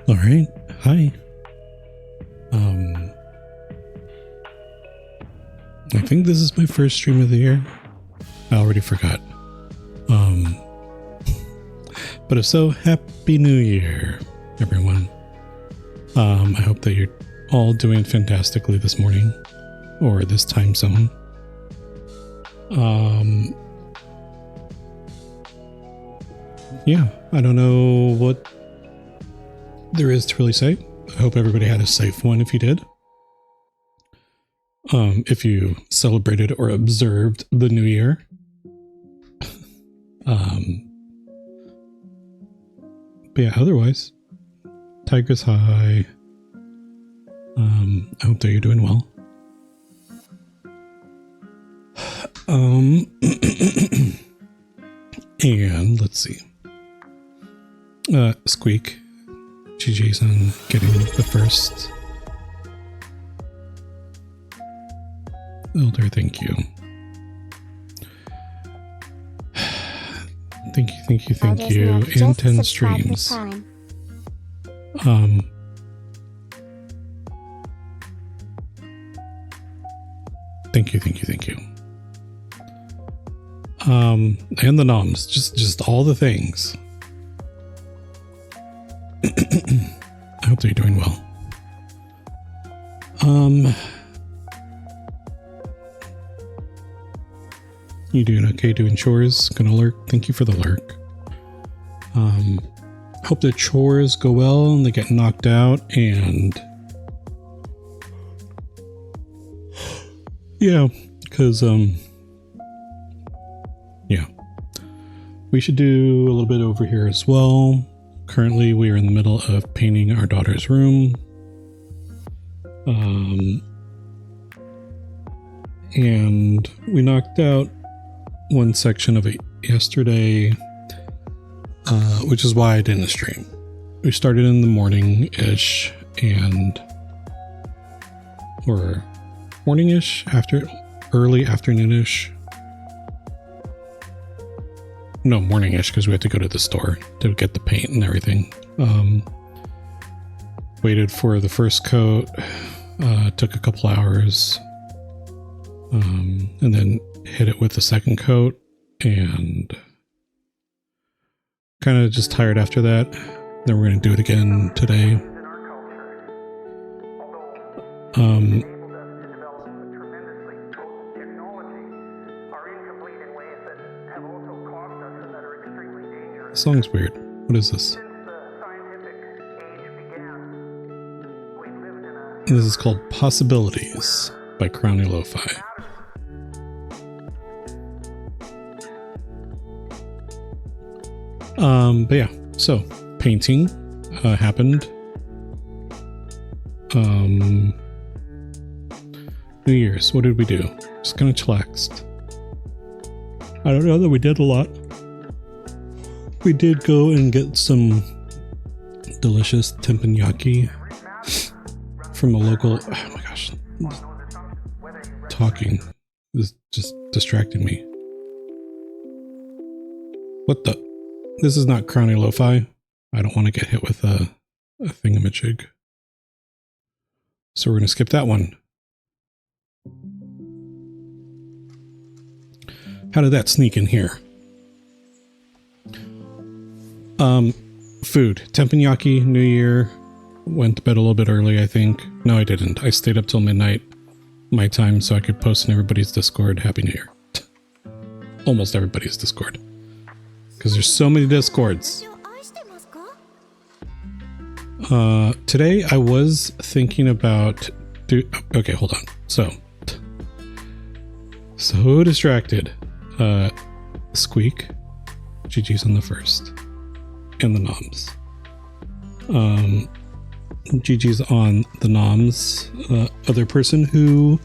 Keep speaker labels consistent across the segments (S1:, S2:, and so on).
S1: All right. Hi. I think this is my first stream of the year. I already forgot. But if so, Happy New Year, everyone. I hope that you're all doing fantastically this morning or this time zone. Yeah, I don't know what there is to really say. I hope everybody had a safe one if you did. If you celebrated or observed the new year. But yeah, otherwise, Tigress hi. I hope that you're doing well. And let's see. Squeak. GG's on getting the first. Elder, thank you. Thank you. And 10 streams. Thank you. And the noms, just all the things. I hope that you're doing well. You doing okay? Doing chores? Gonna lurk? Thank you for the lurk. Hope the chores go well and they get knocked out, and yeah, because yeah, we should do a little bit over here as well. Currently, we are in the middle of painting our daughter's room. And we knocked out one section of it yesterday, which is why I didn't stream. We started in the morning-ish or morning-ish, early afternoon-ish. No, morning-ish, because we had to go to the store to get the paint and everything. Waited for the first coat, took a couple hours, and then hit it with the second coat, and kind of just tired after that. Then we're going to do it again today. The song's weird. What is this? This is called Possibilities by Crowny Lo-Fi. But yeah, so painting happened. New Year's, what did we do? Just kind of chillaxed. I don't know that we did a lot. We did go and get some delicious teppanyaki from a local. Oh my gosh, talking is just distracting me. What the? This is not Crowny Lo-Fi. I don't want to get hit with a thingamajig. So we're going to skip that one. How did that sneak in here? Food. Teppanyaki, New Year. Went to bed a little bit early, I think. No, I didn't. I stayed up till midnight, my time, so I could post in everybody's Discord, Happy New Year. Almost everybody's Discord. Because there's so many Discords. Today I was thinking about... Okay, hold on. So distracted. Squeak. GG's on the first. And the noms. GG's on the noms. Other person who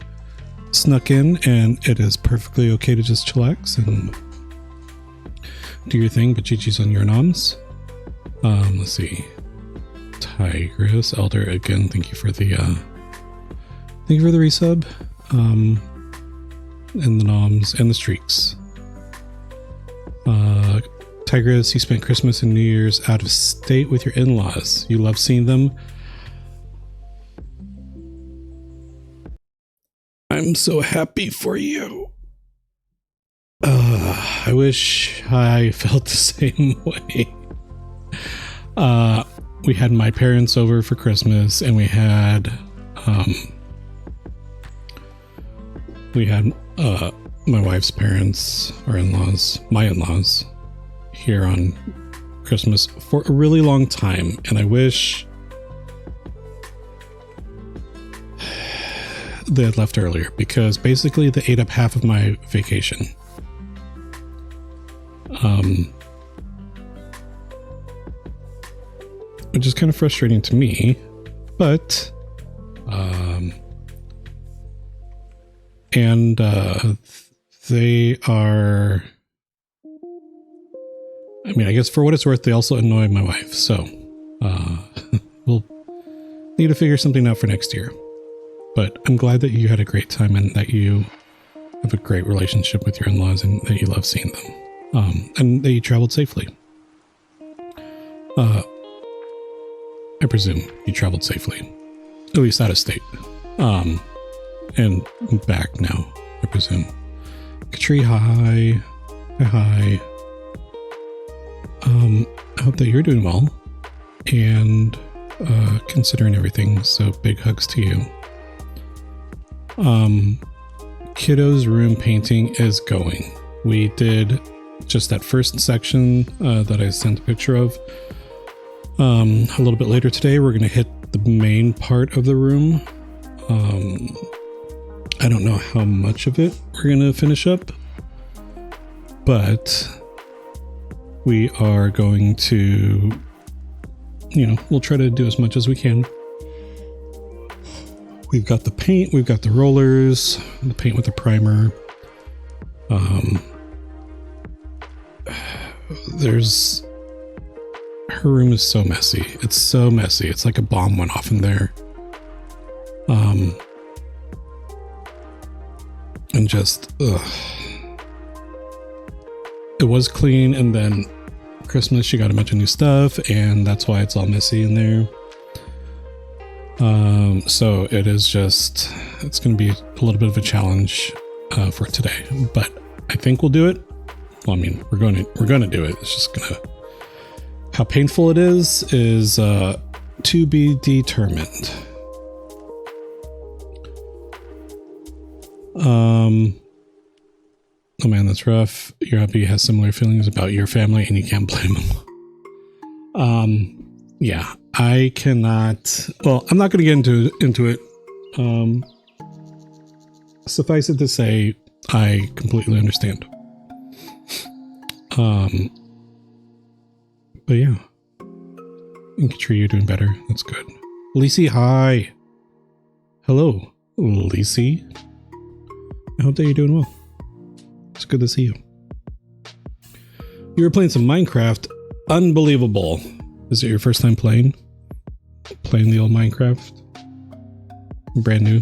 S1: snuck in, and it is perfectly okay to just chillax and do your thing, but GG's on your noms. Let's see. Tigress, Elder, again, thank you for the resub. And the noms and the streaks. Tigress, you spent Christmas and New Year's out of state with your in-laws. You love seeing them. I'm so happy for you. I wish I felt the same way. We had my parents over for Christmas, and we had my wife's parents, or in-laws, my in-laws, here on Christmas for a really long time, and I wish they had left earlier, because basically they ate up half of my vacation. Which is kind of frustrating to me, but they are, I mean, I guess for what it's worth, they also annoy my wife, so we'll need to figure something out for next year. But I'm glad that you had a great time and that you have a great relationship with your in-laws and that you love seeing them, and that you traveled safely. I presume you traveled safely, at least out of state, and back now, I presume. Katri, hi. Hi. I hope that you're doing well and considering everything, so big hugs to you. Kiddo's room painting is going. We did just that first section that I sent a picture of. A little bit later today, we're going to hit the main part of the room. I don't know how much of it we're going to finish up, but we are going to, we'll try to do as much as we can. We've got the paint, we've got the rollers, the paint with the primer. Her room is so messy. It's so messy. It's like a bomb went off in there. And just, it was clean, and then Christmas she got a bunch of new stuff, and that's why it's all messy in there. So it is just, it's going to be a little bit of a challenge for today, but I think we'll do it. Well, I mean, we're going to do it. It's just gonna, how painful it is to be determined. Oh man, that's rough. Your hubby has similar feelings about your family and you can't blame him. Yeah, I cannot, well, I'm not going to get into it. Suffice it to say, I completely understand. But yeah, Katri, you're doing better. That's good. Lacey, hi. Hello, Lacey. I hope that you're doing well. It's good to see you. You were playing some Minecraft. Unbelievable. Is it your first time playing the old Minecraft? Brand new?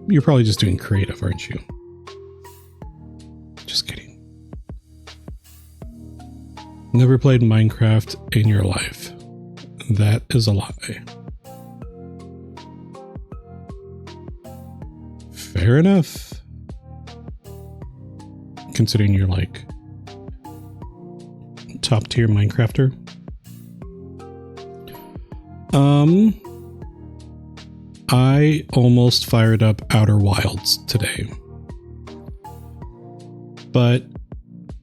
S1: You're probably just doing creative, aren't you? Just kidding. Never played Minecraft in your life. That is a lie. Fair enough. Considering you're like top tier Minecrafter. I almost fired up Outer Wilds today, but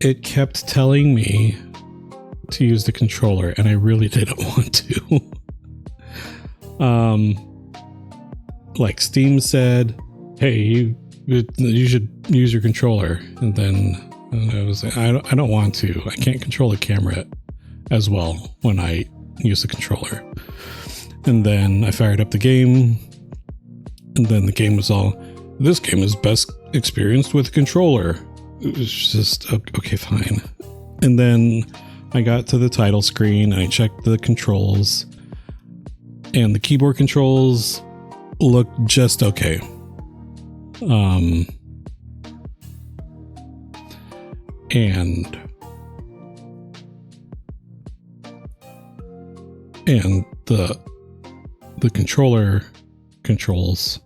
S1: it kept telling me to use the controller, and I really didn't want to. Like Steam said, hey, you should use your controller, and then I was like, I don't want to. I can't control the camera as well when I use the controller. And then I fired up the game, and then the game was all, this game is best experienced with a controller. It was just, okay, fine. And then I got to the title screen and I checked the controls, and the keyboard controls looked just okay. and the controller controls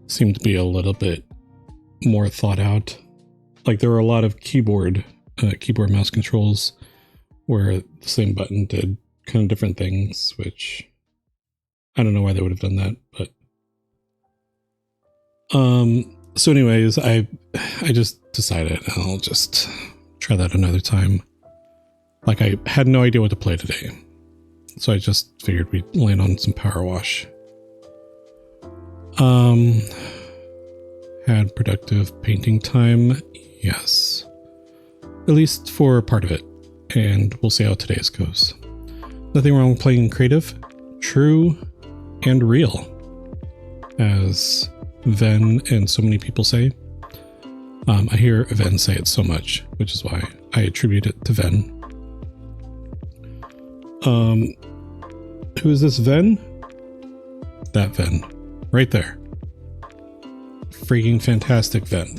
S1: seem to be a little bit more thought out. Like there were a lot of keyboard mouse controls where the same button did kind of different things, which I don't know why they would have done that, but so anyways, I just decided I'll just try that another time. Like I had no idea what to play today, so I just figured we'd land on some PowerWash. Had productive painting time, yes, at least for part of it, and we'll see how today's goes. Nothing wrong with playing creative, true, and real, as Ven and so many people say. I hear Ven say it so much, which is why I attribute it to Ven. Who is this Ven? That Ven, right there. Freaking fantastic Ven.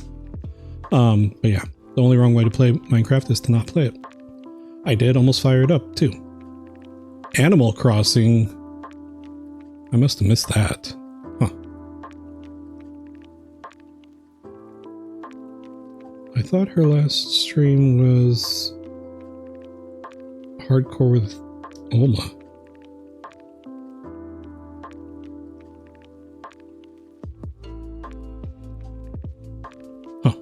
S1: But yeah, the only wrong way to play Minecraft is to not play it. I did almost fire it up too. Animal Crossing. I must have missed that. Huh. I thought her last stream was hardcore with Oma. Huh.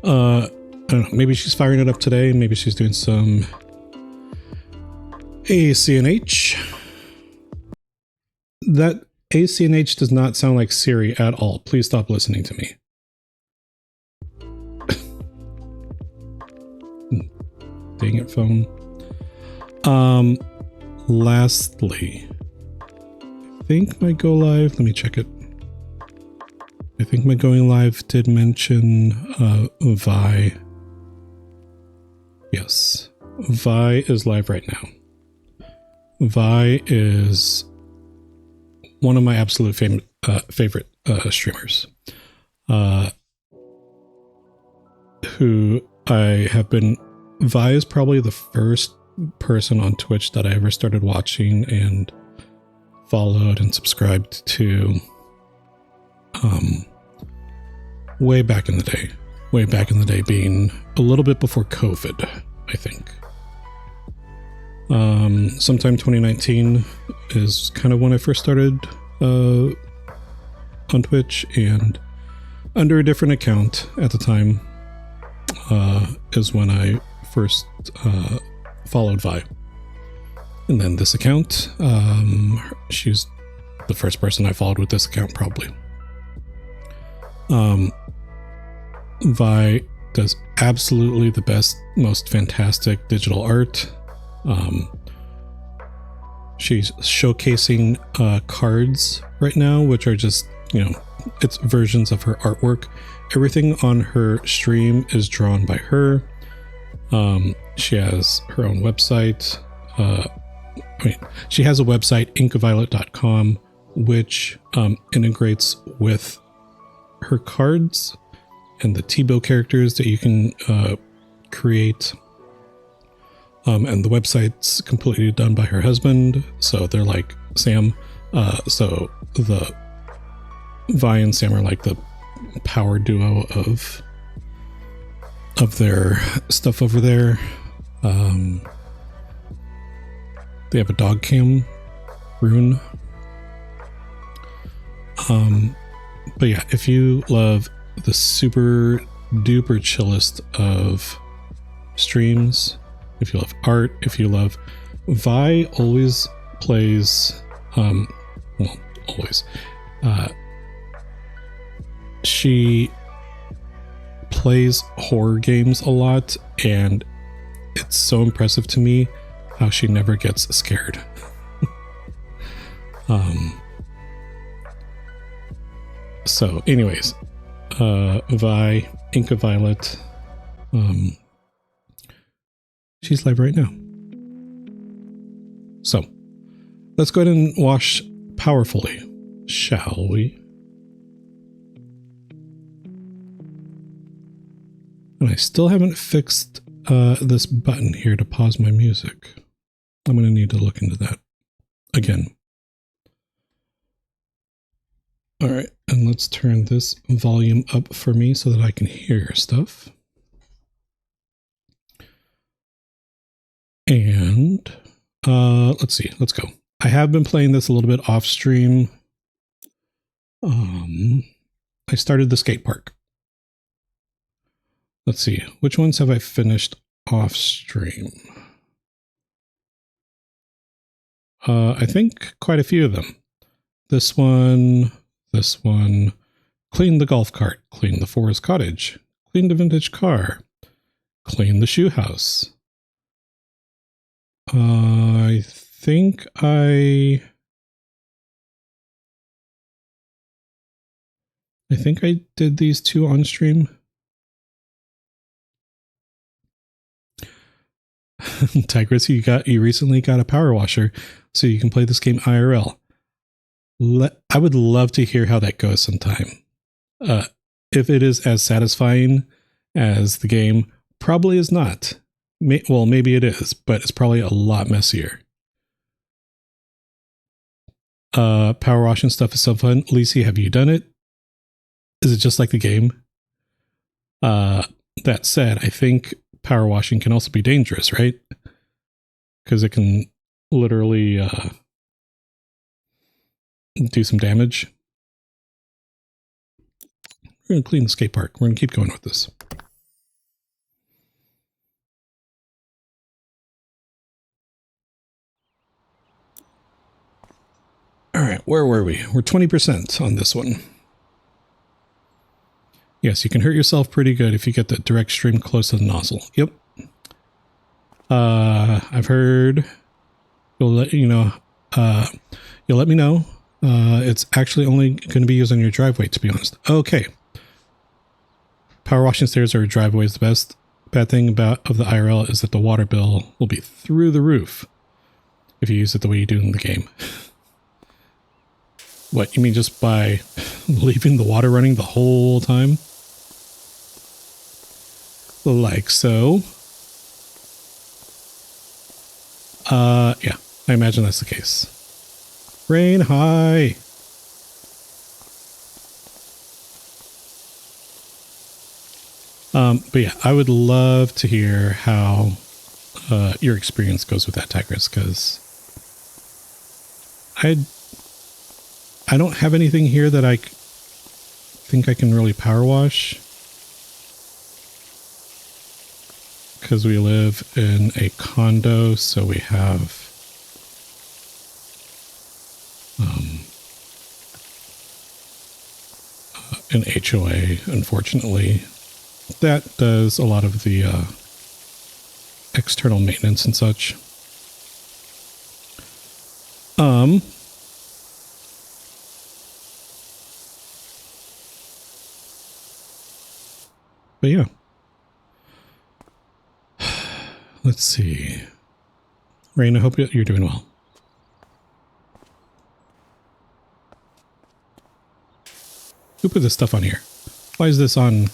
S1: I don't know. Maybe she's firing it up today. Maybe she's doing some ACNH. That ACNH does not sound like Siri at all. Please stop listening to me. Dang it, phone. Lastly, I think my go live, let me check it. I think my going live did mention Vi. Yes, Vi is live right now. Vi is one of my absolute favorite streamers, who I have been. Vi is probably the first person on Twitch that I ever started watching and followed and subscribed to. Way back in the day. Way back in the day, being a little bit before COVID, I think. Sometime 2019 is kind of when I first started on Twitch, and under a different account at the time is when I first followed Vi. And then this account, she's the first person I followed with this account, probably. Vi does absolutely the best, most fantastic digital art. She's showcasing cards right now, which are just, you know, it's versions of her artwork. Everything on her stream is drawn by her. She has her own website. She has a website, inkaviolet.com, which integrates with her cards and the Tebow characters that you can create. And the website's completely done by her husband, so they're like Sam. So the Vi and Sam are like the power duo of their stuff over there. They have a dog cam, Rune. But yeah, if you love the super duper chillest of streams, if you love art, if you love, Vi always plays, well, always, she plays horror games a lot, and it's so impressive to me how she never gets scared. So anyways, Vi, Inca Violet, she's live right now. So let's go ahead and wash powerfully, shall we? And I still haven't fixed this button here to pause my music. I'm going to need to look into that again. All right, and let's turn this volume up for me so that I can hear stuff. And let's see, let's go. I have been playing this a little bit off stream. I started the skate park. Let's see, which ones have I finished off stream? I think quite a few of them. This one, clean the golf cart, clean the forest cottage, clean the vintage car, clean the shoe house. I think I did these two on stream. Tigris, you recently got a power washer, so you can play this game IRL. I would love to hear how that goes sometime. If it is as satisfying as the game, probably is not. Well, maybe it is, but it's probably a lot messier. Power washing stuff is so fun. Lisi, have you done it? Is it just like the game? That said, I think power washing can also be dangerous, right? Because it can literally do some damage. We're going to clean the skate park. We're going to keep going with this. All right, where were we? We're 20% on this one. Yes, you can hurt yourself pretty good if you get the direct stream close to the nozzle. Yep. I've heard you'll let me know. It's actually only going to be used on your driveway, to be honest. Okay. Power washing stairs or driveway is the best. Bad thing of the IRL is that the water bill will be through the roof if you use it the way you do in the game. What, you mean just by leaving the water running the whole time? Like so. Yeah, I imagine that's the case. Rain high. But yeah, I would love to hear how your experience goes with that, Tigris, because I don't have anything here that I think I can really power wash, because we live in a condo, so we have an HOA, unfortunately, that does a lot of the external maintenance and such. But yeah. Let's see. Rain, I hope you're doing well. Who put this stuff on here? Why is this on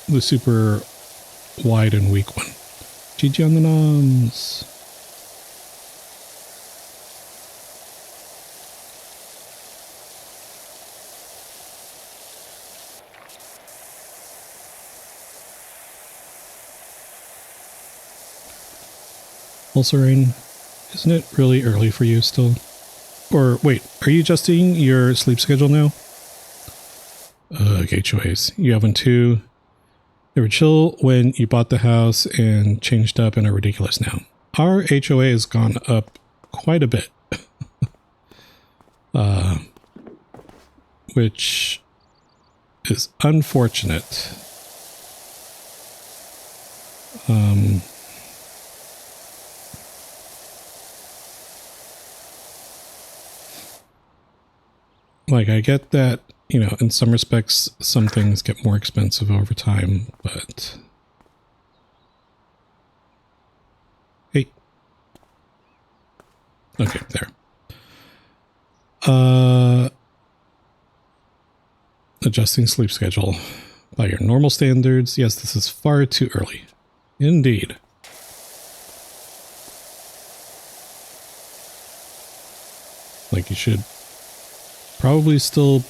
S1: the super wide and weak one? GG on the noms. Also, Rain, isn't it really early for you still? Or wait, are you adjusting your sleep schedule now? HOAs. You have one too. They were chill when you bought the house and changed up and are ridiculous now. Our HOA has gone up quite a bit. Which is unfortunate. Like, I get that, you know, in some respects, some things get more expensive over time, but... Hey. Okay, there. adjusting sleep schedule. By your normal standards, yes, this is far too early. Indeed. Like you should probably still...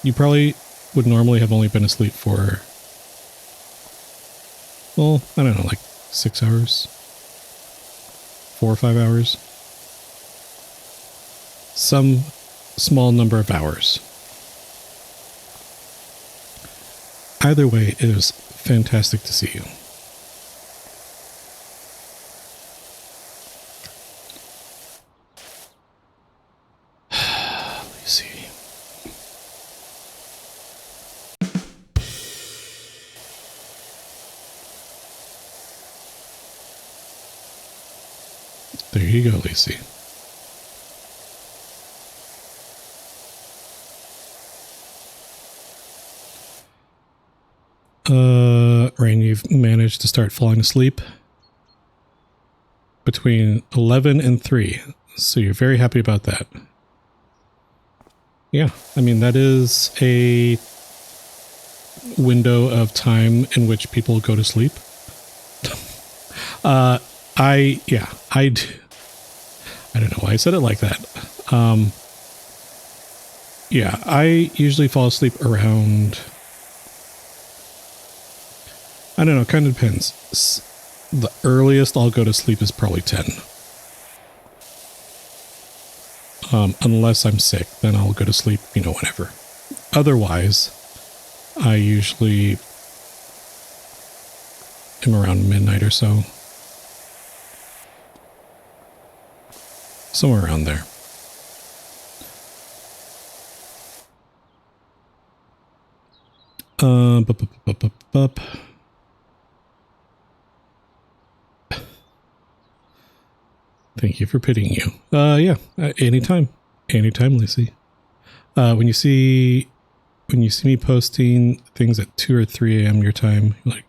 S1: You probably would normally have only been asleep for... Well, I don't know, like 6 hours? 4 or 5 hours? Some small number of hours. Either way, it is fantastic to see you. Let's see. There you go, Lacey. Rain, you've managed to start falling asleep between 11 and 3, so you're very happy about that. Yeah, I mean, that is a window of time in which people go to sleep. I don't know why I said it like that. Yeah, I usually fall asleep around... I don't know, kind of depends. The earliest I'll go to sleep is probably 10. Unless I'm sick, then I'll go to sleep, you know, whenever. Otherwise, I usually am around midnight or so. Somewhere around there. Thank you for pitying you. Yeah, anytime. Anytime, Lacey. When you see me posting things at 2 or 3 a.m. your time, you're like,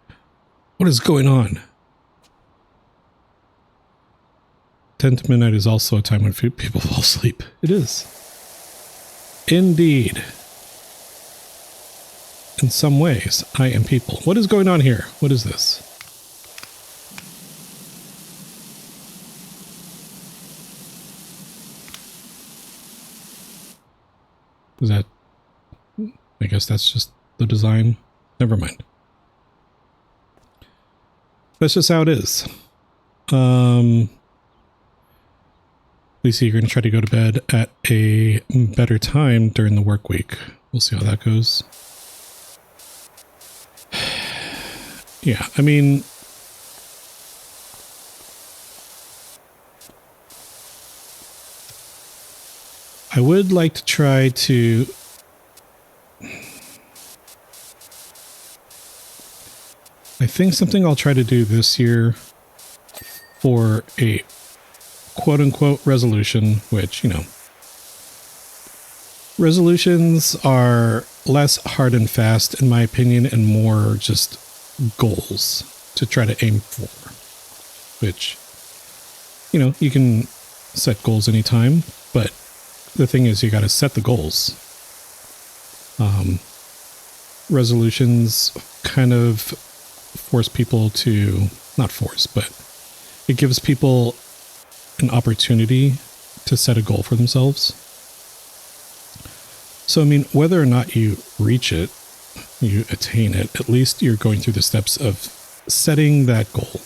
S1: what is going on? 10 to midnight is also a time when people fall asleep. It is. Indeed. In some ways, I am people. What is going on here? What is this? Is that... I guess that's just the design. Never mind. That's just how it is. Lisa, you're going to try to go to bed at a better time during the work week. We'll see how that goes. Yeah, I mean... I would like to try to... I think something I'll try to do this year for a quote-unquote resolution, which, you know, resolutions are less hard and fast, in my opinion, and more just goals to try to aim for, which, you know, you can set goals anytime, but the thing is you got to set the goals. Resolutions kind of force people to, not force, but it gives people an opportunity to set a goal for themselves. So, I mean, whether or not you reach it, you attain it, at least you're going through the steps of setting that goal.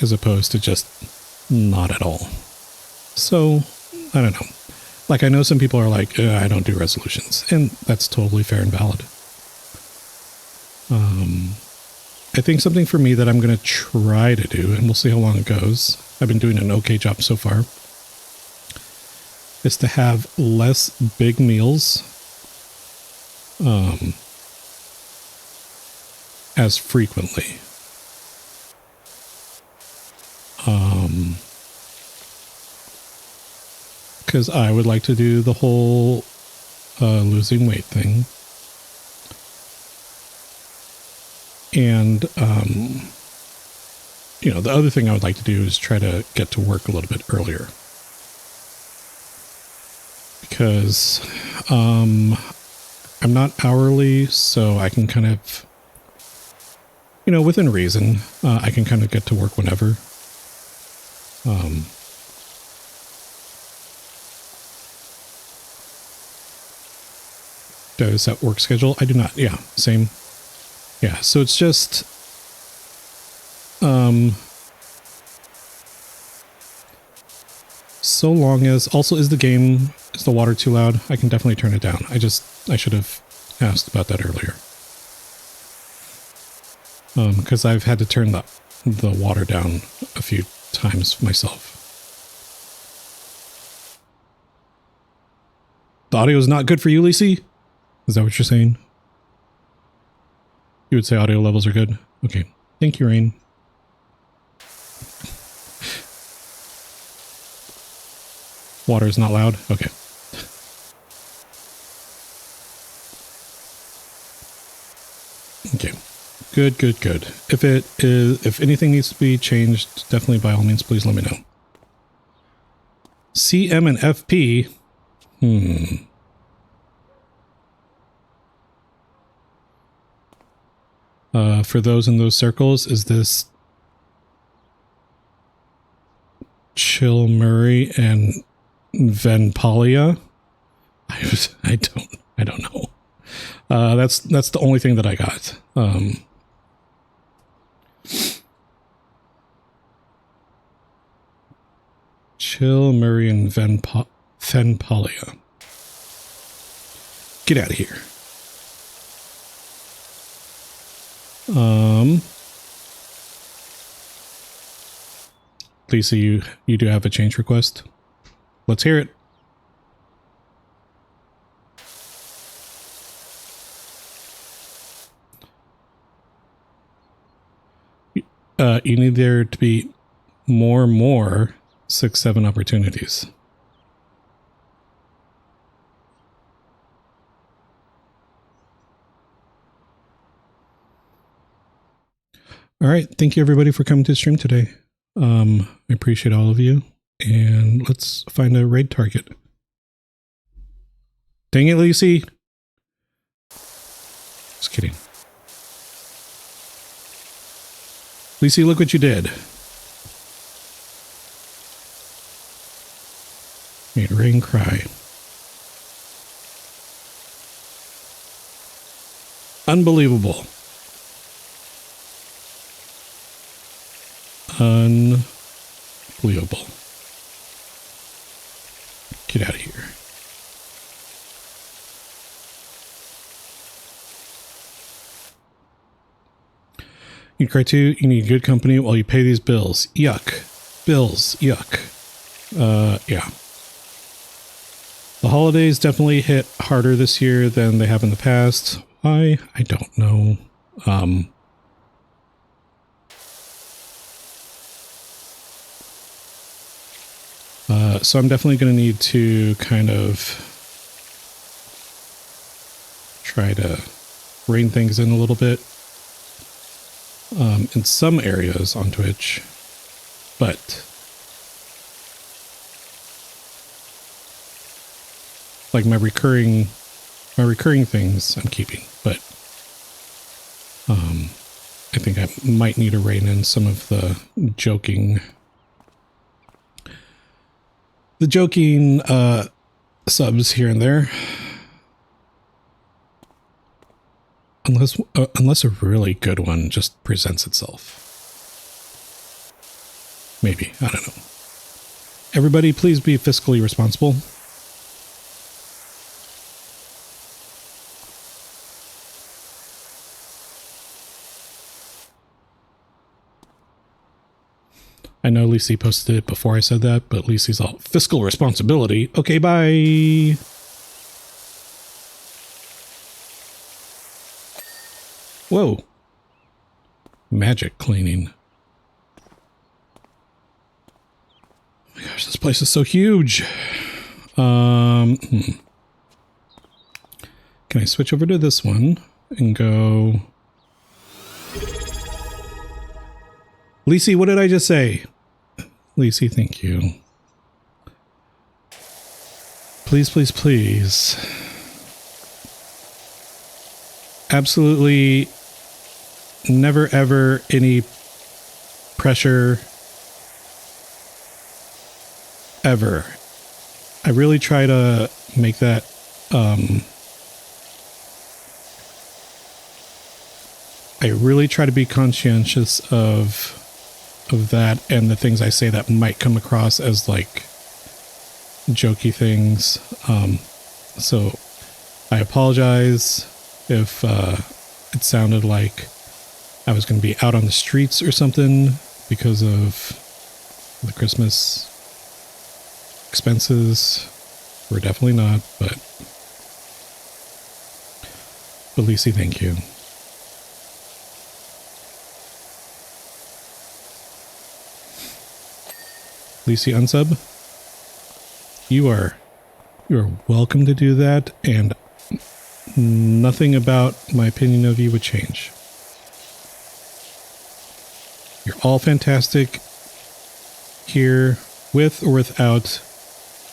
S1: As opposed to just not at all. So, I don't know. Like, I know some people are like, I don't do resolutions, and that's totally fair and valid. I think something for me that I'm going to try to do, and we'll see how long it goes, I've been doing an okay job so far, is to have less big meals as frequently. Because I would like to do the whole losing weight thing. And you know, the other thing I would like to do is try to get to work a little bit earlier. Because I'm not hourly, so I can kind of, you know, within reason, I can kind of get to work whenever. Does that work schedule? I do not. Yeah, same. Yeah, so it's just so long as, also, is the water too loud? I can definitely turn it down. I should have asked about that earlier. Because I've had to turn the water down a few times myself. The audio is not good for you, Lacey? Is that what you're saying? You would say audio levels are good? Okay. Thank you, Rain. Water is not loud? Okay. Okay. Good, good, good. If anything needs to be changed, definitely by all means, please let me know. CM and FP? For those in those circles, is this Chill Murray and Venpalia? I don't know. That's the only thing that I got. Chill Murray and Venpalia. Get out of here. Lisa, you do have a change request? Let's hear it. You need there to be more 6-7 opportunities. All right. Thank you, everybody, for coming to the stream today. I appreciate all of you. And let's find a raid target. Dang it, Lucy. Just kidding. Lucy, look what you did. Made Rain cry. Unbelievable. Unbelievable. Get out of here. You cry too. You need good company while you pay these bills. Yuck. Bills. Yuck. Yeah. The holidays definitely hit harder this year than they have in the past. Why? I don't know. So I'm definitely going to need to kind of try to rein things in a little bit in some areas on Twitch, but like my recurring things I'm keeping, but I think I might need to rein in some of the joking subs here and there, unless a really good one just presents itself. Maybe, I don't know. Everybody, please be fiscally responsible. I know Lacey posted it before I said that, but Lacey's all fiscal responsibility. Okay, bye. Whoa. Magic cleaning. Oh my gosh, this place is so huge. Can I switch over to this one and go Lisi, what did I just say? Lisi, thank you. Please, please, please. Absolutely never ever any pressure ever. I really try to make that I really try to be conscientious of that and the things I say that might come across as like jokey things. So I apologize if it sounded like I was going to be out on the streets or something because of the Christmas expenses. We're definitely not, but Lisi, thank you. Lisi unsub, you are welcome to do that, and nothing about my opinion of you would change. You're all fantastic here with or without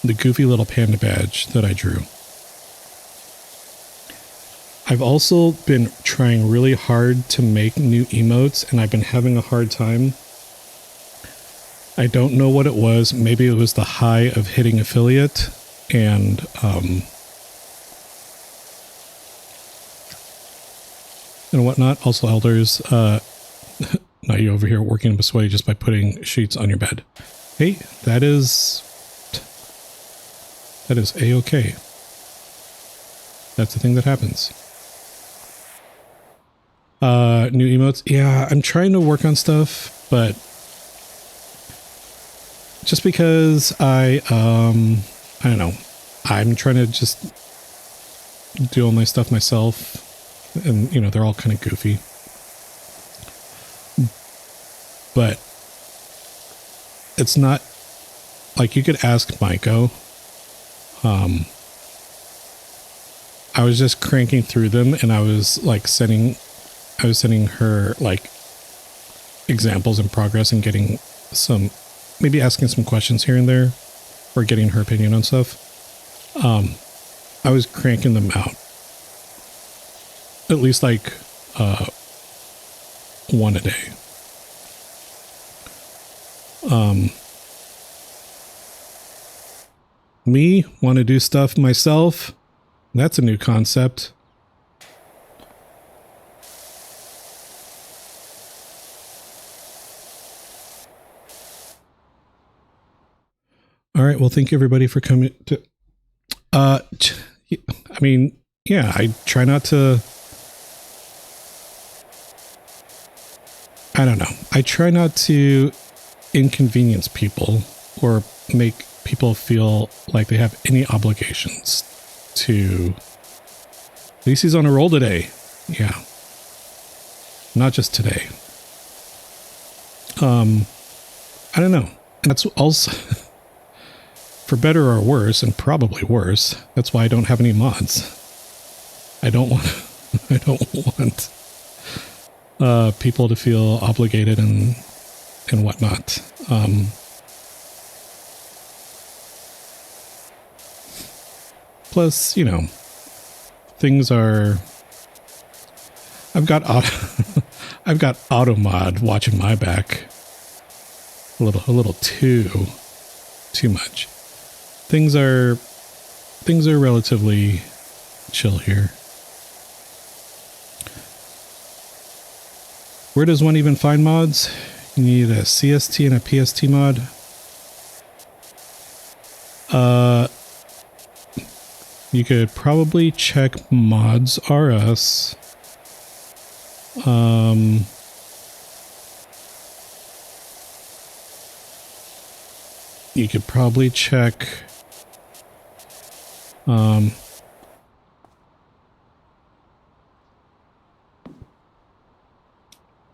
S1: the goofy little panda badge that I drew. I've also been trying really hard to make new emotes, and I've been having a hard time. I don't know what it was. Maybe it was the high of hitting affiliate and whatnot. Also, elders, not you over here working up a sweaty just by putting sheets on your bed. Hey, that is a-okay. That's the thing that happens. New emotes. Yeah, I'm trying to work on stuff, but just because I don't know, I'm trying to just do all my stuff myself, and you know, they're all kind of goofy. But it's not like you could ask Maiko. I was just cranking through them, and I was like sending her like examples in progress and getting some, maybe asking some questions here and there, or getting her opinion on stuff. I was cranking them out. At least like one a day. Me want to do stuff myself. That's a new concept. All right. Well, thank you everybody for coming to, I mean, yeah, I try not to, I don't know. I try not to inconvenience people or make people feel like they have any obligations to. Lisi's on a roll today. Yeah. Not just today. I don't know. That's also, for better or worse, and probably worse, that's why I don't have any mods. I don't want people to feel obligated and whatnot. Plus, you know, things are. I've got automod watching my back. A little too much. Things are relatively chill here. Where does one even find mods? You need a CST and a PST mod. You could probably check mods RS. You could probably check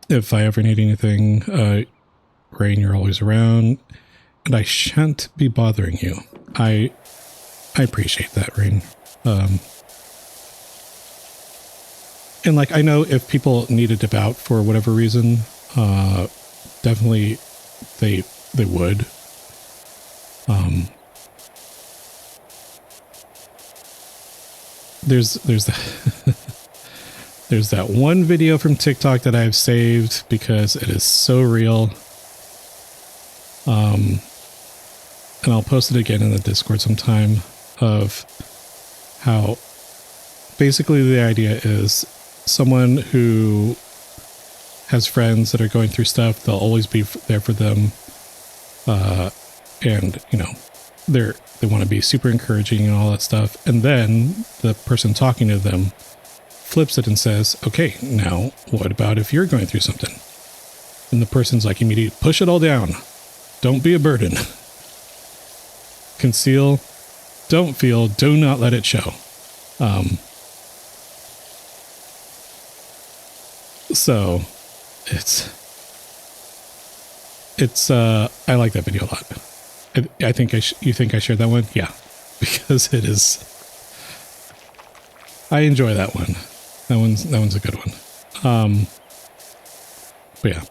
S1: if I ever need anything. Rain, you're always around, and I shan't be bothering you. I appreciate that, Rain. And like, I know if people need to dip out for whatever reason, definitely they would. There's that there's that one video from TikTok that I've saved because it is so real. And I'll post it again in the Discord sometime, of how basically the idea is someone who has friends that are going through stuff, they'll always be there for them. And, you know, they want to be super encouraging and all that stuff. And then the person talking to them flips it and says, okay, now what about if you're going through something? And the person's like, immediately push it all down. Don't be a burden. Conceal, don't feel, do not let it show. So it's I like that video a lot. I think you think I shared that one? Yeah, because it is, I enjoy that one. That one's a good one. But yeah,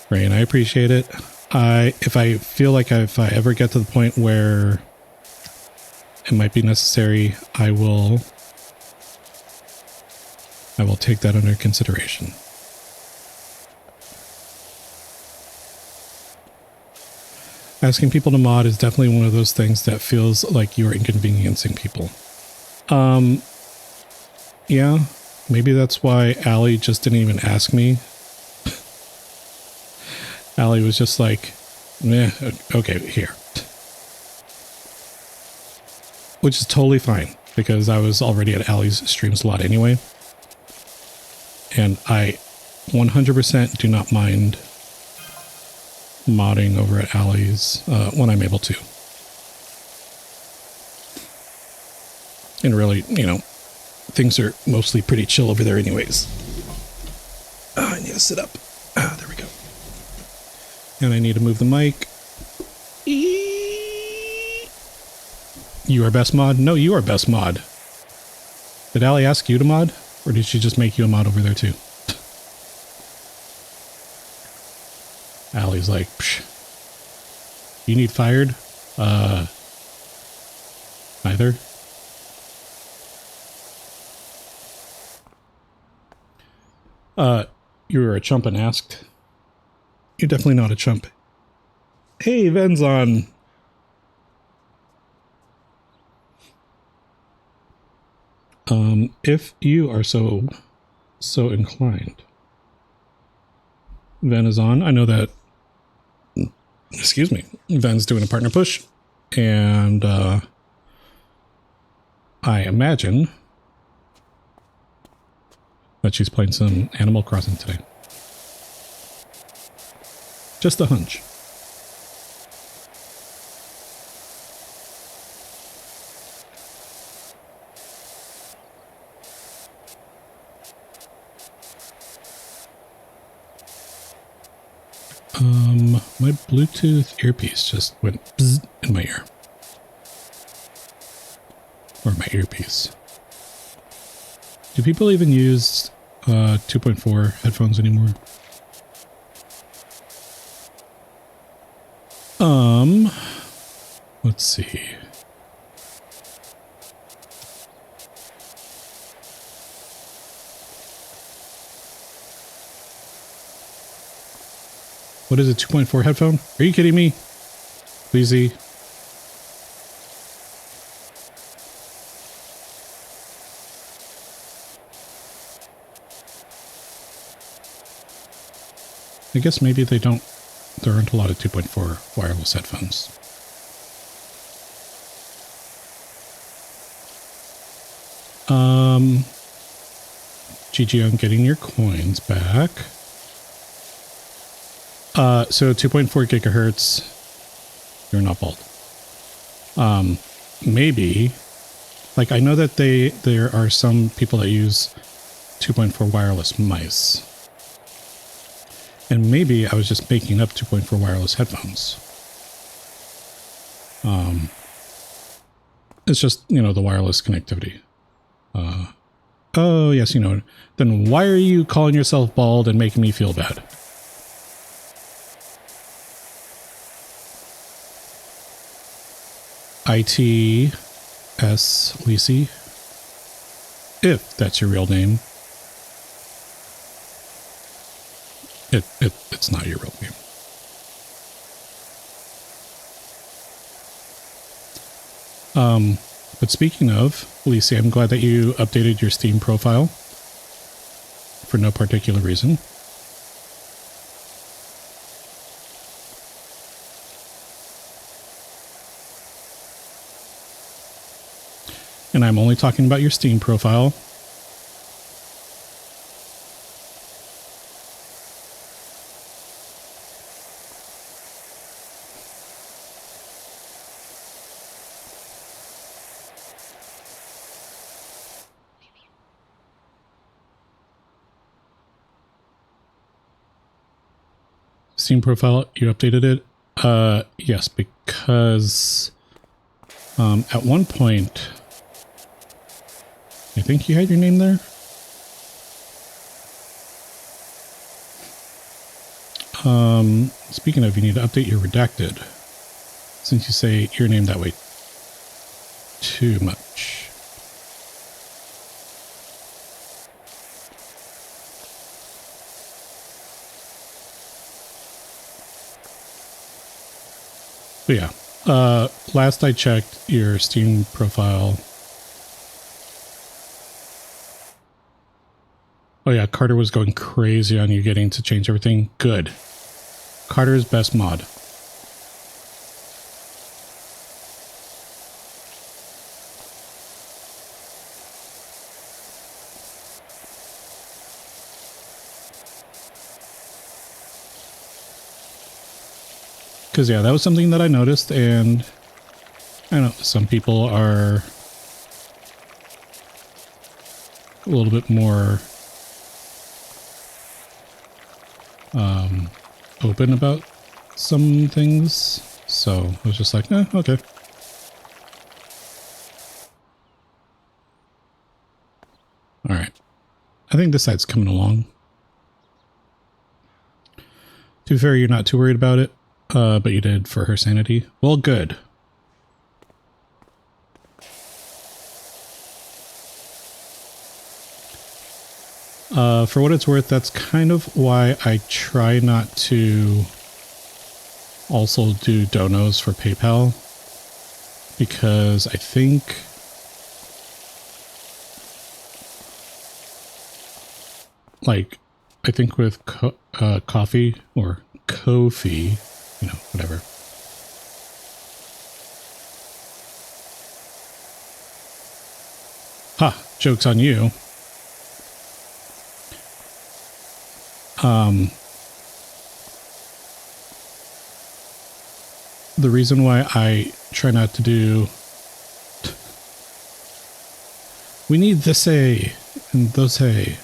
S1: Rain, I appreciate it. If I feel like if I ever get to the point where it might be necessary, I will take that under consideration. Asking people to mod is definitely one of those things that feels like you're inconveniencing people. Yeah, maybe that's why Allie just didn't even ask me. Allie was just like, meh, okay, here. Which is totally fine, because I was already at Allie's streams a lot anyway. And I 100% do not mind modding over at Allie's when I'm able to. And really, you know, things are mostly pretty chill over there anyways. I need to sit up. There we go. And I need to move the mic. You are best mod? No, you are best mod. Did Allie ask you to mod? Or did she just make you a mod over there too? Allie's like, psh, you need fired? Neither. You were a chump and asked. You're definitely not a chump. Hey, Ven's on. If you are so inclined. Ven is on. I know that, excuse me, Ven's doing a partner push, and I imagine that she's playing some Animal Crossing today. Just a hunch. My Bluetooth earpiece just went bzz in my ear. Or my earpiece. Do people even use 2.4 headphones anymore? Let's see. What is a 2.4 headphone? Are you kidding me? Pleasey. I guess maybe there aren't a lot of 2.4 wireless headphones. GG on getting your coins back. So 2.4 gigahertz, you're not bald. Maybe, like I know that there are some people that use 2.4 wireless mice. And maybe I was just making up 2.4 wireless headphones. It's just, you know, the wireless connectivity. Oh, yes, you know. Then why are you calling yourself bald and making me feel bad? ITS Lisi, if that's your real name. It's not your real name. But speaking of, Lisi, I'm glad that you updated your Steam profile for no particular reason. And I'm only talking about your Steam profile. Steam profile, you updated it? Yes, because at one point, I think you had your name there. Speaking of, you need to update your redacted, since you say your name that way too much. But yeah, last I checked your Steam profile. Oh yeah, Carter was going crazy on you getting to change everything. Good. Carter's best mod. Because yeah, that was something that I noticed, and I know some people are a little bit more open about some things, so I was just like, okay. All right, I think this side's coming along. To be fair, you're not too worried about it, but you did for her sanity. Well, good. For what it's worth, that's kind of why I try not to also do donos for PayPal, because I think with coffee or Ko-fi, you know, whatever. Ha! Joke's on you. The reason why I try not to do... We need this A and those A.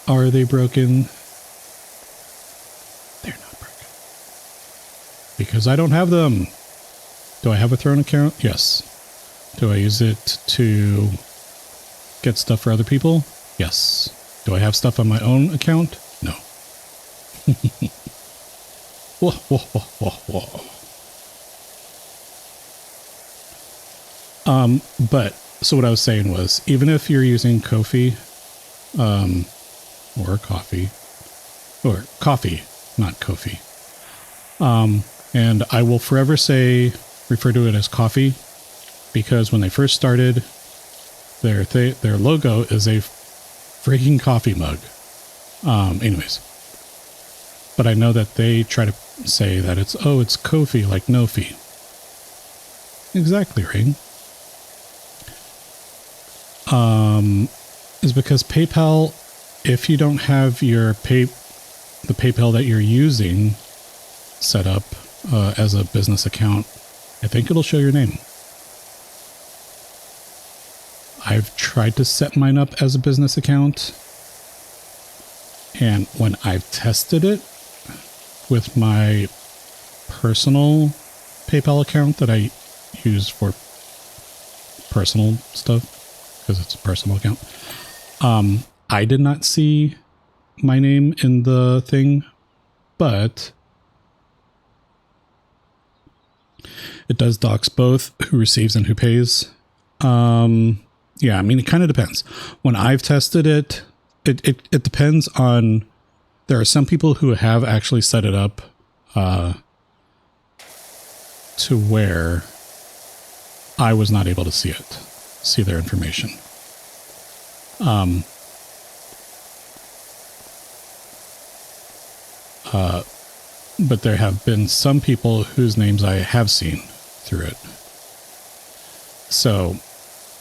S1: Are they broken? They're not broken. Because I don't have them. Do I have a Throne account? Yes. Do I use it to get stuff for other people? Yes. Do I have stuff on my own account? No. Whoa, whoa, whoa, whoa, whoa. But, so what I was saying was, even if you're using Ko-fi, or coffee, or coffee, not Ko-fi, and I will forever refer to it as coffee, because when they first started, their logo is a freaking coffee mug. Anyways, but I know that they try to say that it's Ko-fi, like no fee. Exactly, right? Is because PayPal, if you don't have the PayPal that you're using set up as a business account, I think it'll show your name. I've tried to set mine up as a business account, and when I've tested it with my personal PayPal account that I use for personal stuff, because it's a personal account, I did not see my name in the thing, but it does dox both who receives and who pays. Yeah, I mean, it kind of depends. When I've tested it, it depends on, there are some people who have actually set it up to where I was not able to see their information. But there have been some people whose names I have seen through it. So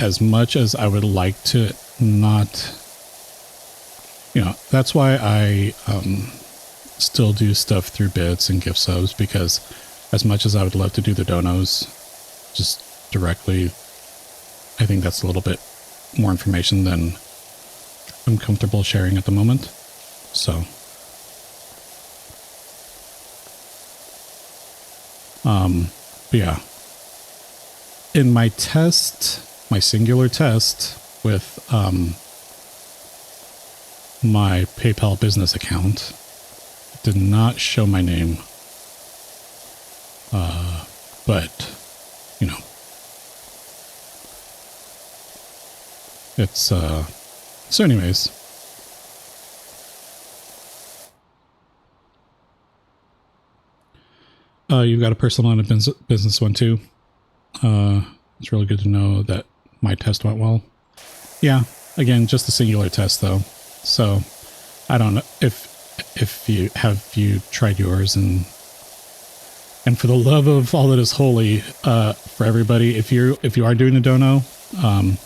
S1: as much as I would like to not, that's why I still do stuff through bits and gift subs, because as much as I would love to do the donos just directly, I think that's a little bit more information than I'm comfortable sharing at the moment. So but yeah, in my singular test with my PayPal business account, it did not show my name, but it's so anyways. You've got a personal line of business one too. It's really good to know that my test went well. Yeah, again, just a singular test though. So I don't know if you tried yours, and for the love of all that is holy, for everybody, if you are doing a dono, and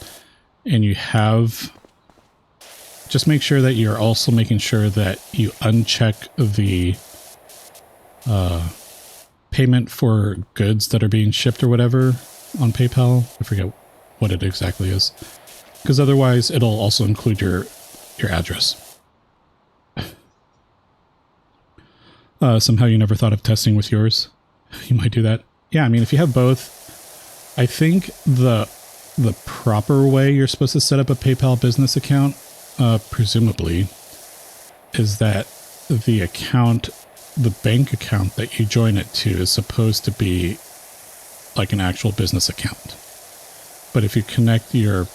S1: you have, just make sure that you're also making sure that you uncheck the payment for goods that are being shipped or whatever on PayPal. I forget what it exactly is, because otherwise it'll also include your address. Somehow you never thought of testing with yours. You might do that. Yeah, I mean, if you have both, I think the proper way you're supposed to set up a PayPal business account, presumably, is that the bank account that you join it to is supposed to be like an actual business account. But if you connect your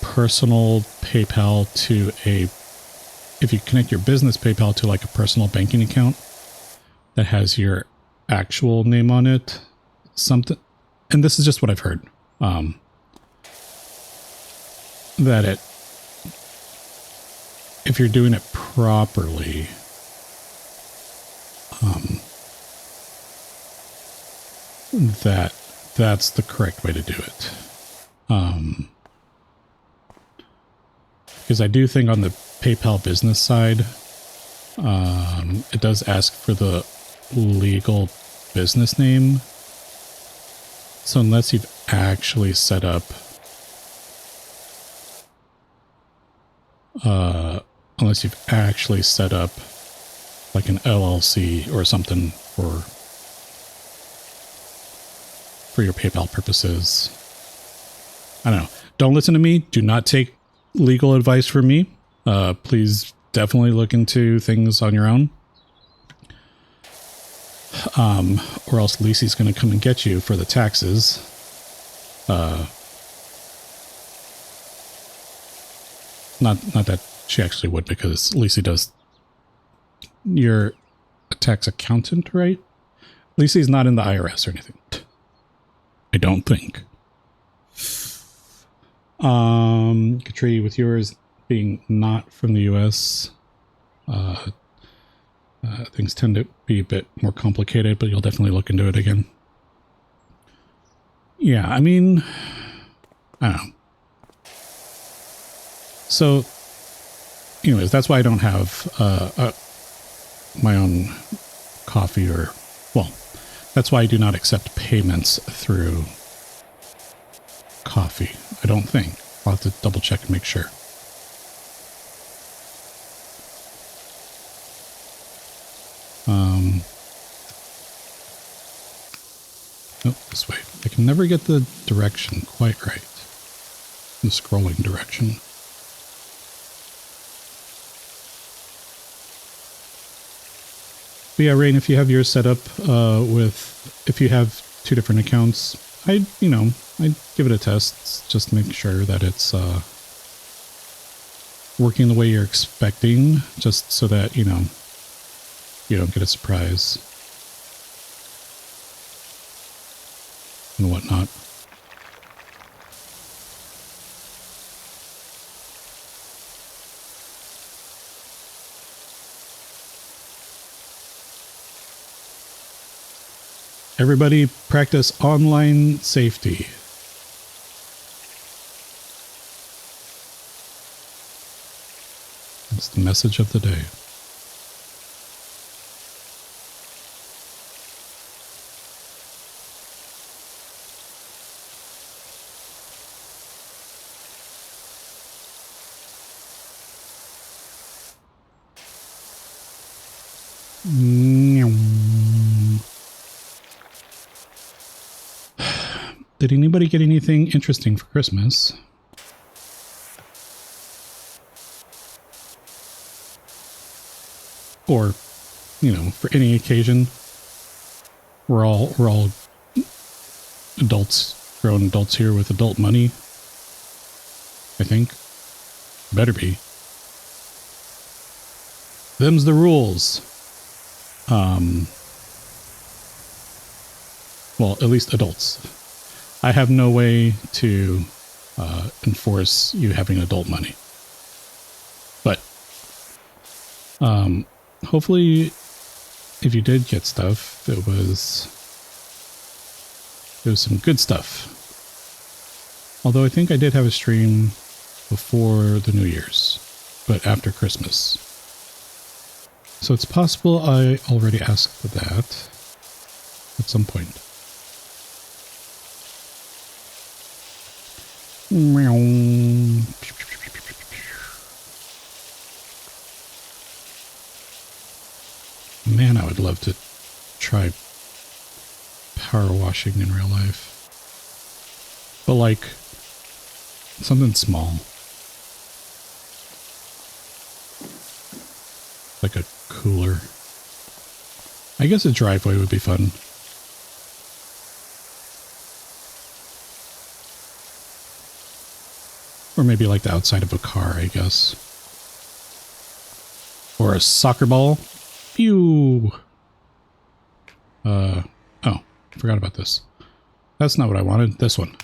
S1: personal PayPal if you connect your business PayPal to like a personal banking account that has your actual name on it, something, and this is just what I've heard, that if you're doing it properly, that's the correct way to do it. Because I do think on the PayPal business side, it does ask for the legal business name. So unless you've actually set up like an LLC or something for your PayPal purposes, I don't know. Don't listen to me. Do not take legal advice from me. Please definitely look into things on your own. Or else Lisi's going to come and get you for the taxes. Not that she actually would, because Lisi does. You're a tax accountant, right? Lisi's not in the IRS or anything. I don't think. Katri, with yours being not from the US, things tend to be a bit more complicated, but you'll definitely look into it again. Yeah, I mean, I don't know. So, anyways, that's why I don't have my own coffee, or, well, that's why I do not accept payments through coffee. I don't think. I'll have to double check and make sure. Oh, this way. I can never get the direction quite right. The scrolling direction. But yeah, Rain, if you have yours set up if you have 2 different accounts, I'd give it a test just to make sure that it's working the way you're expecting, just so that, you don't get a surprise and whatnot. Everybody practice online safety. That's the message of the day. Did anybody get anything interesting for Christmas? Or, for any occasion? We're all adults, grown adults here with adult money. I think. Better be. Them's the rules. Well, at least adults. I have no way to enforce you having adult money. But hopefully, if you did get stuff, it was some good stuff. Although I think I did have a stream before the New Year's, but after Christmas. So it's possible I already asked for that at some point. Man, I would love to try power washing in real life. But like something small. Like a cooler. I guess a driveway would be fun. Or maybe like the outside of a car, I guess. Or a soccer ball. Pew! Oh, forgot about this. That's not what I wanted. This one.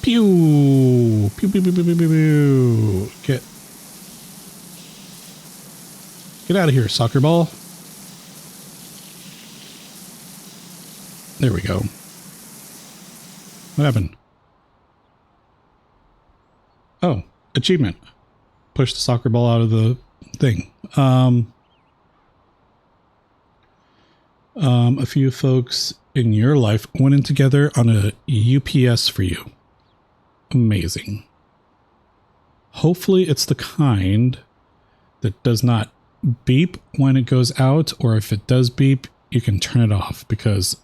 S1: Pew! Pew, pew, pew, pew, pew, pew, pew. Get out of here, soccer ball. There we go. What happened? Oh, achievement. Push the soccer ball out of the thing. A few folks in your life went in together on a UPS for you. Amazing. Hopefully it's the kind that does not beep when it goes out, or if it does beep, you can turn it off, because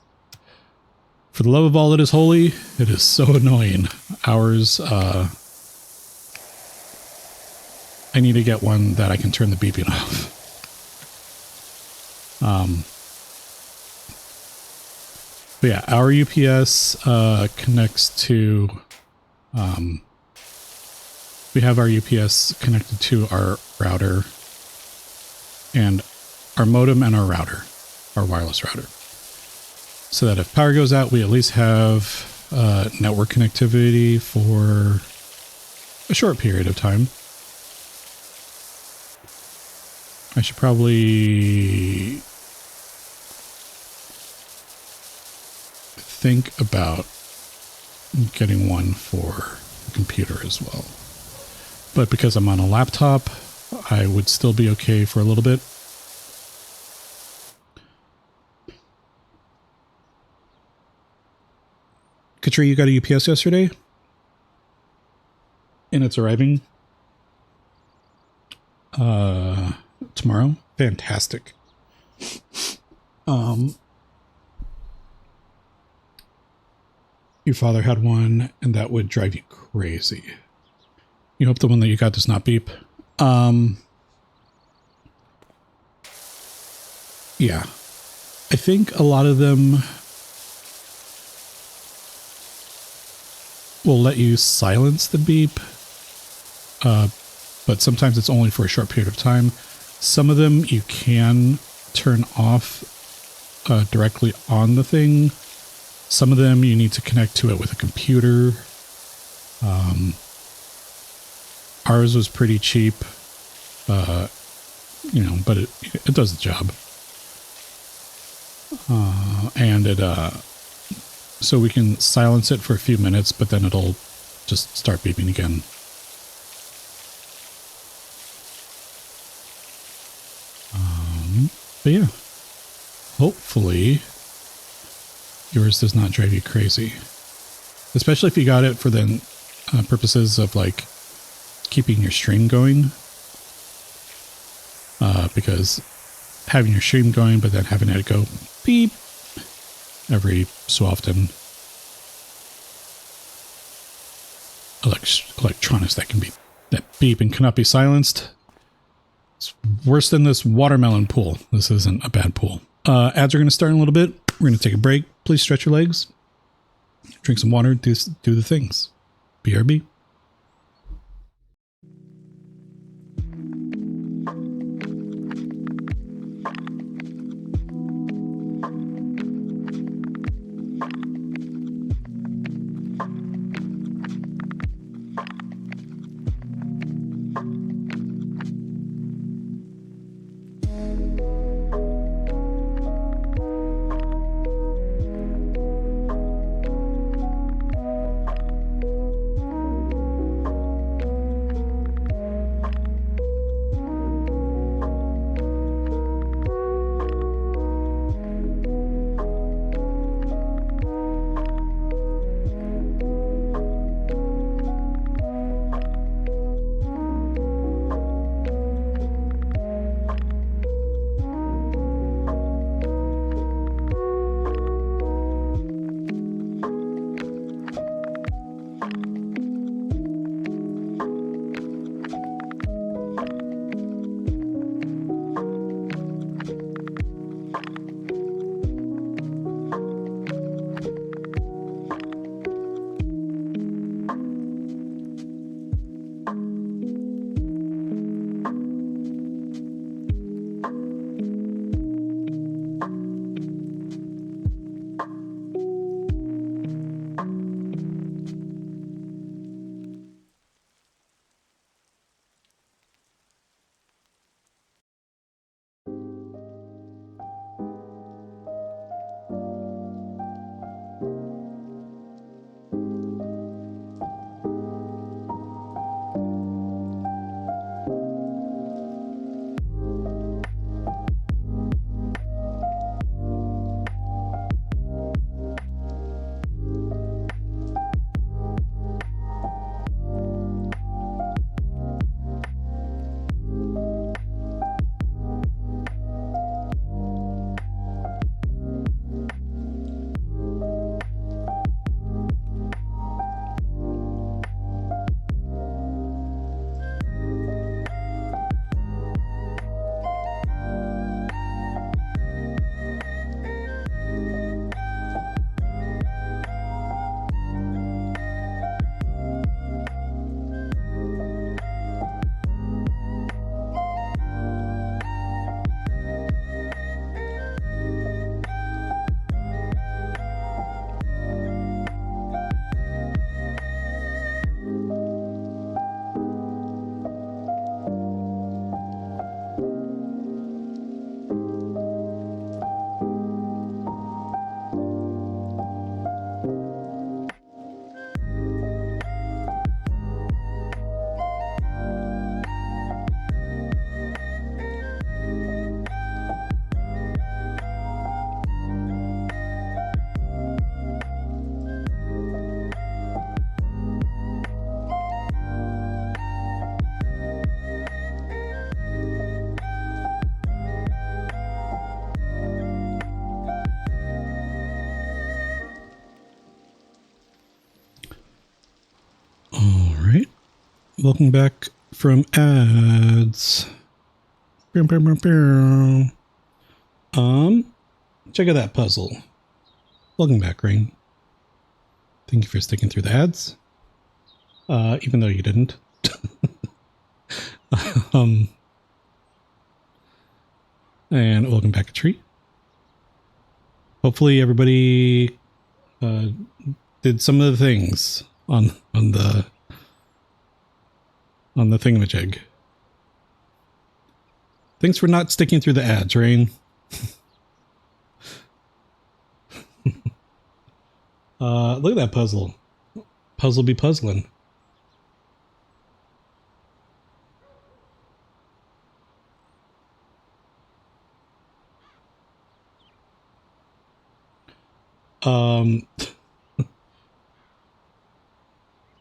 S1: for the love of all that is holy, it is so annoying. Ours, I need to get one that I can turn the beeping off. But yeah, our UPS connects to, we have our UPS connected to our router, and our modem and our router, our wireless router. So that if power goes out, we at least have network connectivity for a short period of time. I should probably think about getting one for the computer as well. But because I'm on a laptop, I would still be okay for a little bit. Katri, you got a UPS yesterday? And it's arriving tomorrow? Fantastic. Your father had one, and that would drive you crazy. You hope the one that you got does not beep. Yeah. I think a lot of them will let you silence the beep, but sometimes it's only for a short period of time. Some of them you can turn off directly on the thing. Some of them you need to connect to it with a computer. Ours was pretty cheap, you know, but it does the job. And it, so we can silence it for a few minutes, but then it'll just start beeping again. But yeah, hopefully yours does not drive you crazy, especially if you got it for the purposes of like keeping your stream going, because having your stream going but then having it go beep every so often, electronics that can be that beep and cannot be silenced, it's worse than this watermelon pool. This isn't a bad pool. Ads are going to start in a little bit. We're going to take a break. Please stretch your legs, drink some water, do the things. BRB. Welcome back from ads. Check out that puzzle. Welcome back, Rain. Thank you for sticking through the ads. Even though you didn't. And welcome back, Tree. Hopefully everybody did some of the things on the thingamajig. Thanks for not sticking through the ads, Rain. Look at that puzzle. Puzzle be puzzling.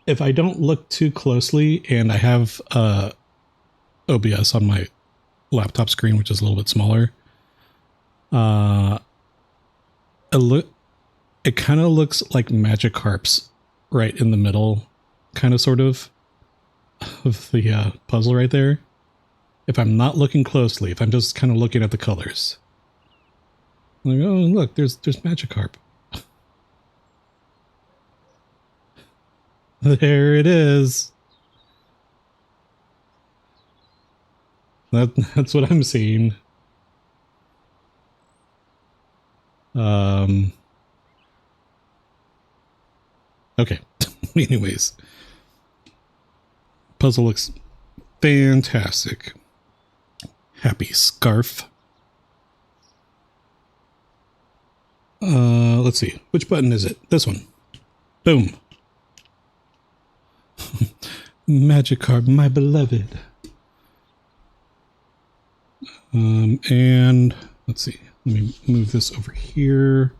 S1: If I don't look too closely, and I have OBS on my laptop screen, which is a little bit smaller, it kind of looks like Magikarp's right in the middle, kind of sort of the puzzle right there. If I'm not looking closely, if I'm just kind of looking at the colors. I'm like, oh, look, there's Magikarp. There it is. That's what I'm seeing. Okay. Anyways. Puzzle looks fantastic. Happy scarf. Let's see. Which button is it? This one. Boom. Magikarp, my beloved. And let's see. Let me move this over here.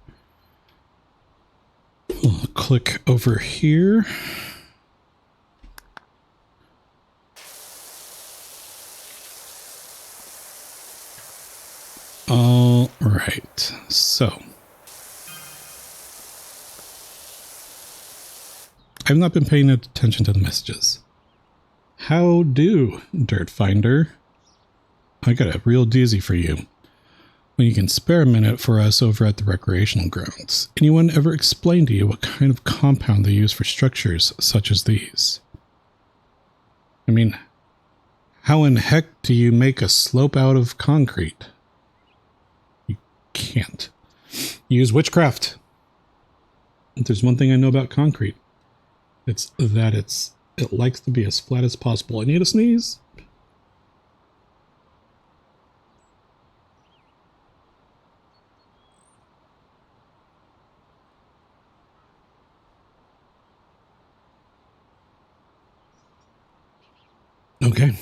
S1: I'll click over here. All right. So I've not been paying attention to the messages. How do, Dirt Finder? I got a real doozy for you. When you can spare a minute for us over at the recreational grounds, anyone ever explain to you what kind of compound they use for structures such as these? I mean, how in heck do you make a slope out of concrete? You can't. Use witchcraft. If there's one thing I know about concrete, it's that it likes to be as flat as possible. I need a sneeze. Okay.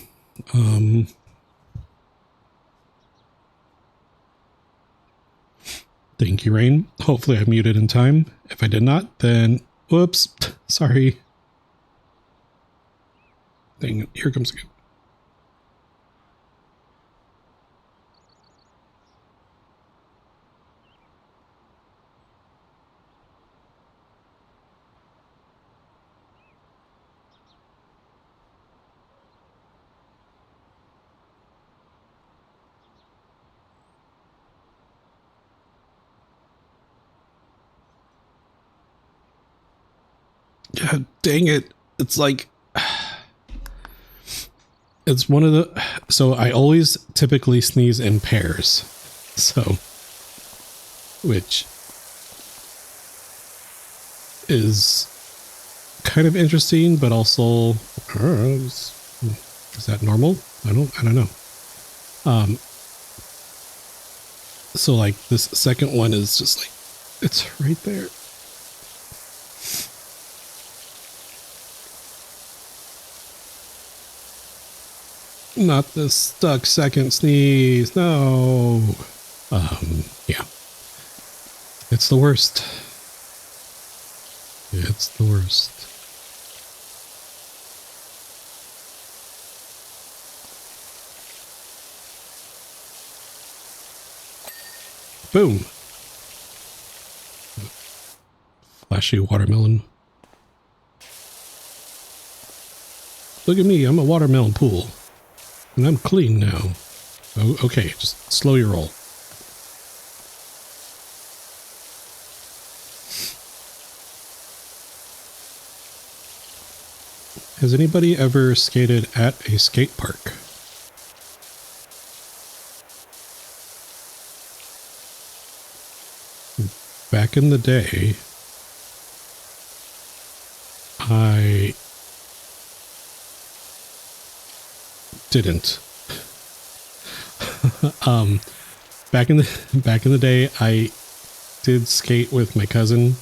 S1: Thank you, Rain. Hopefully I muted in time. If I did not, then whoops. Sorry. Dang it. Here comes again. God dang it. It's like, it's one of the, so I always typically sneeze in pairs. So, which is kind of interesting, but also, I don't know, is that normal? I don't know. So like this second one is just like, it's right there. Not the stuck second sneeze. No. Yeah. It's the worst. It's the worst. Boom. Flashy watermelon. Look at me, I'm a watermelon pool. And I'm clean now. Oh, okay, just slow your roll. Has anybody ever skated at a skate park? Back in the day, I didn't. Back in the day, I did skate with my cousin.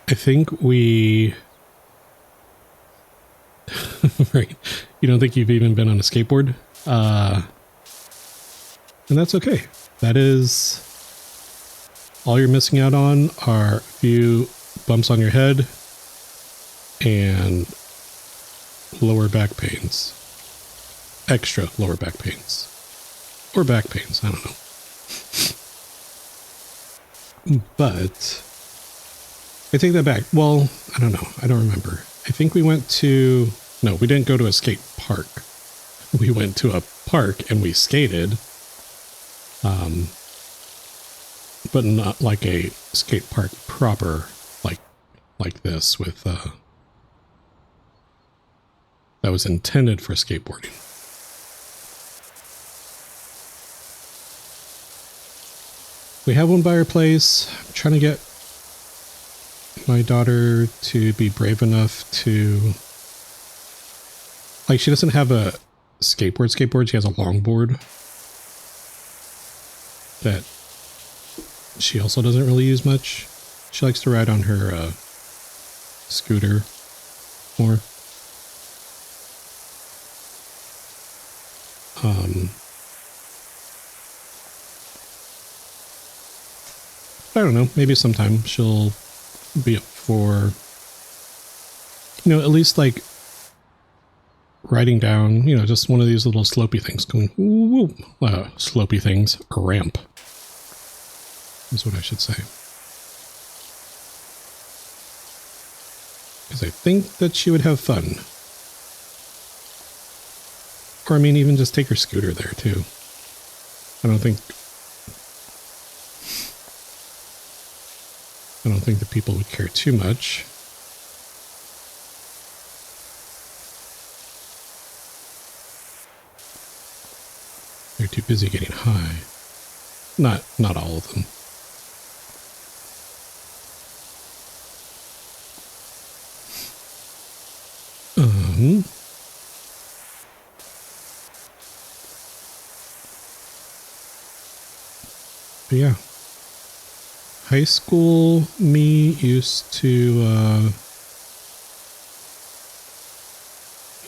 S1: I think we right. You don't think you've even been on a skateboard? And that's okay. That is all you're missing out on are a few bumps on your head and lower back pains. Extra lower back pains. Or back pains, I don't know. But I take that back. Well, I don't know. I don't remember. I think we went to... No, we didn't go to a skate park. We went to a park and we skated. But not like a skate park proper, like this with, that was intended for skateboarding. We have one by our place. I'm trying to get my daughter to be brave enough to, like, she doesn't have a skateboard. She has a longboard that she also doesn't really use much. She likes to ride on her scooter more. I don't know, maybe sometime she'll be up for, you know, at least like riding down, you know, just one of these little slopey things going, whoop, slopey things, a ramp is what I should say. Because I think that she would have fun. Or I mean, even just take her scooter there too. I don't think that people would care too much. They're too busy getting high. Not all of them. But yeah. High school me used to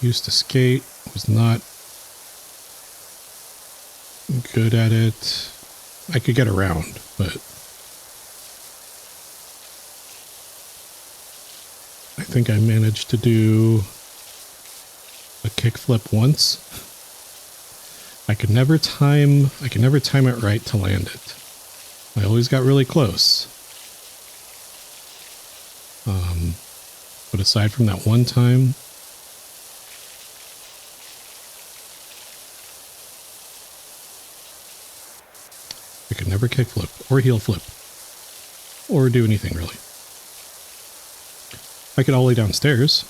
S1: skate, was not good at it. I could get around, but I think I managed to do a kickflip once. I could never time it right to land it. I always got really close. But aside from that one time, I could never kickflip or heel flip or do anything really. I could ollie downstairs.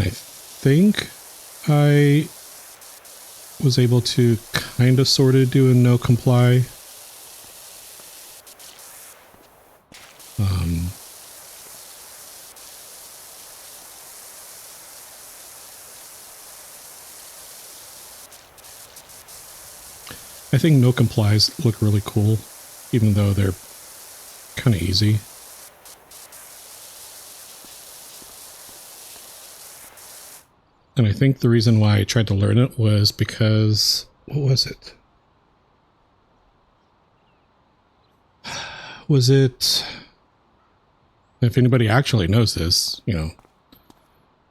S1: I think I was able to kind of sort of do a no comply. I think no complies look really cool, even though they're kind of easy. And I think the reason why I tried to learn it was because, what was it? Was it, if anybody actually knows this, you know,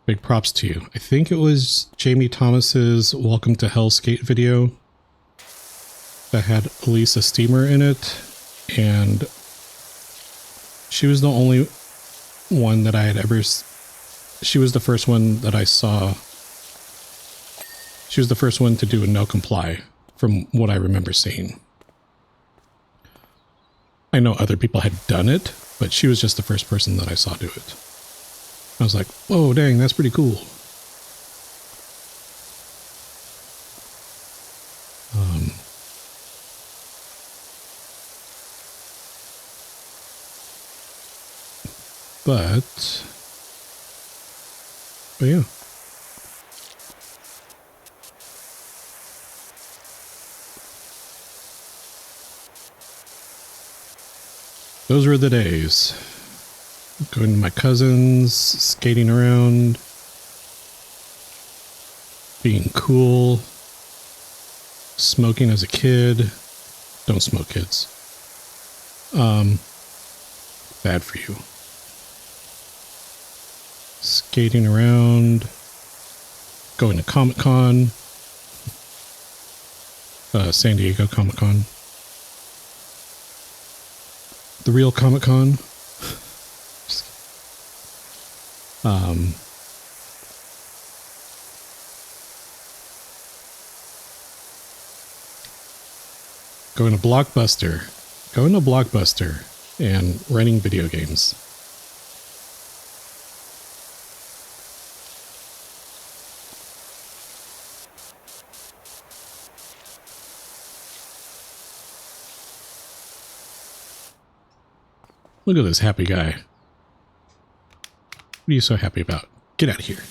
S1: big props to you. I think it was Jamie Thomas's Welcome to Hell skate video that had Elisa Steamer in it, and she was the only one that I had ever, she was the first one that I saw. She was the first one to do a no comply from what I remember seeing. I know other people had done it, but she was just the first person that I saw do it. I was like, oh, dang, that's pretty cool. But yeah. Those were the days. Going to my cousins, skating around, being cool, smoking as a kid. Don't smoke, kids. Bad for you. Skating around, going to Comic-Con, San Diego Comic-Con. The real Comic-Con. Going to Blockbuster. Going to Blockbuster and renting video games. Look at this happy guy. What are you so happy about? Get out of here.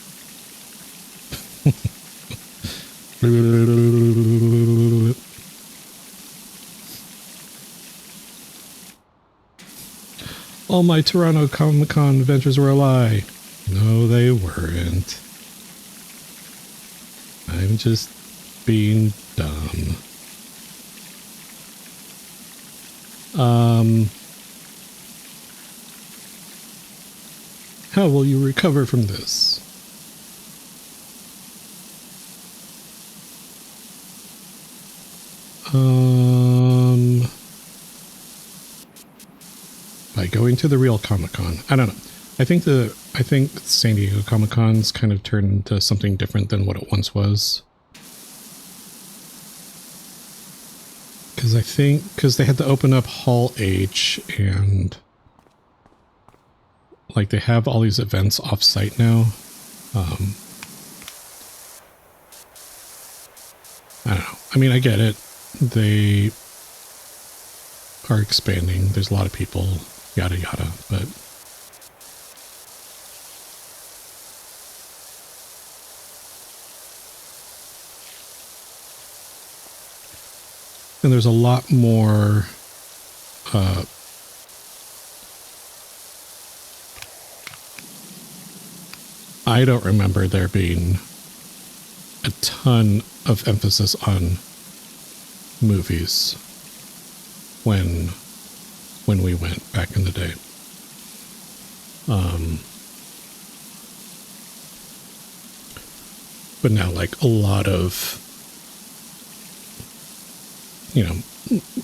S1: All my Toronto Comic-Con adventures were a lie. No, they weren't. I'm just being dumb. How will you recover from this? By going to the real Comic-Con. I don't know. I think San Diego Comic-Con's kind of turned into something different than what it once was. Because they had to open up Hall H, and like they have all these events off-site now. I don't know. I mean, I get it. They are expanding. There's a lot of people, yada yada, but and there's a lot more I don't remember there being a ton of emphasis on movies when we went back in the day. But now, like, a lot of, you know,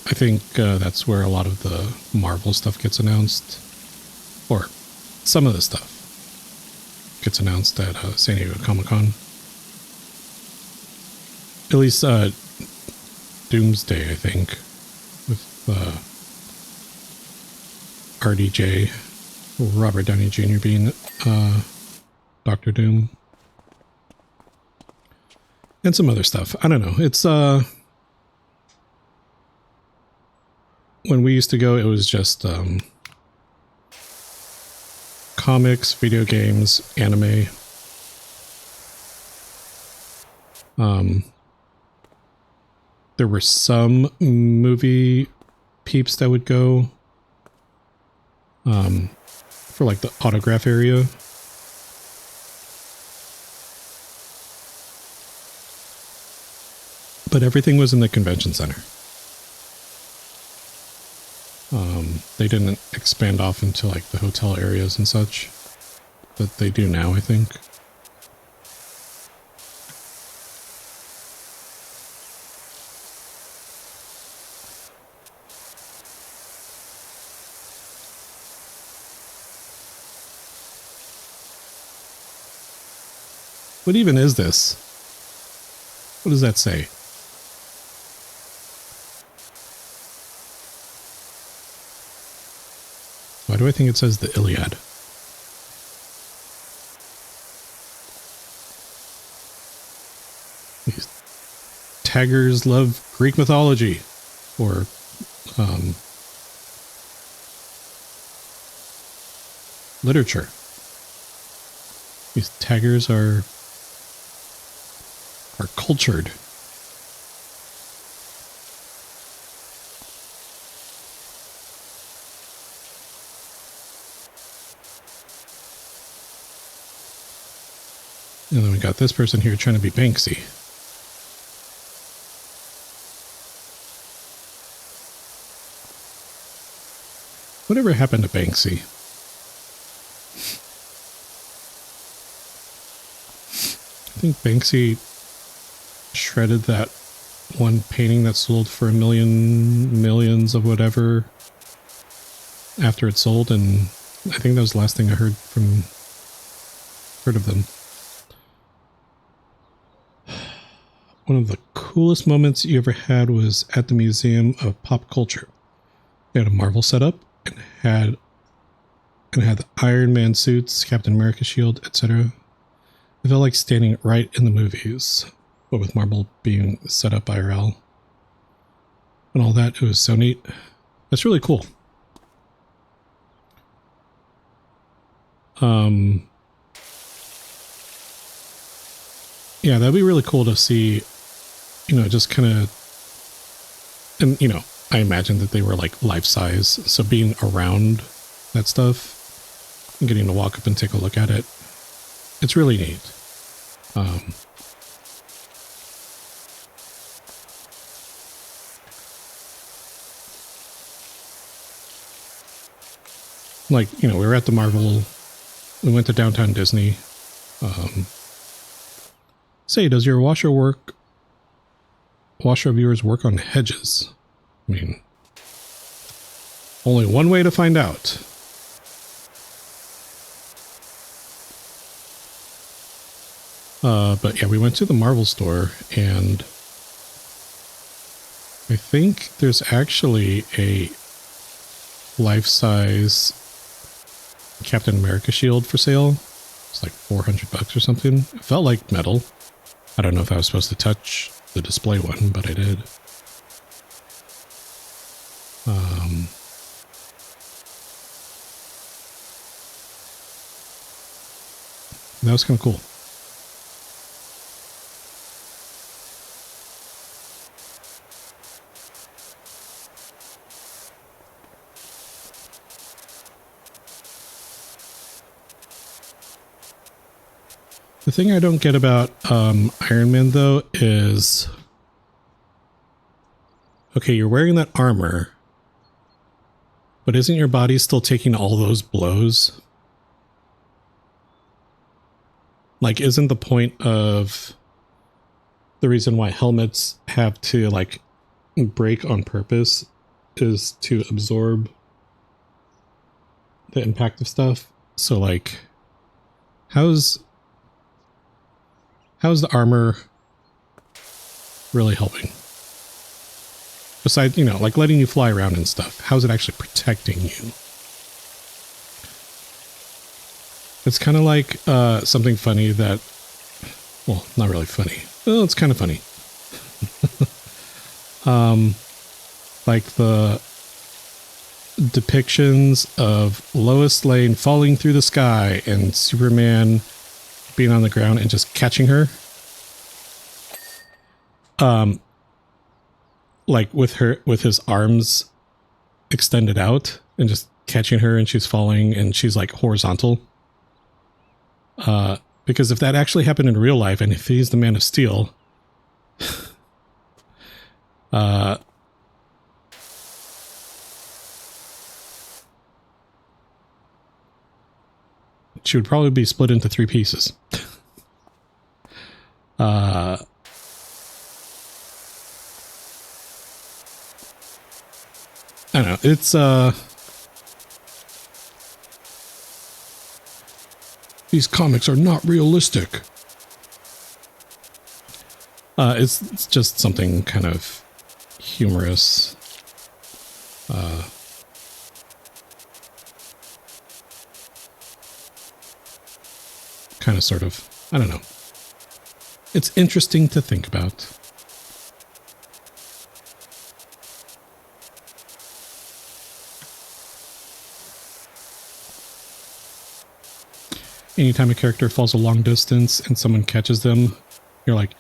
S1: I think that's where a lot of the Marvel stuff gets announced, or some of the stuff gets announced at San Diego Comic-Con. At least Doomsday, I think, with RDJ, Robert Downey Jr. being Dr. Doom. And some other stuff. I don't know. It's when we used to go, it was just comics, video games, anime. There were some movie peeps that would go for like the autograph area. But everything was in the convention center. They didn't expand off into like the hotel areas and such that they do now, I think. What even is this? What does that say? Why do I think it says the Iliad? These taggers love Greek mythology, or literature. These taggers are cultured. And then we got this person here trying to be Banksy. Whatever happened to Banksy? I think Banksy shredded that one painting that sold for millions of whatever after it sold, and I think that was the last thing I heard of them. One of the coolest moments you ever had was at the Museum of Pop Culture. They had a Marvel setup and had the Iron Man suits, Captain America shield, etc. It felt like standing right in the movies, but with Marvel being set up IRL and all that. It was so neat. That's really cool. Yeah, that'd be really cool to see, you know, just kind of, and, you know, I imagine that they were like life size. So being around that stuff and getting to walk up and take a look at it, it's really neat. Like, you know, we were at the Marvel, we went to downtown Disney. Say, does your washer viewers work on hedges? I mean, only one way to find out. But yeah, we went to the Marvel store, and I think there's actually a life-size Captain America shield for sale. It's like $400 or something. It felt like metal. I don't know if I was supposed to touch the display one, but I did. That was kind of cool. The thing I don't get about Iron Man, though, is... Okay, you're wearing that armor, but isn't your body still taking all those blows? Like, isn't the point of the reason why helmets have to, like, break on purpose is to absorb the impact of stuff? So, like, how's the armor really helping? Besides, you know, like letting you fly around and stuff. How's it actually protecting you? It's kind of like something funny that, well, not really funny. Well, it's kind of funny. Like the depictions of Lois Lane falling through the sky and Superman being on the ground and just catching her. Like with his arms extended out and just catching her, and she's falling and she's like horizontal. Because if that actually happened in real life, and if he's the Man of Steel, she would probably be split into 3 pieces. I don't know. It's these comics are not realistic. It's just something kind of humorous. of, sort of. I don't know. It's interesting to think about. Anytime a character falls a long distance and someone catches them, you're like,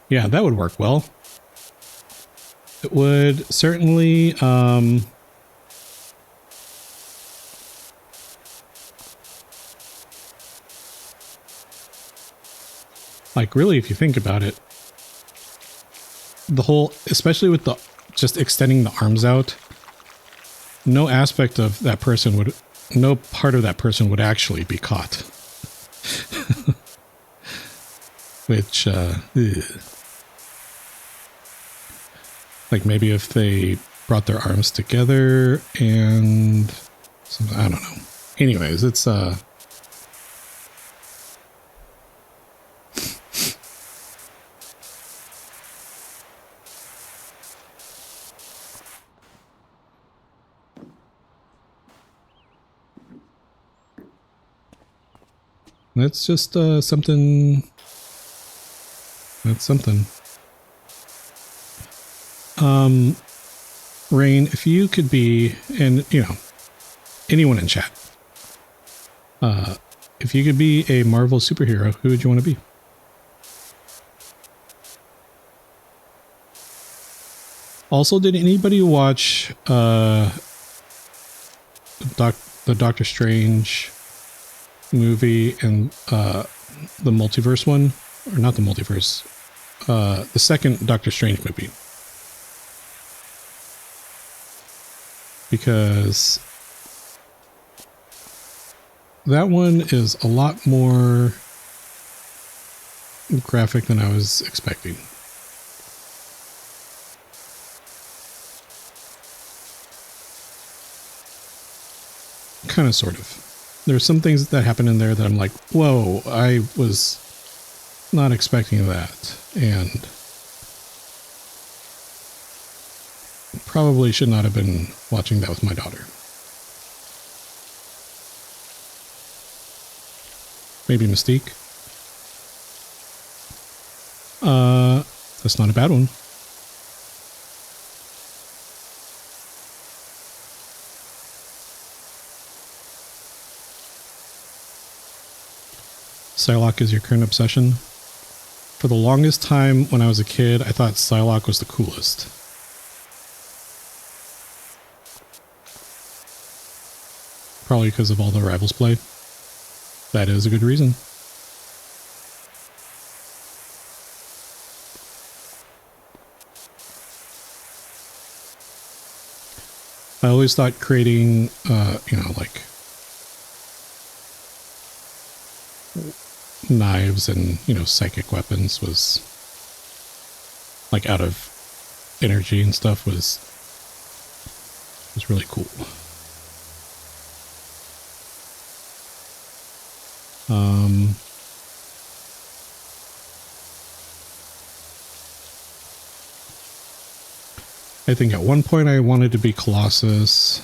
S1: yeah, that would work well. It would certainly, like, really, if you think about it, the whole, especially with the, just extending the arms out, no aspect of that person would, no part of that person would actually be caught. Which, like maybe if they brought their arms together and something, I don't know. Anyways, it's, that's just, something. That's something. Rain, if you could be, and you know, anyone in chat, if you could be a Marvel superhero, who would you want to be? Also, did anybody watch the Doctor Strange movie and the multiverse one? Or not the multiverse, the second Doctor Strange movie. Because that one is a lot more graphic than I was expecting. Kind of, sort of. There's some things that happen in there that I'm like, whoa, I was not expecting that, and probably should not have been watching that with my daughter. Maybe Mystique. That's not a bad one. Psylocke is your current obsession? For the longest time when I was a kid, I thought Psylocke was the coolest. Probably because of all the Rivals play. That is a good reason. I always thought creating, you know, like knives and, you know, psychic weapons was like out of energy and stuff was really cool. I think at one point I wanted to be Colossus.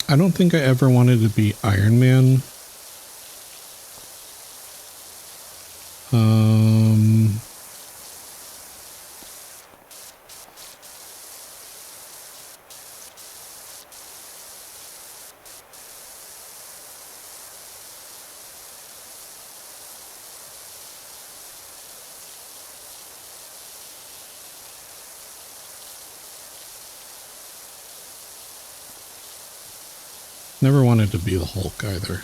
S1: I don't think I ever wanted to be Iron Man. Never wanted to be the Hulk either.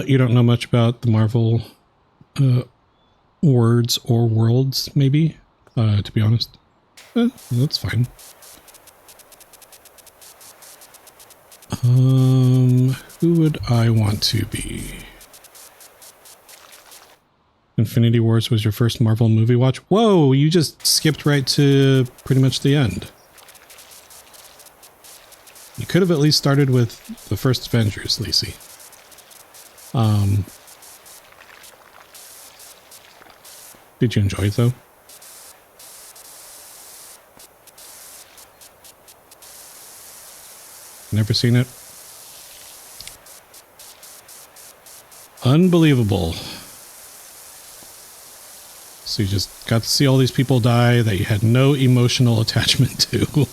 S1: You don't know much about the Marvel words or worlds, maybe? To be honest. That's fine. Who would I want to be? Infinity Wars was your first Marvel movie watch? Whoa, you just skipped right to pretty much the end. You could have at least started with the first Avengers, Lacey. Did you enjoy it, though? Never seen it? Unbelievable. So you just got to see all these people die that you had no emotional attachment to.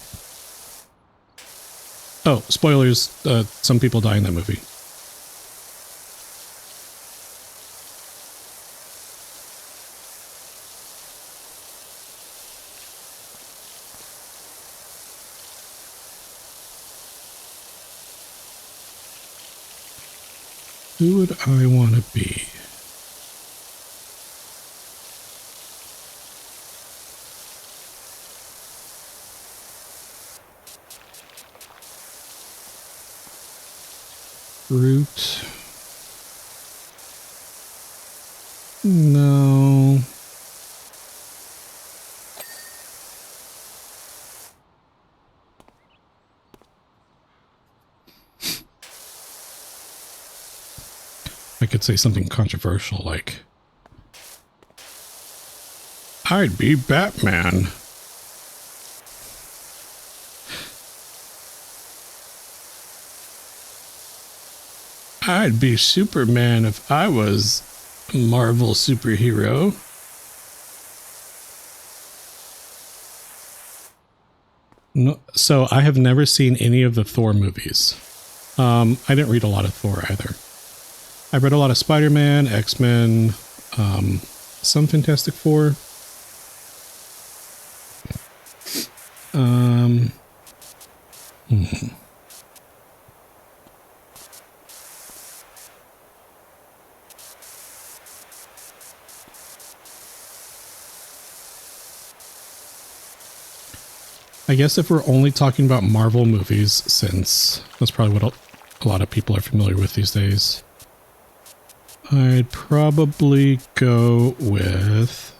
S1: Oh, spoilers. Some people die in that movie. Who would I want to be? Groot. No. I could say something controversial like, I'd be Batman. I'd be Superman if I was a Marvel superhero. No, so I have never seen any of the Thor movies. I didn't read a lot of Thor either. I read a lot of Spider-Man, X-Men, some Fantastic Four. I guess if we're only talking about Marvel movies, since that's probably what a lot of people are familiar with these days, I'd probably go with...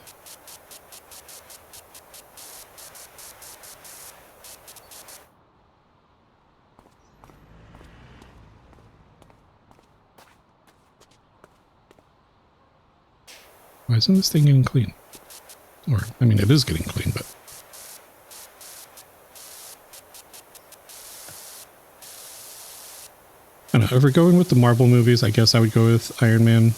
S1: Why isn't this thing getting clean? Or, I mean, it is getting clean, but... I don't know, if we're going with the Marvel movies, I guess I would go with Iron Man.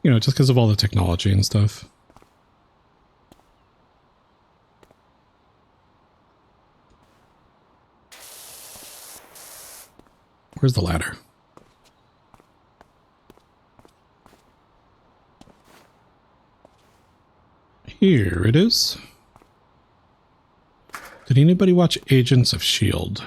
S1: You know, just because of all the technology and stuff. Where's the ladder? Here it is. Did anybody watch Agents of S.H.I.E.L.D.?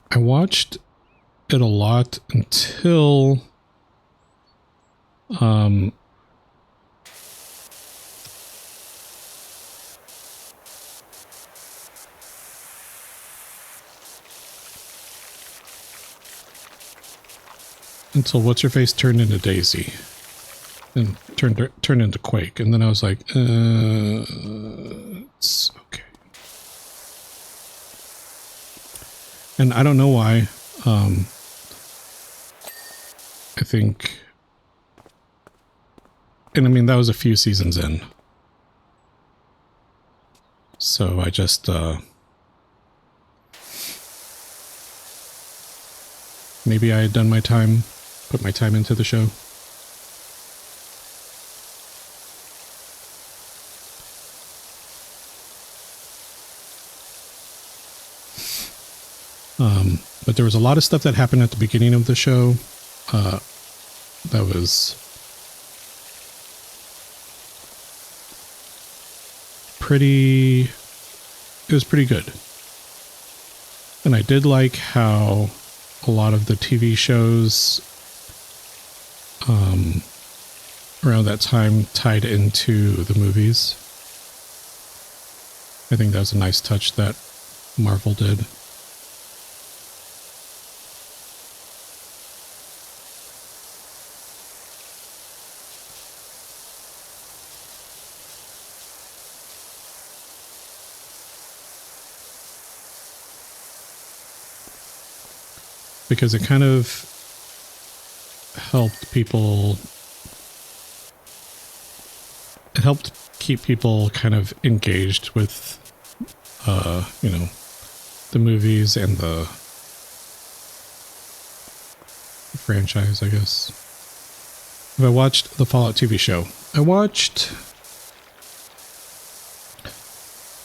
S1: I watched it a lot until what's her face turned into Daisy and turned into Quake, and then I was like, it's okay. And I don't know why. I think, and I mean that was a few seasons in, so I just maybe I had done my time. Put my time into the show. But there was a lot of stuff that happened at the beginning of the show that was pretty... It was pretty good. And I did like how a lot of the TV shows around that time tied into the movies. I think that was a nice touch that Marvel did. because it kind of helped people. It helped keep people kind of engaged with, you know, the movies and the franchise, I guess. If I watched the Fallout TV show, I watched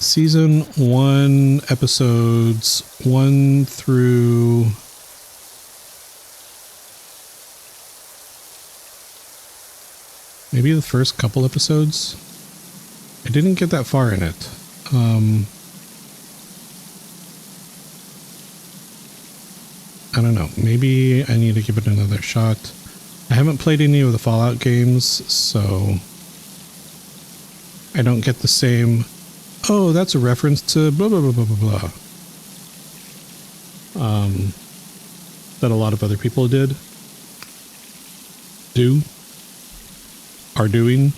S1: season 1, episodes 1 through maybe the first couple episodes. I didn't get that far in it. I don't know. Maybe I need to give it another shot. I haven't played any of the Fallout games, so I don't get the same, oh, that's a reference to blah, blah, blah, blah, blah, blah, that a lot of other people are doing.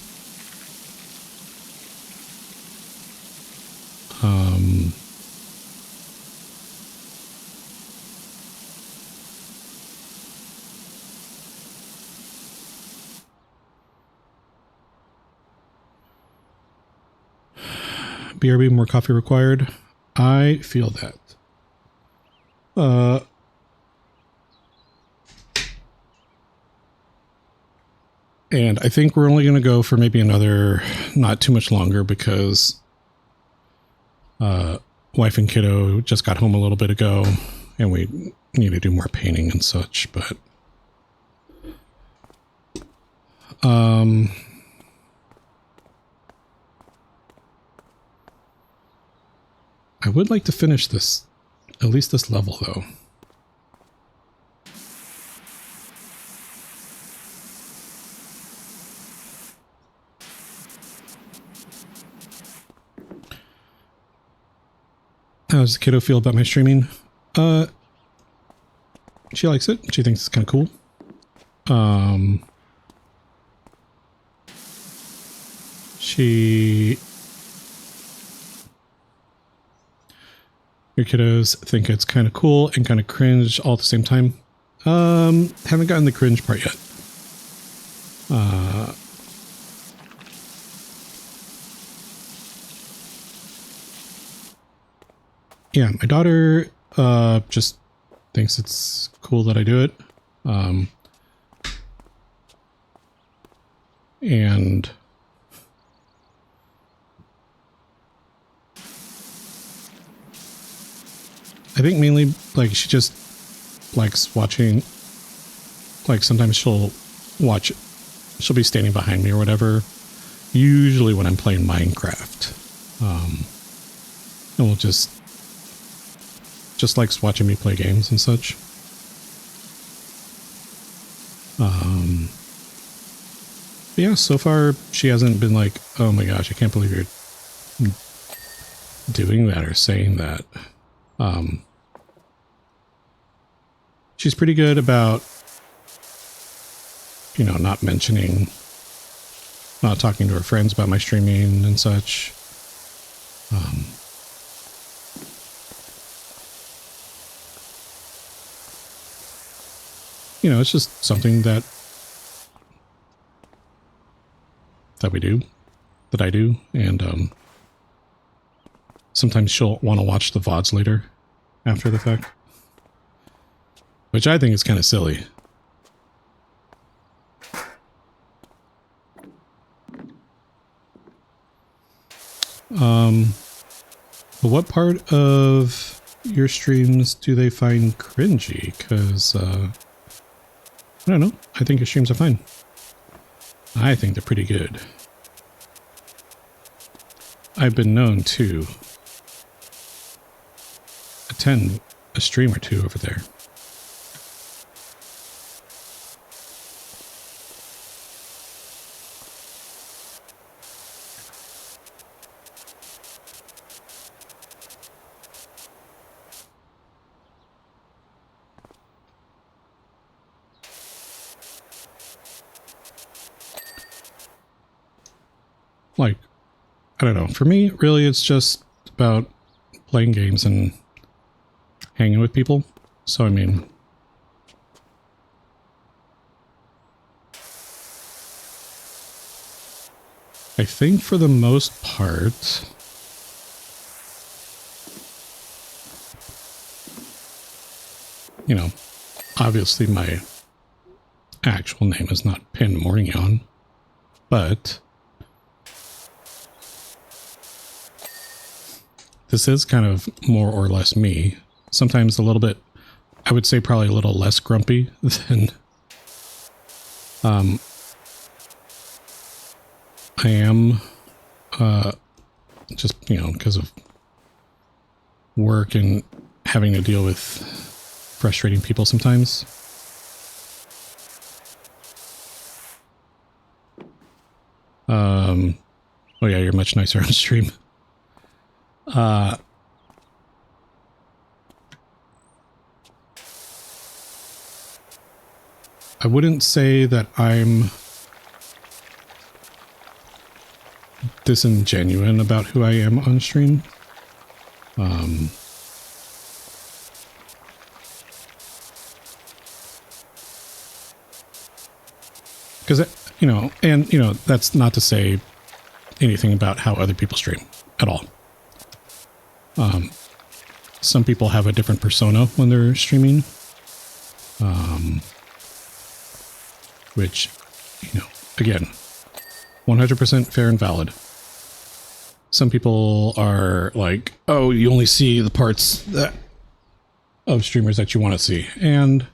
S1: BRB, more coffee required. I feel that. And I think we're only going to go for maybe another, not too much longer, because wife and kiddo just got home a little bit ago, and we need to do more painting and such, but I would like to finish this, at least this level, though. How does the kiddo feel about my streaming? She likes it. She thinks it's kind of cool. Your kiddos think it's kind of cool and kind of cringe all at the same time. Haven't gotten the cringe part yet. Yeah, my daughter just thinks it's cool that I do it. And I think mainly, like, she just likes watching, like, sometimes she'll be standing behind me or whatever, usually when I'm playing Minecraft. And we'll just likes watching me play games and such. But yeah, so far she hasn't been like, oh my gosh, I can't believe you're doing that or saying that. She's pretty good about, you know, not talking to her friends about my streaming and such. You know, it's just something that we do, that I do, and sometimes she'll want to watch the VODs later after the fact, which I think is kind of silly. But what part of your streams do they find cringy? Because, I don't know. I think your streams are fine. I think they're pretty good. I've been known to attend a stream or two over there. Like, I don't know. For me, really, it's just about playing games and hanging with people. So, I mean, I think for the most part, you know, obviously my actual name is not Pin Morningyawn, but this is kind of more or less me. Sometimes a little bit, I would say probably a little less grumpy than I am, just, you know, because of work and having to deal with frustrating people sometimes. Oh yeah, you're much nicer on stream. I wouldn't say that I'm disingenuous about who I am on stream. Because, you know, and, you know, that's not to say anything about how other people stream at all. Some people have a different persona when they're streaming, which, you know, again, 100% fair and valid. Some people are like, oh, you only see the parts that of streamers that you want to see. And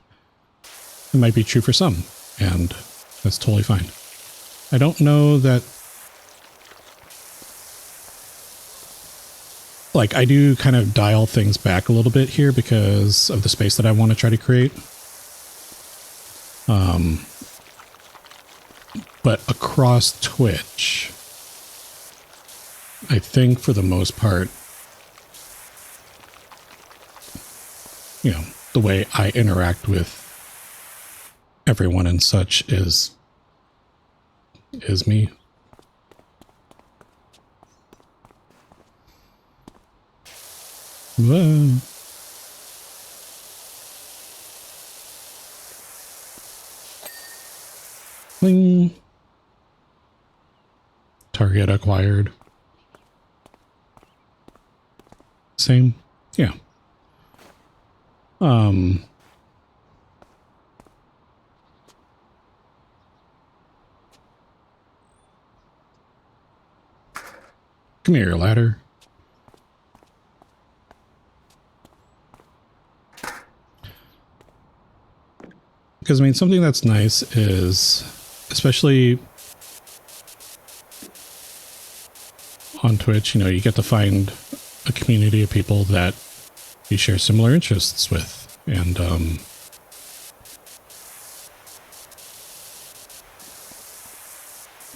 S1: it might be true for some, and that's totally fine. I don't know that, like, I do kind of dial things back a little bit here because of the space that I want to try to create. But across Twitch, I think for the most part, you know, the way I interact with everyone and such is me. Whoa. Bling. Target acquired. Same. Yeah. Come here, ladder. Because, I mean, something that's nice is, especially on Twitch, you know, you get to find a community of people that you share similar interests with. And,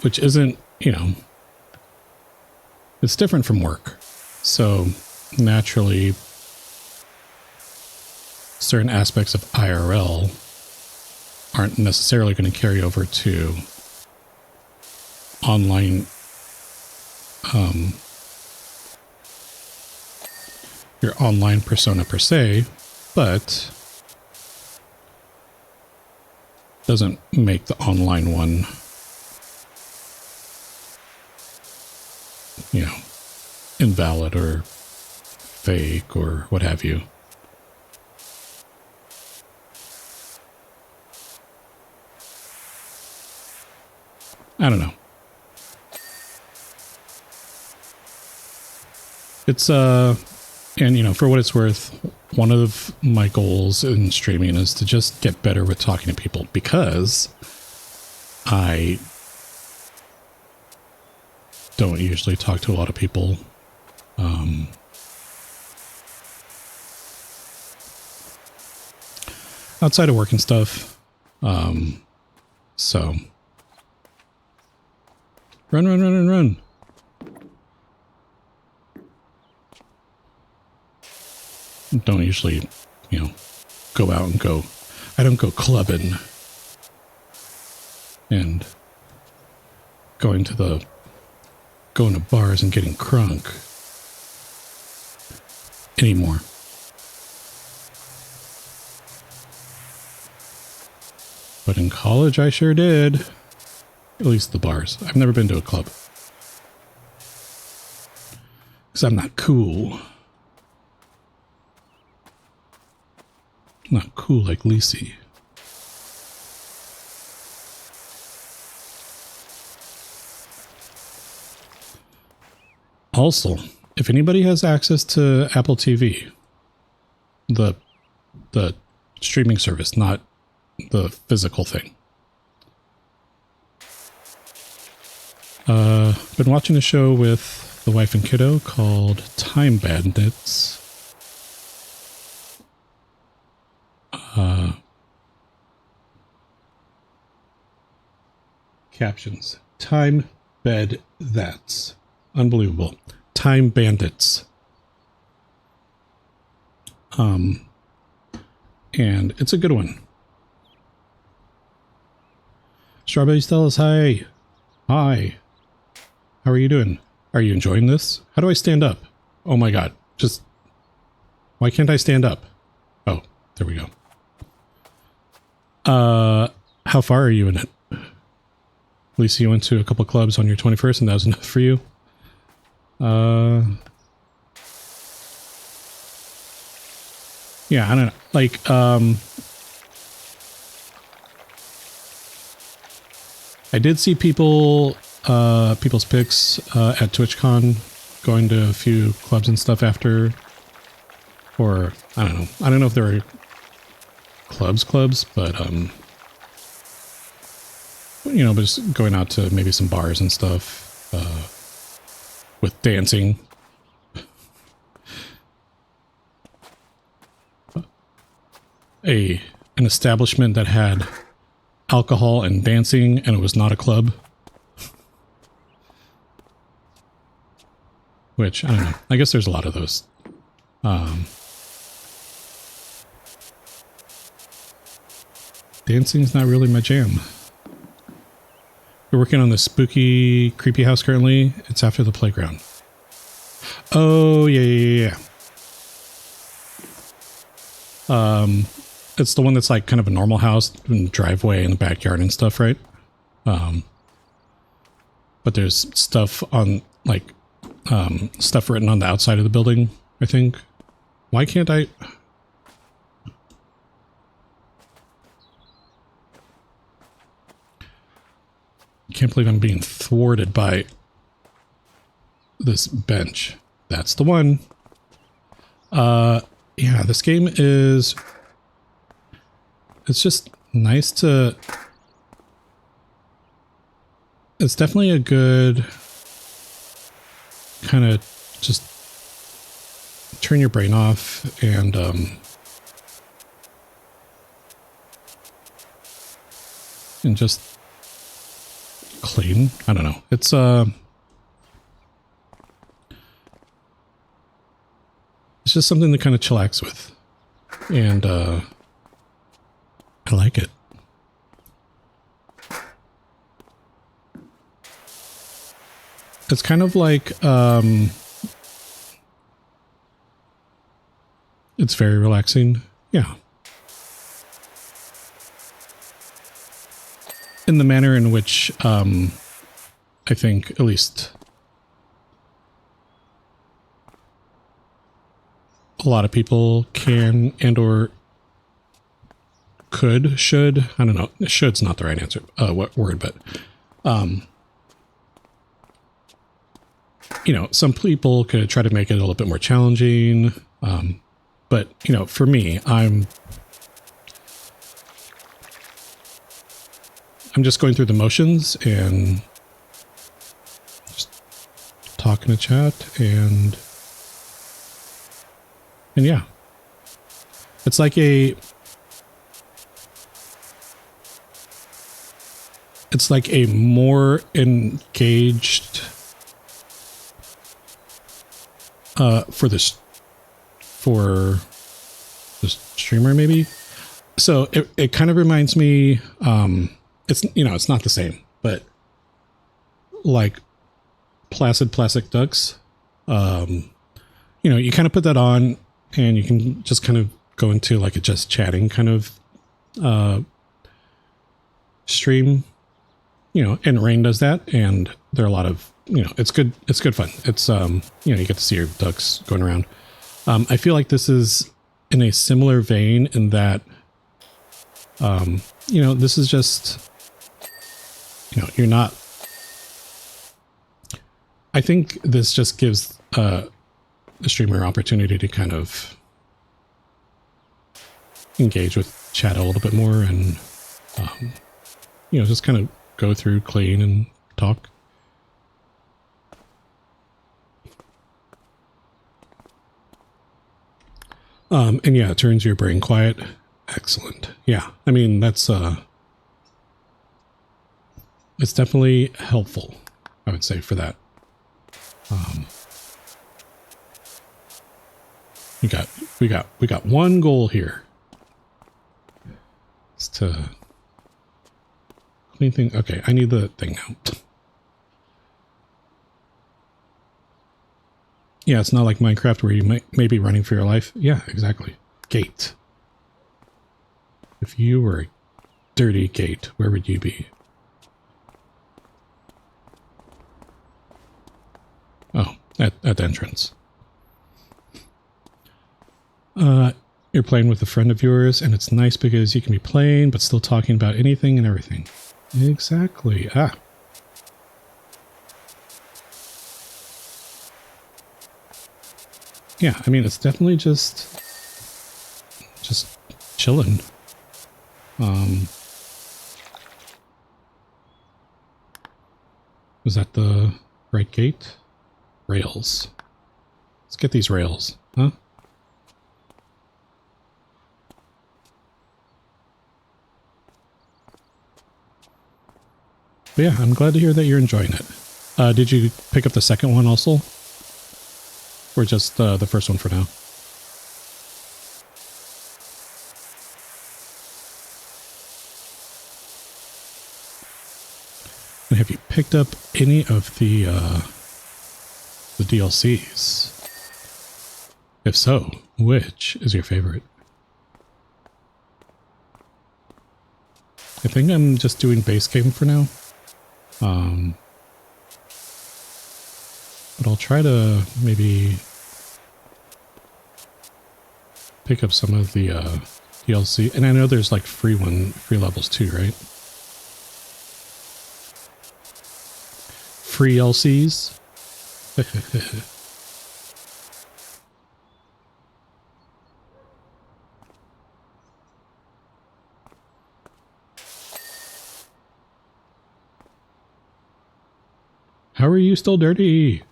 S1: which isn't, you know, it's different from work. So naturally, certain aspects of IRL aren't necessarily going to carry over to online, your online persona per se, but doesn't make the online one, you know, invalid or fake or what have you. I don't know. It's, and you know, for what it's worth, one of my goals in streaming is to just get better with talking to people, because I don't usually talk to a lot of people. Outside of work and stuff. So run. Don't usually, you know, go out and go. I don't go clubbing and going to bars and getting crunk anymore. But in college, I sure did. At least the bars. I've never been to a club. Because I'm not cool. Not cool like Lisi. Also, if anybody has access to Apple TV, the streaming service, not the physical thing. Been watching a show with the wife and kiddo called Time Bandits. Captions. Time Bed That's. Unbelievable. Time Bandits. And it's a good one. Strawberry Stellas, hi. Hi. How are you doing? Are you enjoying this? How do I stand up? Oh my god. Just... Why can't I stand up? Oh, there we go. How far are you in it? Lisa, you went to a couple clubs on your 21st and that was enough for you? Yeah, I don't know. Like, I did see people's pics at TwitchCon, going to a few clubs and stuff after, or I don't know. I don't know if there were clubs, but you know, but just going out to maybe some bars and stuff, with dancing. An establishment that had alcohol and dancing, and it was not a club. Which, I don't know. I guess there's a lot of those. Dancing's not really my jam. We're working on this spooky, creepy house currently. It's after the playground. Oh, yeah. It's the one that's like kind of a normal house and driveway in the backyard and stuff, right? But there's stuff on like stuff written on the outside of the building, I think. Why can't I? Can't believe I'm being thwarted by this bench. That's the one. Yeah, this game is... It's just nice to... It's definitely a good kind of just turn your brain off and just clean. I don't know. It's just something to kind of chillax with, and I like it. It's kind of like it's very relaxing. Yeah. In the manner in which I think at least a lot of people can and or should, I don't know, should's not the right answer, what word, but you know, some people could try to make it a little bit more challenging, but you know, for me, I'm just going through the motions and just talking to chat and yeah, it's like a more engaged for the streamer maybe. So it kind of reminds me, it's, you know, it's not the same, but like Placid Plastic Ducks, you know, you kind of put that on and you can just kind of go into like a just chatting kind of stream, you know, and Rain does that. And there are a lot of it's good. It's good fun. It's, you get to see your ducks going around. I feel like this is in a similar vein in that, this is just, you're not, I think this just gives, the streamer opportunity to kind of engage with chat a little bit more and, just kind of go through, clean, and talk. And yeah, it turns your brain quiet. Excellent. Yeah, I mean, that's, it's definitely helpful, I would say, for that. We got one goal here. It's to clean thing. Okay, I need the thing now. Yeah, it's not like Minecraft where you may be running for your life. Yeah, exactly. Gate. If you were a dirty gate, where would you be? Oh, at the entrance. You're playing with a friend of yours, and it's nice because you can be playing, but still talking about anything and everything. Exactly. Ah. Yeah, I mean, it's definitely just chilling. Was that the right gate? Rails. Let's get these rails, huh? But yeah, I'm glad to hear that you're enjoying it. Did you pick up the second one also? Or just the first one for now? And have you picked up any of the DLCs? If so, which is your favorite? I think I'm just doing base game for now. But I'll try to maybe pick up some of the DLC. And I know there's like free levels too, right? Free LCs. How are you still dirty?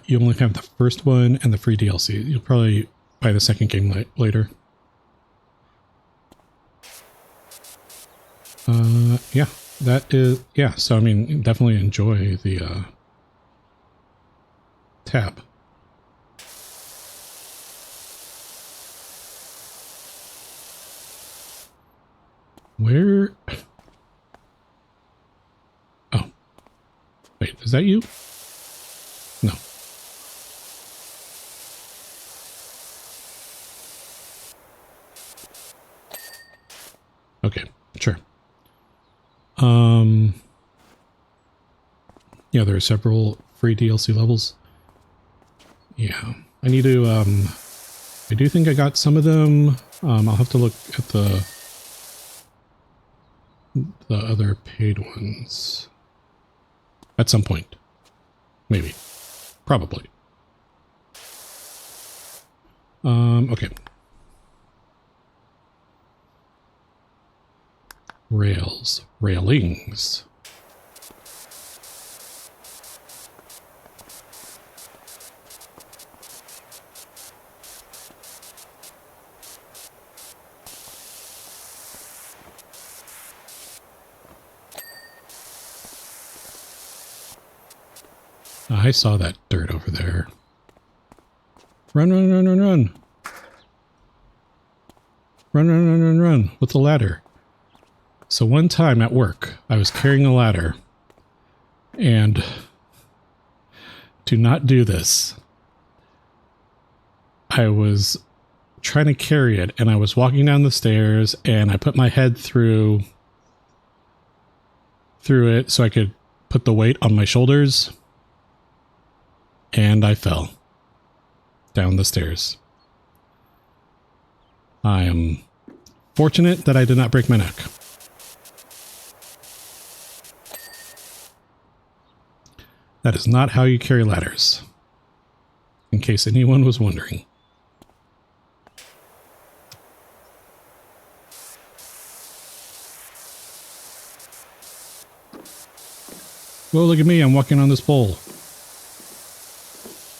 S1: You only have the first one and the free DLC. You'll probably buy the second game later. Yeah, that is, yeah, so I mean, definitely enjoy the, tab. Where? Oh. Wait, is that you? No. Okay, sure. Yeah, there are several free DLC levels. Yeah, I need to, I do think I got some of them. I'll have to look at the other paid ones at some point. Maybe. Probably. Okay. Rails. Railings. I saw that dirt over there. Run, run, run, run, run. Run, run, run, run, run with the ladder. So one time at work, I was carrying a ladder, and do not do this. I was trying to carry it, and I was walking down the stairs, and I put my head through through it so I could put the weight on my shoulders. And I fell down the stairs. I am fortunate that I did not break my neck. That is not how you carry ladders, in case anyone was wondering. Whoa, look at me, I'm walking on this pole.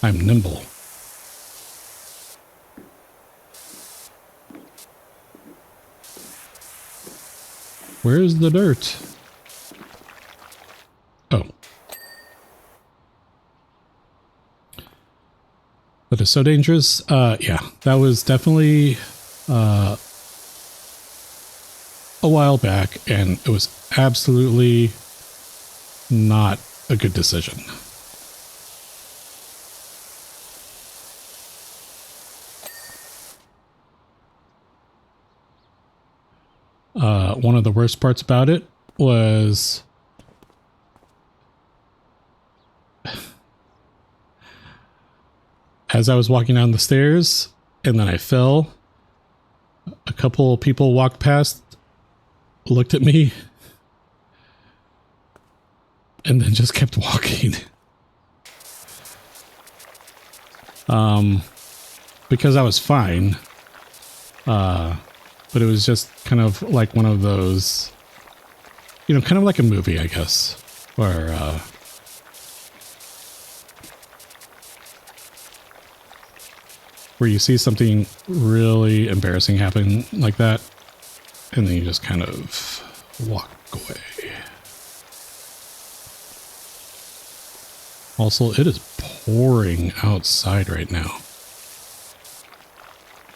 S1: I'm nimble. Where's the dirt? Oh. That is so dangerous. Yeah, that was definitely a while back, and it was absolutely not a good decision. One of the worst parts about it was as I was walking down the stairs and then I fell, a couple of people walked past, looked at me, and then just kept walking. Because I was fine. But it was just kind of like one of those, you know, kind of like a movie, I guess, where you see something really embarrassing happen like that, and then you just kind of walk away. Also, it is pouring outside right now.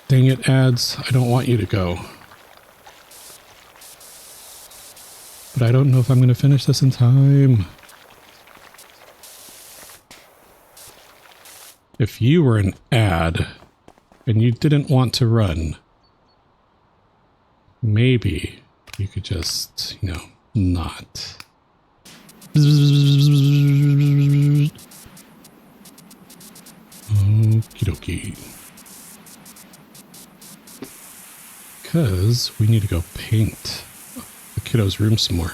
S1: Dang it, ads. I don't want you to go. But I don't know if I'm going to finish this in time. If you were an ad and you didn't want to run, maybe you could just, you know, not. Okie dokie. Because we need to go paint the kiddo's room some more.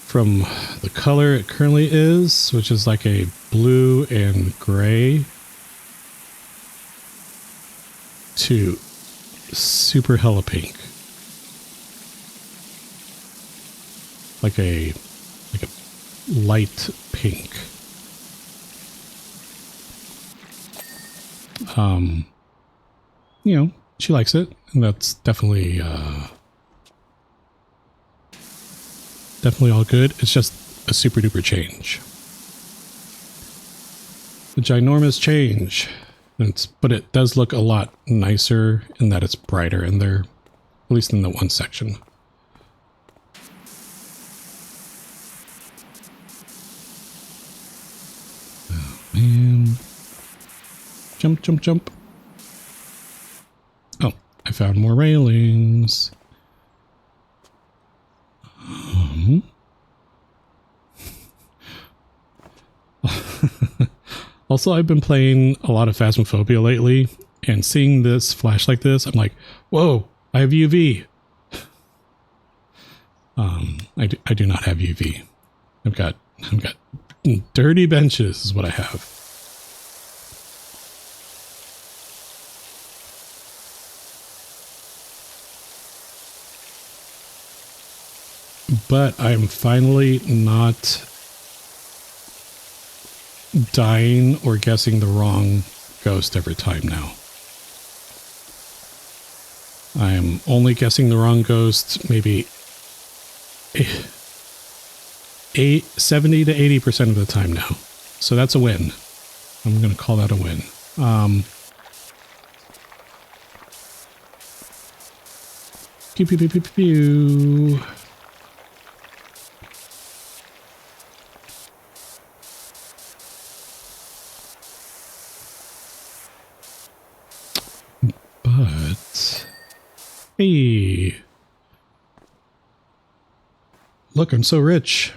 S1: From the color it currently is, which is like a blue and gray, to super hella pink. Like a light pink. You know, she likes it, and that's definitely definitely all good. It's just a super duper change. A ginormous change. But it does look a lot nicer in that it's brighter in there, at least in the one section. Oh man. Jump, jump, jump. Oh, I found more railings. Also, I've been playing a lot of Phasmophobia lately, and seeing this flash like this, I'm like, whoa, I have UV. I do not have UV. I've got dirty benches is what I have. But I'm finally not dying or guessing the wrong ghost every time now. I am only guessing the wrong ghost maybe 70 to 80% of the time now. So that's a win. I'm going to call that a win. Pew, pew, pew, pew, pew. But, hey, look, I'm so rich.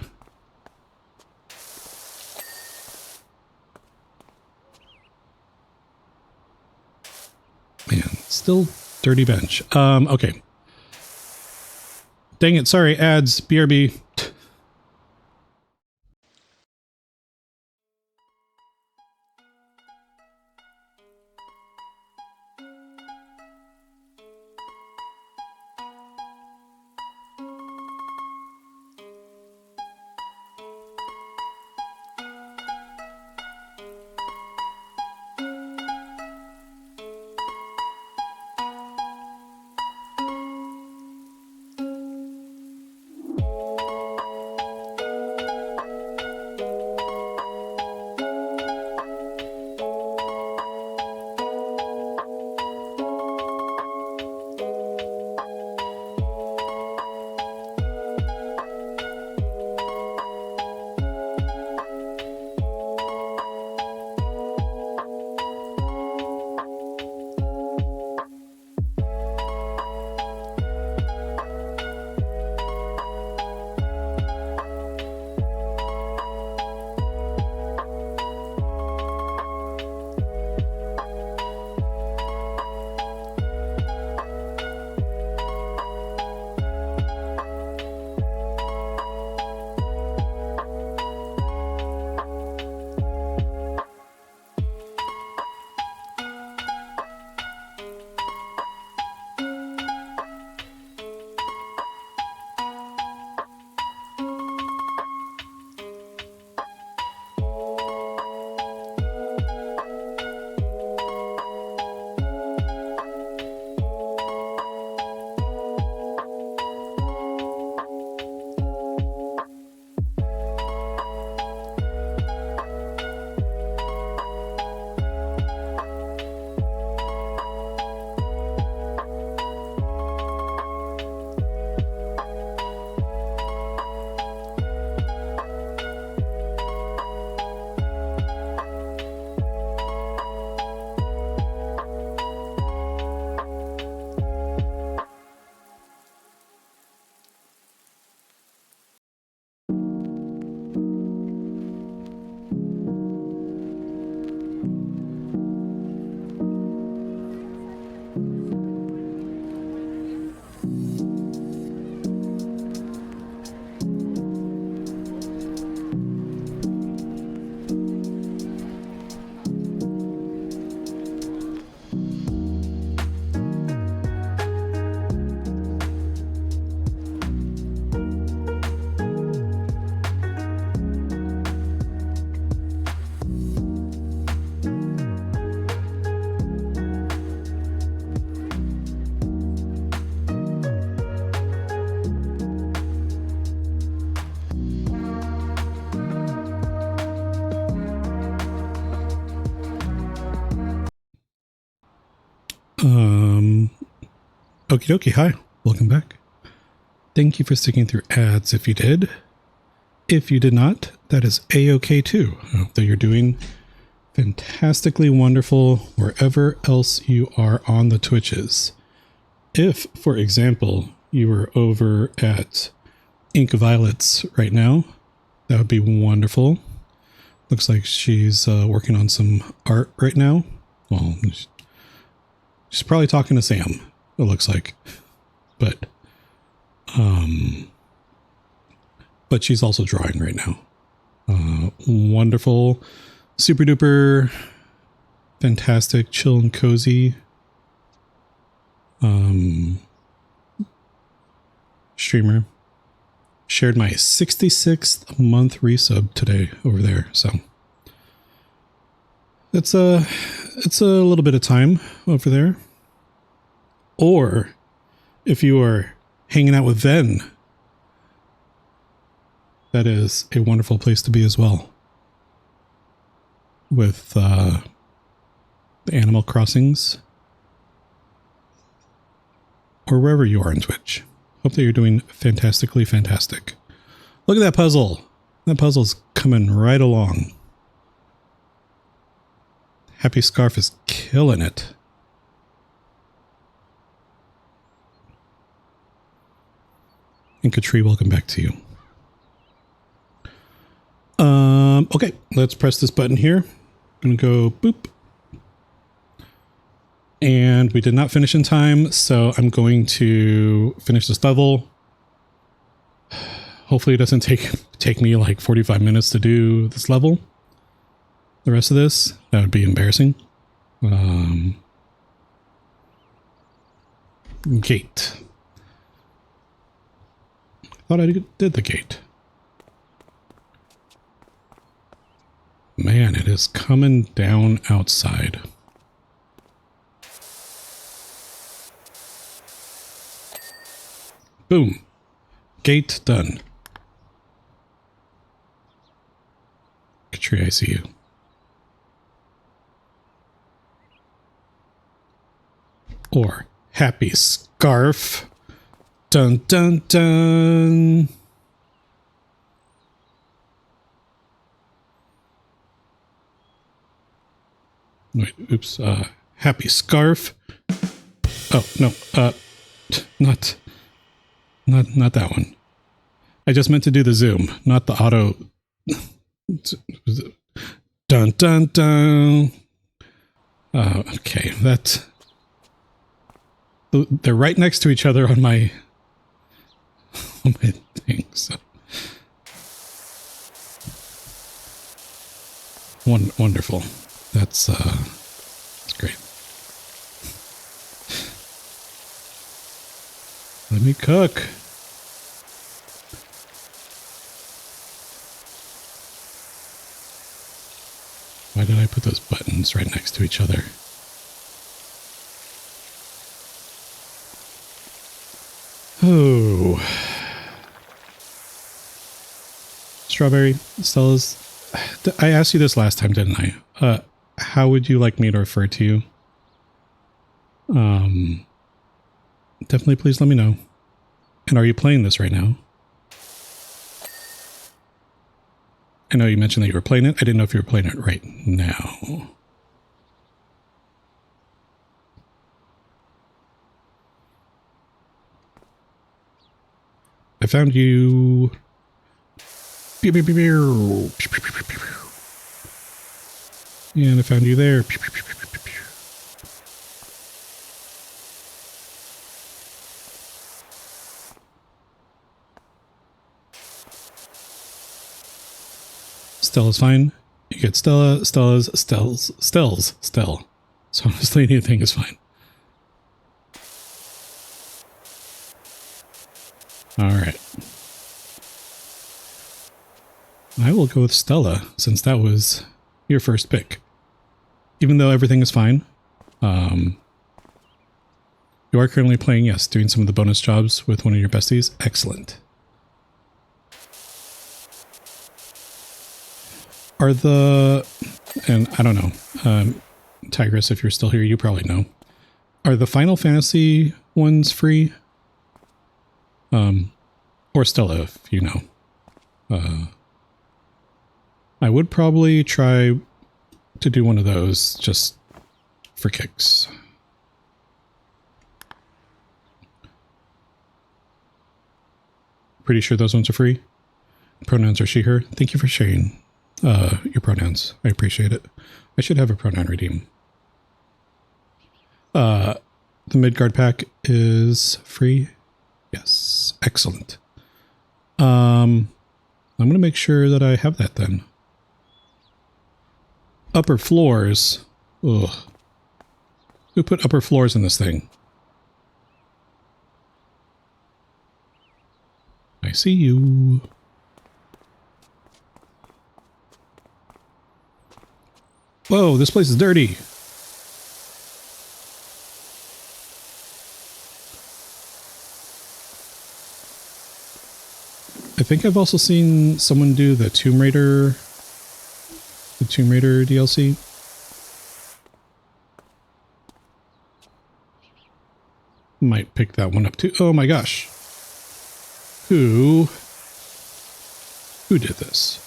S1: Man, still dirty bench. Okay. Dang it, sorry, ads, BRB. Okie dokie, hi, welcome back. Thank you for sticking through ads if you did. If you did not, that is A-okay too. I hope that you're doing fantastically wonderful wherever else you are on the Twitches. If, for example, you were over at Ink Violets right now, that would be wonderful. Looks like she's working on some art right now. Well, she's probably talking to Sam, it looks like. But she's also drawing right now. Wonderful, super duper, fantastic, chill and cozy streamer. Shared my 66th month resub today over there, so it's a little bit of time over there. Or if you are hanging out with Ven, that is a wonderful place to be as well. With the Animal Crossings, or wherever you are on Twitch. Hope that you're doing fantastically fantastic. Look at that puzzle. That puzzle's coming right along. Happy Scarf is killing it. Inca Tree, welcome back to you. Okay, let's press this button here. I'm gonna go boop. And we did not finish in time, so I'm going to finish this level. Hopefully it doesn't take me like 45 minutes to do this level. The rest of this, that would be embarrassing. Gate. Thought I did the gate. Man, it is coming down outside. Boom. Gate done. Katri, I see you. Or happy scarf. Dun dun dun. Wait, oops. Happy scarf. Oh, no. Not that one. I just meant to do the zoom, not the auto. Dun dun dun. Okay, they're right next to each other on my thing. So wonderful. That's great. Let me cook. Why did I put those buttons right next to each other? Oh. Strawberry, Stella's. I asked you this last time, didn't I? How would you like me to refer to you? Definitely please let me know. And are you playing this right now? I know you mentioned that you were playing it. I didn't know if you were playing it right now. I found you. And I found you there. Stella's fine. You get Stella, Stella's, Stell's. So honestly, anything is fine. Alright. I will go with Stella, since that was your first pick. Even though everything is fine. You are currently playing, yes, doing some of the bonus jobs with one of your besties. Excellent. Are the... And I don't know. Tigress, if you're still here, you probably know. Are the Final Fantasy ones free? Or Stella, if you know. I would probably try to do one of those just for kicks. Pretty sure those ones are free. Pronouns are she, her. Thank you for sharing your pronouns. I appreciate it. I should have a pronoun redeem. The Midgard pack is free. Yes. Excellent. I'm going to make sure that I have that then. Upper floors. Ugh. Who put upper floors in this thing? I see you. Whoa, this place is dirty. I think I've also seen someone do the Tomb Raider DLC. Might pick that one up too. Oh my gosh. Who did this?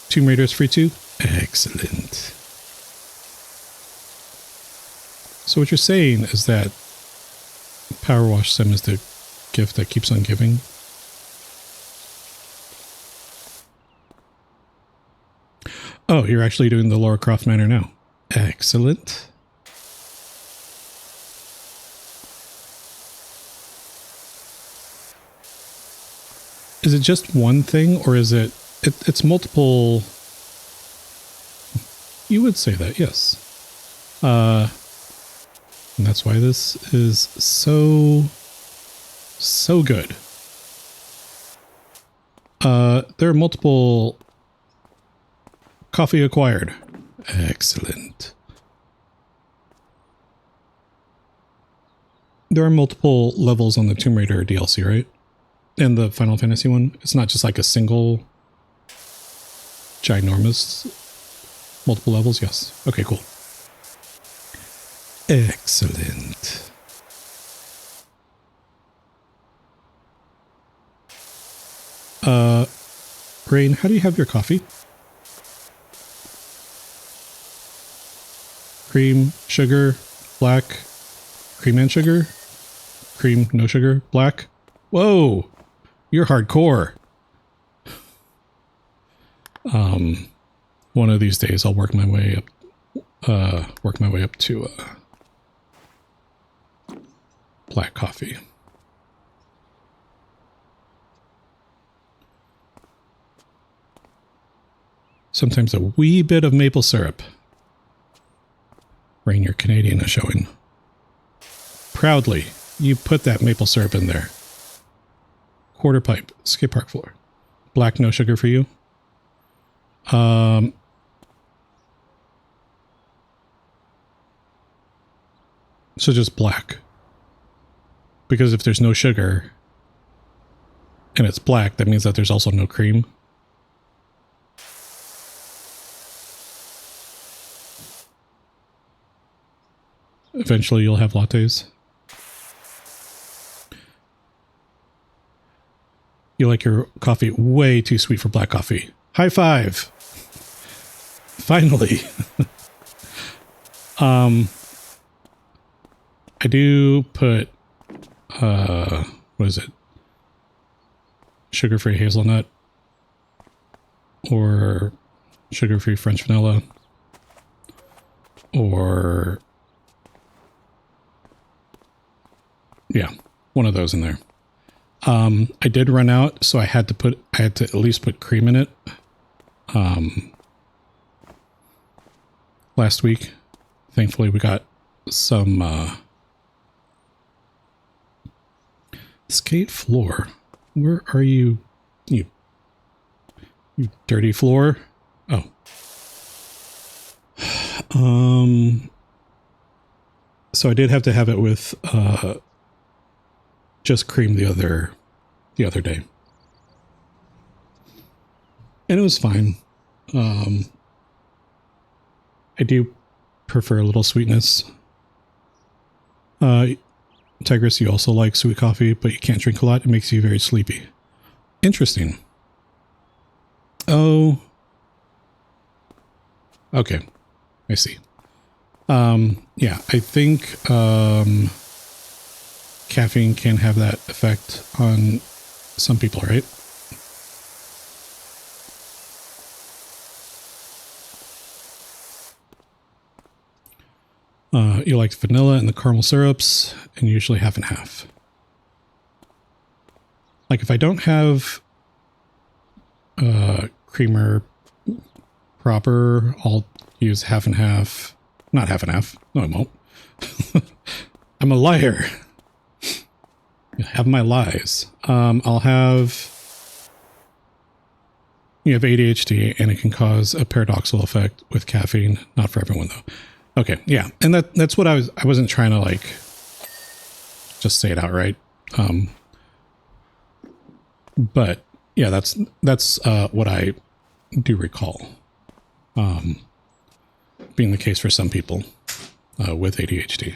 S1: Tomb Raider is free too? Excellent. So what you're saying is that PowerWash Sim is the gift that keeps on giving? Oh, you're actually doing the Lara Croft manner now. Excellent. Is it just one thing, or is it's multiple? You would say that, yes. And that's why this is so good. There are multiple coffee acquired. Excellent. There are multiple levels on the Tomb Raider DLC, right? And the Final Fantasy one. It's not just like a single ginormous multiple levels. Yes. Okay, cool. Excellent. Rain, how do you have your coffee? Cream, sugar, black, cream and sugar, cream, no sugar, black. Whoa, you're hardcore. One of these days I'll work my way up to black coffee. Sometimes a wee bit of maple syrup. Rain, your Canadian is showing. Proudly, you put that maple syrup in there. Quarter pipe, skate park floor. Black, no sugar for you. So just black. Because if there's no sugar and it's black, that means that there's also no cream. Eventually you'll have lattes. You like your coffee way too sweet for black coffee. High five! Finally! I do put, what is it? Sugar-free hazelnut. Or sugar-free French vanilla. Or... yeah, one of those in there. I did run out, so I had to at least put cream in it. Last week, thankfully we got some, skate floor. Where are you? You dirty floor? Oh. So I did have to have it with, just cream the other day. And it was fine. I do prefer a little sweetness. Tigress, you also like sweet coffee, but you can't drink a lot. It makes you very sleepy. Interesting. Oh. Okay. I see. Yeah, I think, caffeine can have that effect on some people, right? You like vanilla and the caramel syrups, and usually half and half. Like if I don't have creamer proper, I'll use half and half. Not half and half. No, I won't. I'm a liar. Have my lies. I'll have... you have ADHD, and it can cause a paradoxical effect with caffeine. Not for everyone, though. Okay, yeah. And that's what I wasn't trying to, like, just say it outright. But, yeah, that's what I do recall. Being the case for some people with ADHD.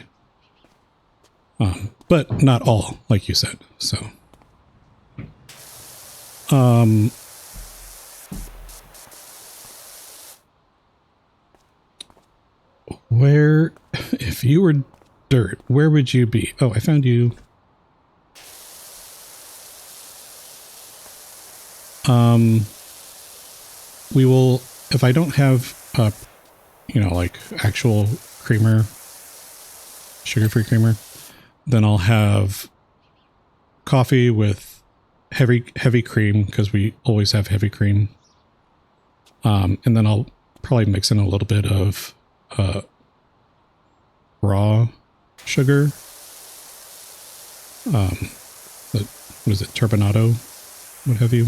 S1: But not all, like you said, so. Where, if you were dirt, where would you be? Oh, I found you. We will if I don't have, you know, like actual creamer, sugar-free creamer, then I'll have coffee with heavy cream, because we always have heavy cream. And then I'll probably mix in a little bit of raw sugar. What is it, turbinado, what have you.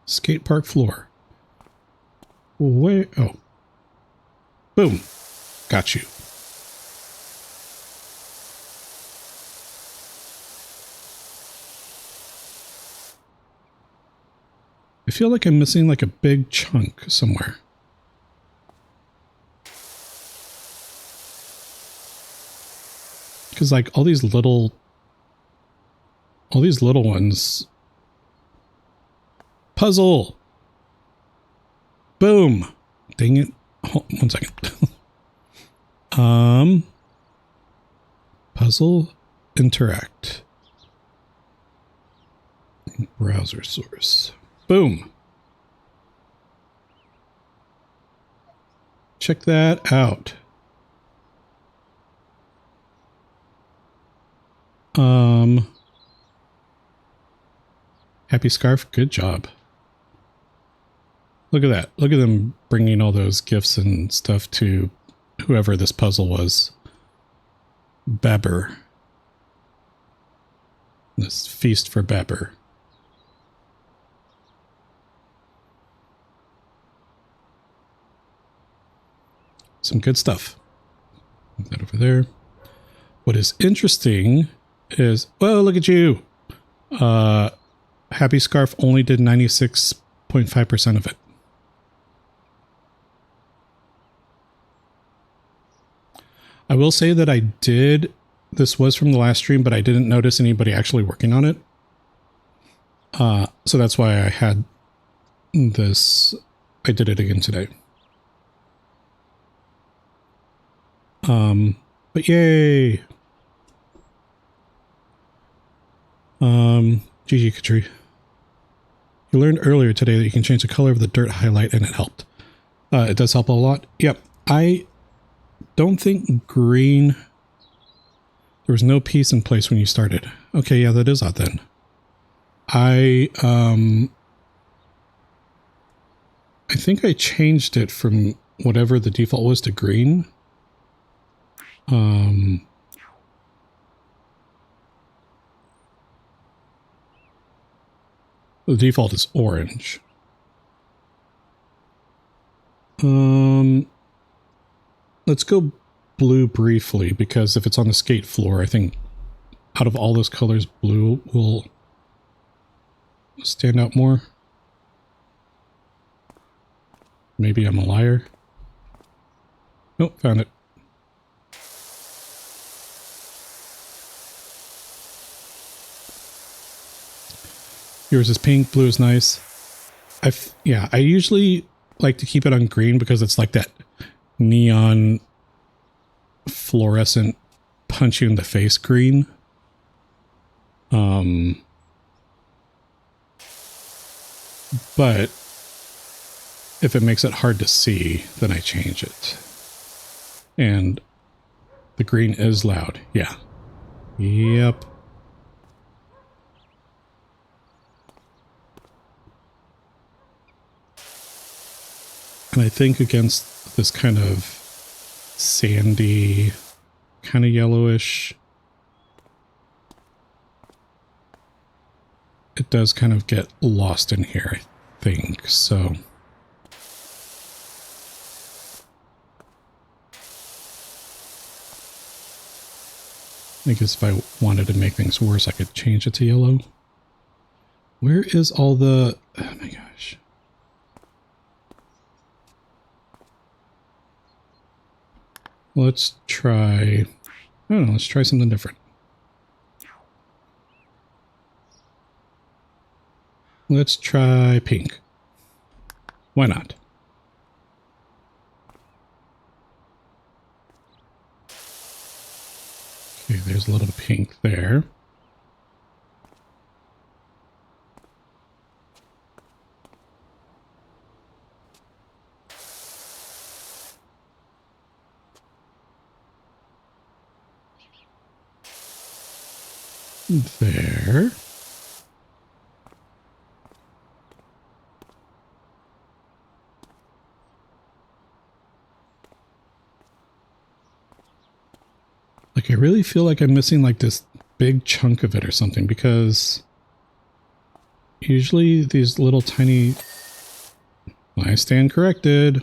S1: Skate park floor. Where? Oh. Boom. Got you. I feel like I'm missing like a big chunk somewhere. Because like all these little ones. Puzzle. Boom. Dang it. Hold, 1 second. Puzzle interact. Browser source. Boom. Check that out. Happy scarf. Good job. Look at that. Look at them bringing all those gifts and stuff to whoever this puzzle was. Babber. This feast for Babber. Some good stuff. Put that over there. What is interesting is, well, look at you. Happy Scarf only did 96.5% of it. I will say that I did, this was from the last stream, but I didn't notice anybody actually working on it. So that's why I had this, I did it again today. But yay! GG Katri. You learned earlier today that you can change the color of the dirt highlight and it helped. It does help a lot. Yep. I don't think green, there was no piece in place when you started. Okay, yeah, that is odd then. I think I changed it from whatever the default was to green. The default is orange. Let's go blue briefly, because if it's on the skate floor, I think out of all those colors, blue will stand out more. Maybe I'm a liar. Oh, found it. Yours is pink, blue is nice. Yeah, I usually like to keep it on green because it's like that neon fluorescent punch you in the face green. But if it makes it hard to see, then I change it. And the green is loud. Yeah. Yep. And I think against this kind of sandy, kind of yellowish, it does kind of get lost in here, I think. So I guess if I wanted to make things worse, I could change it to yellow. Where is all the... Oh my gosh. Let's try... I don't know, let's try something different. Let's try pink. Why not? Okay, there's a little pink there. There. Like, I really feel like I'm missing like this big chunk of it or something, because usually these little tiny, I stand corrected,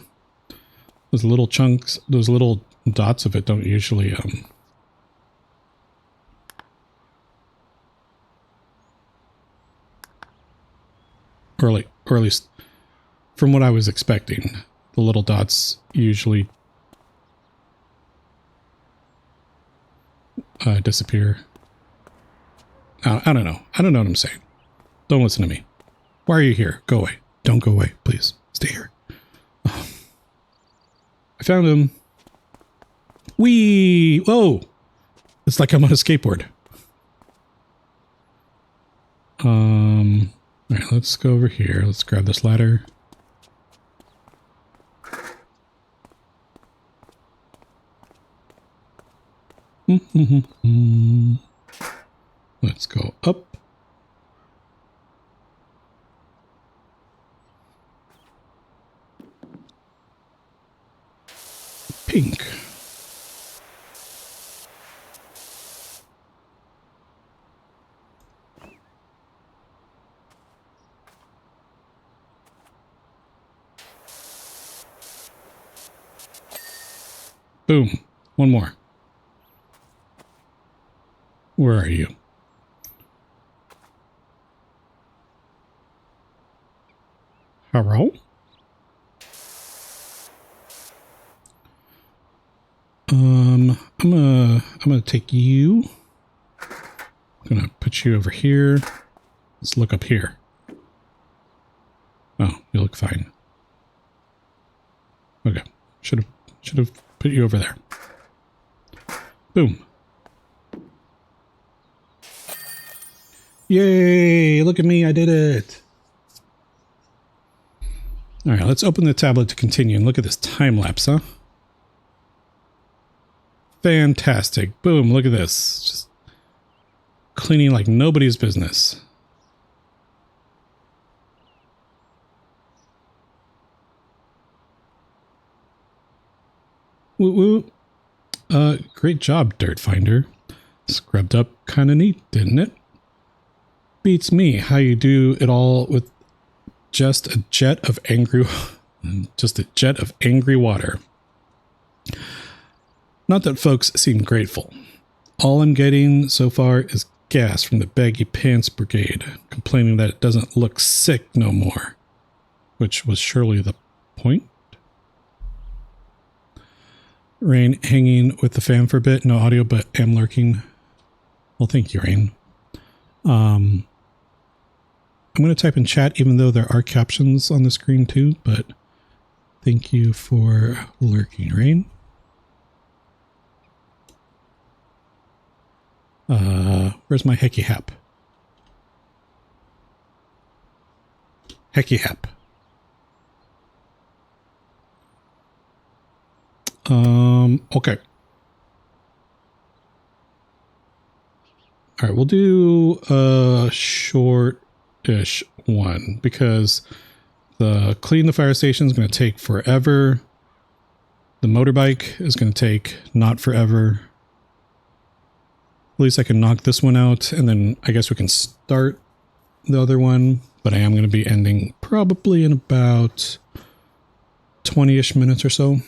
S1: those little chunks, those little dots of it don't usually or at least from what I was expecting, the little dots usually disappear. I don't know. I don't know what I'm saying. Don't listen to me. Why are you here? Go away. Don't go away, please. Stay here. I found him. Whee! Whoa! It's like I'm on a skateboard. All right, let's go over here. Let's grab this ladder. Let's go up. Pink. Boom. One more. Where are you? Hello? I'm gonna take you. I'm gonna put you over here. Let's look up here. Oh, you look fine. Okay. Should have put you over there. Boom. Yay! Look at me, I did it. All right, let's open the tablet to continue and look at this time lapse, huh? Fantastic. Boom, look at this. Just cleaning like nobody's business. Woo woo. Great job, Dirt Finder. Scrubbed up kind of neat, didn't it? Beats me how you do it all with just a jet of angry water. Not that folks seem grateful. All I'm getting so far is gas from the baggy pants brigade, complaining that it doesn't look sick no more, which was surely the point. Rain hanging with the fan for a bit, no audio, but am lurking. Well, thank you, Rain. I'm going to type in chat, even though there are captions on the screen too, but thank you for lurking, Rain. Where's my Hecky Hap? Hecky Hap. Okay. All right, we'll do a short-ish one because the clean the fire station is going to take forever. The motorbike is going to take not forever. At least I can knock this one out, and then I guess we can start the other one. But I am going to be ending probably in about 20-ish minutes or so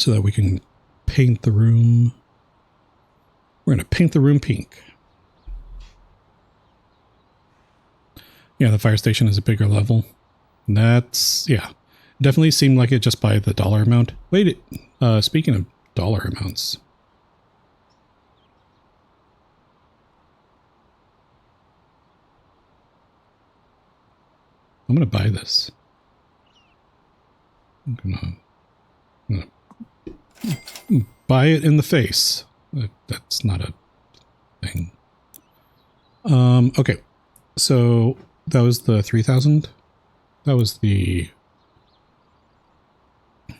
S1: that we can paint the room. We're going to paint the room pink. Yeah, the fire station is a bigger level. That's, yeah. Definitely seemed like it just by the dollar amount. Wait, speaking of dollar amounts. I'm going to buy this. I'm gonna buy it in the face. That's not a thing. Okay. So that was the 3,000. That was the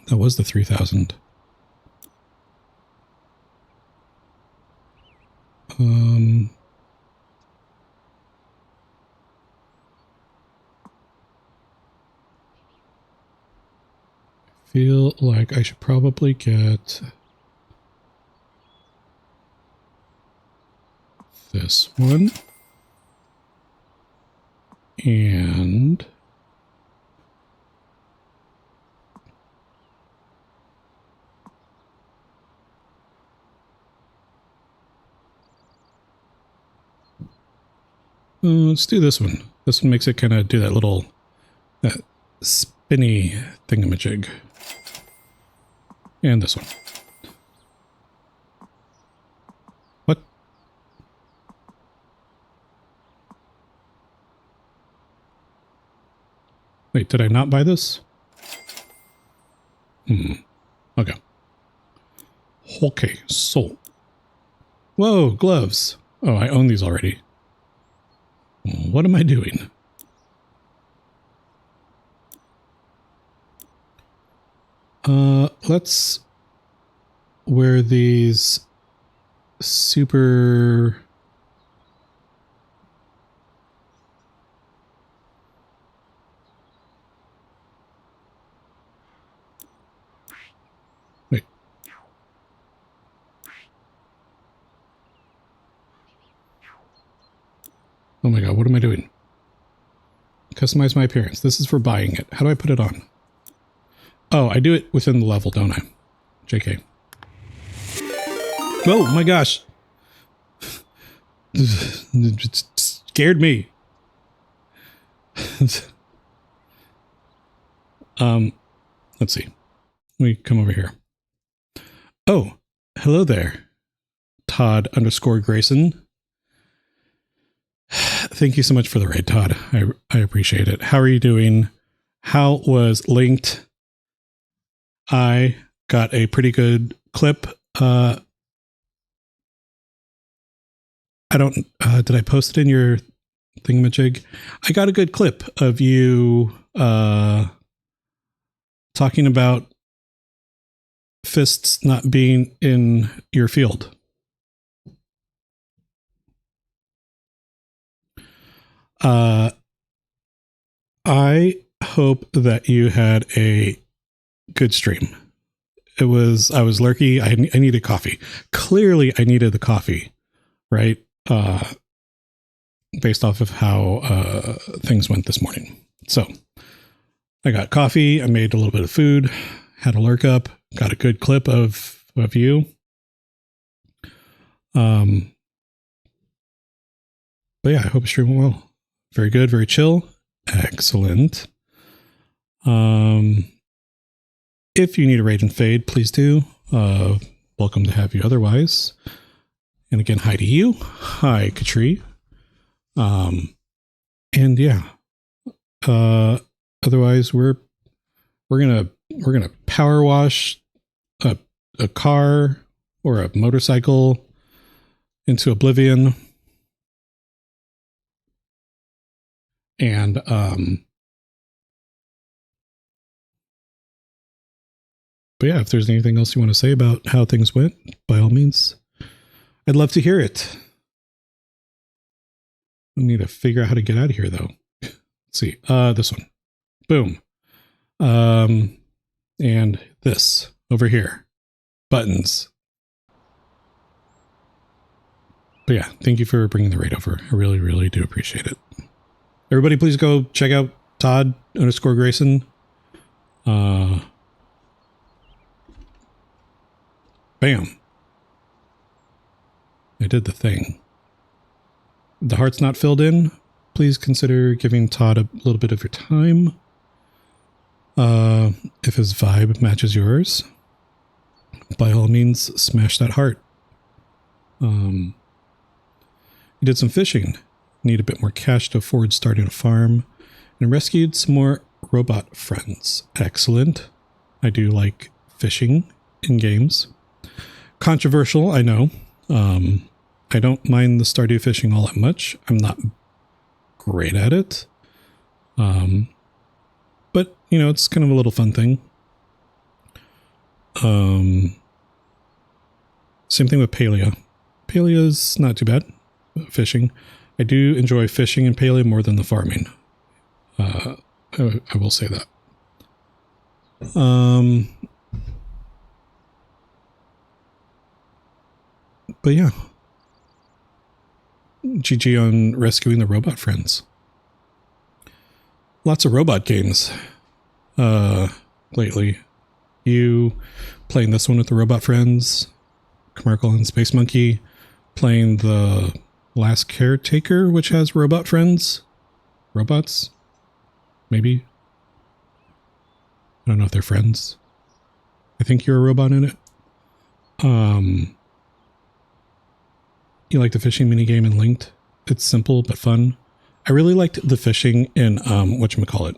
S1: 3,000. Feel like I should probably get this one and let's do this one. This one makes it kind of do that spinny thingamajig. And this one. What? Wait, did I not buy this? Okay. Okay, so. Whoa, gloves. Oh, I own these already. What am I doing? Let's wear these super... Wait. Oh my god, what am I doing? Customize my appearance. This is for buying it. How do I put it on? Oh, I do it within the level, don't I? JK. Oh my gosh. It scared me. Let's see. Let me come over here. Oh, hello there. Todd_Grayson. Thank you so much for the raid, Todd. I appreciate it. How are you doing? How was Linked? I got a pretty good clip. I don't, did I post it in your thingamajig? I got a good clip of you, talking about fists not being in your field. I hope that you had a good stream. I was lurky. I needed coffee. Clearly I needed the coffee, right? Based off of how things went this morning. So I got coffee. I made a little bit of food, had a lurk up, got a good clip of you. But yeah, I hope the stream went well. Very good. Very chill. Excellent. If you need a raid and fade, please do. Welcome to have you otherwise. And again, hi to you. Hi, Katri. And yeah. Otherwise we're gonna power wash a car or a motorcycle into oblivion. And but yeah, if there's anything else you want to say about how things went, by all means, I'd love to hear it. I need to figure out how to get out of here, though. Let's see. This one. Boom. And this over here. Buttons. But yeah, thank you for bringing the raid over. I really, really do appreciate it. Everybody, please go check out Todd_Grayson. Bam. I did the thing. The heart's not filled in. Please consider giving Todd a little bit of your time. If his vibe matches yours, by all means, smash that heart. You did some fishing. Need a bit more cash to afford starting a farm. And rescued some more robot friends. Excellent. I do like fishing in games. Controversial, I know. I don't mind the Stardew fishing all that much. I'm not great at it. But, you know, it's kind of a little fun thing. Same thing with Palea. Palea's not too bad. Fishing. I do enjoy fishing in Palea more than the farming. I will say that. But yeah. GG on rescuing the robot friends. Lots of robot games lately. You playing this one with the robot friends, Camarcal and Space Monkey, playing the Last Caretaker, which has robot friends. Robots? Maybe? I don't know if they're friends. I think you're a robot in it. You like the fishing minigame in Linked? It's simple but fun. I really liked the fishing in whatchamacallit.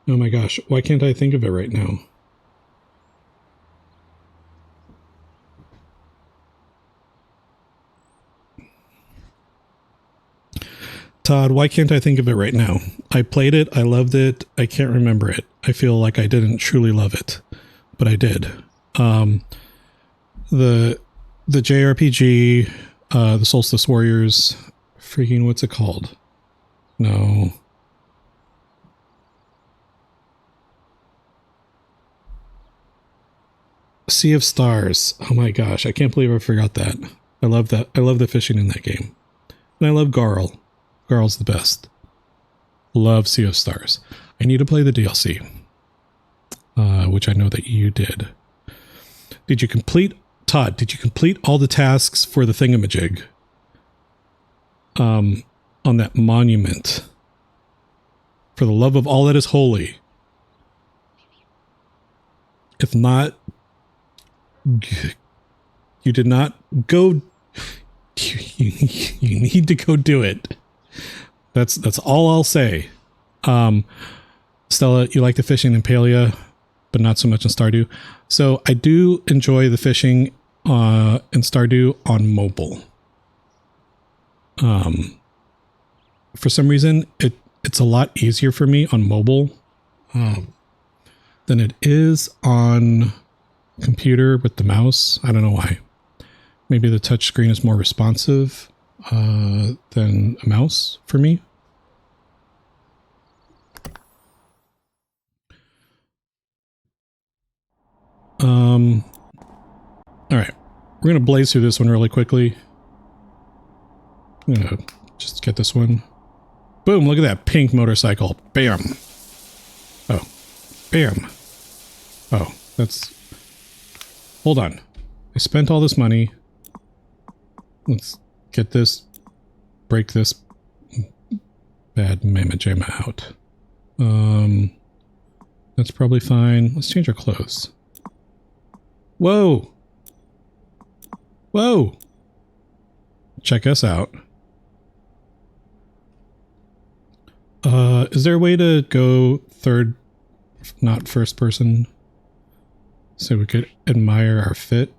S1: Oh my gosh, why can't I think of it right now? Todd, why can't I think of it right now? I played it, I loved it, I can't remember it. I feel like I didn't truly love it, but I did. The JRPG, the Solstice Warriors, freaking what's it called? No. Sea of Stars. Oh my gosh, I can't believe I forgot that. I love that. I love the fishing in that game. And I love Garl. Garl's the best. Love Sea of Stars. I need to play the DLC, which I know that you did. Did you complete, Todd, did you complete all the tasks for the thingamajig? On that monument. For the love of all that is holy. If not, you did not go. You need to go do it. That's all I'll say. Stella, you like the fishing in Palea, but not so much in Stardew. So I do enjoy the fishing in Stardew on mobile. For some reason, it's a lot easier for me on mobile than it is on computer with the mouse. I don't know why. Maybe the touch screen is more responsive than a mouse for me. All right, we're gonna blaze through this one really quickly. I'm gonna just get this one. Boom! Look at that pink motorcycle. Bam. Oh, bam. Oh, that's. Hold on. I spent all this money. Let's get this. Break this bad mamma jamma out. That's probably fine. Let's change our clothes. Whoa! Whoa! Check us out. Is there a way to go third, not first person, so we could admire our fit?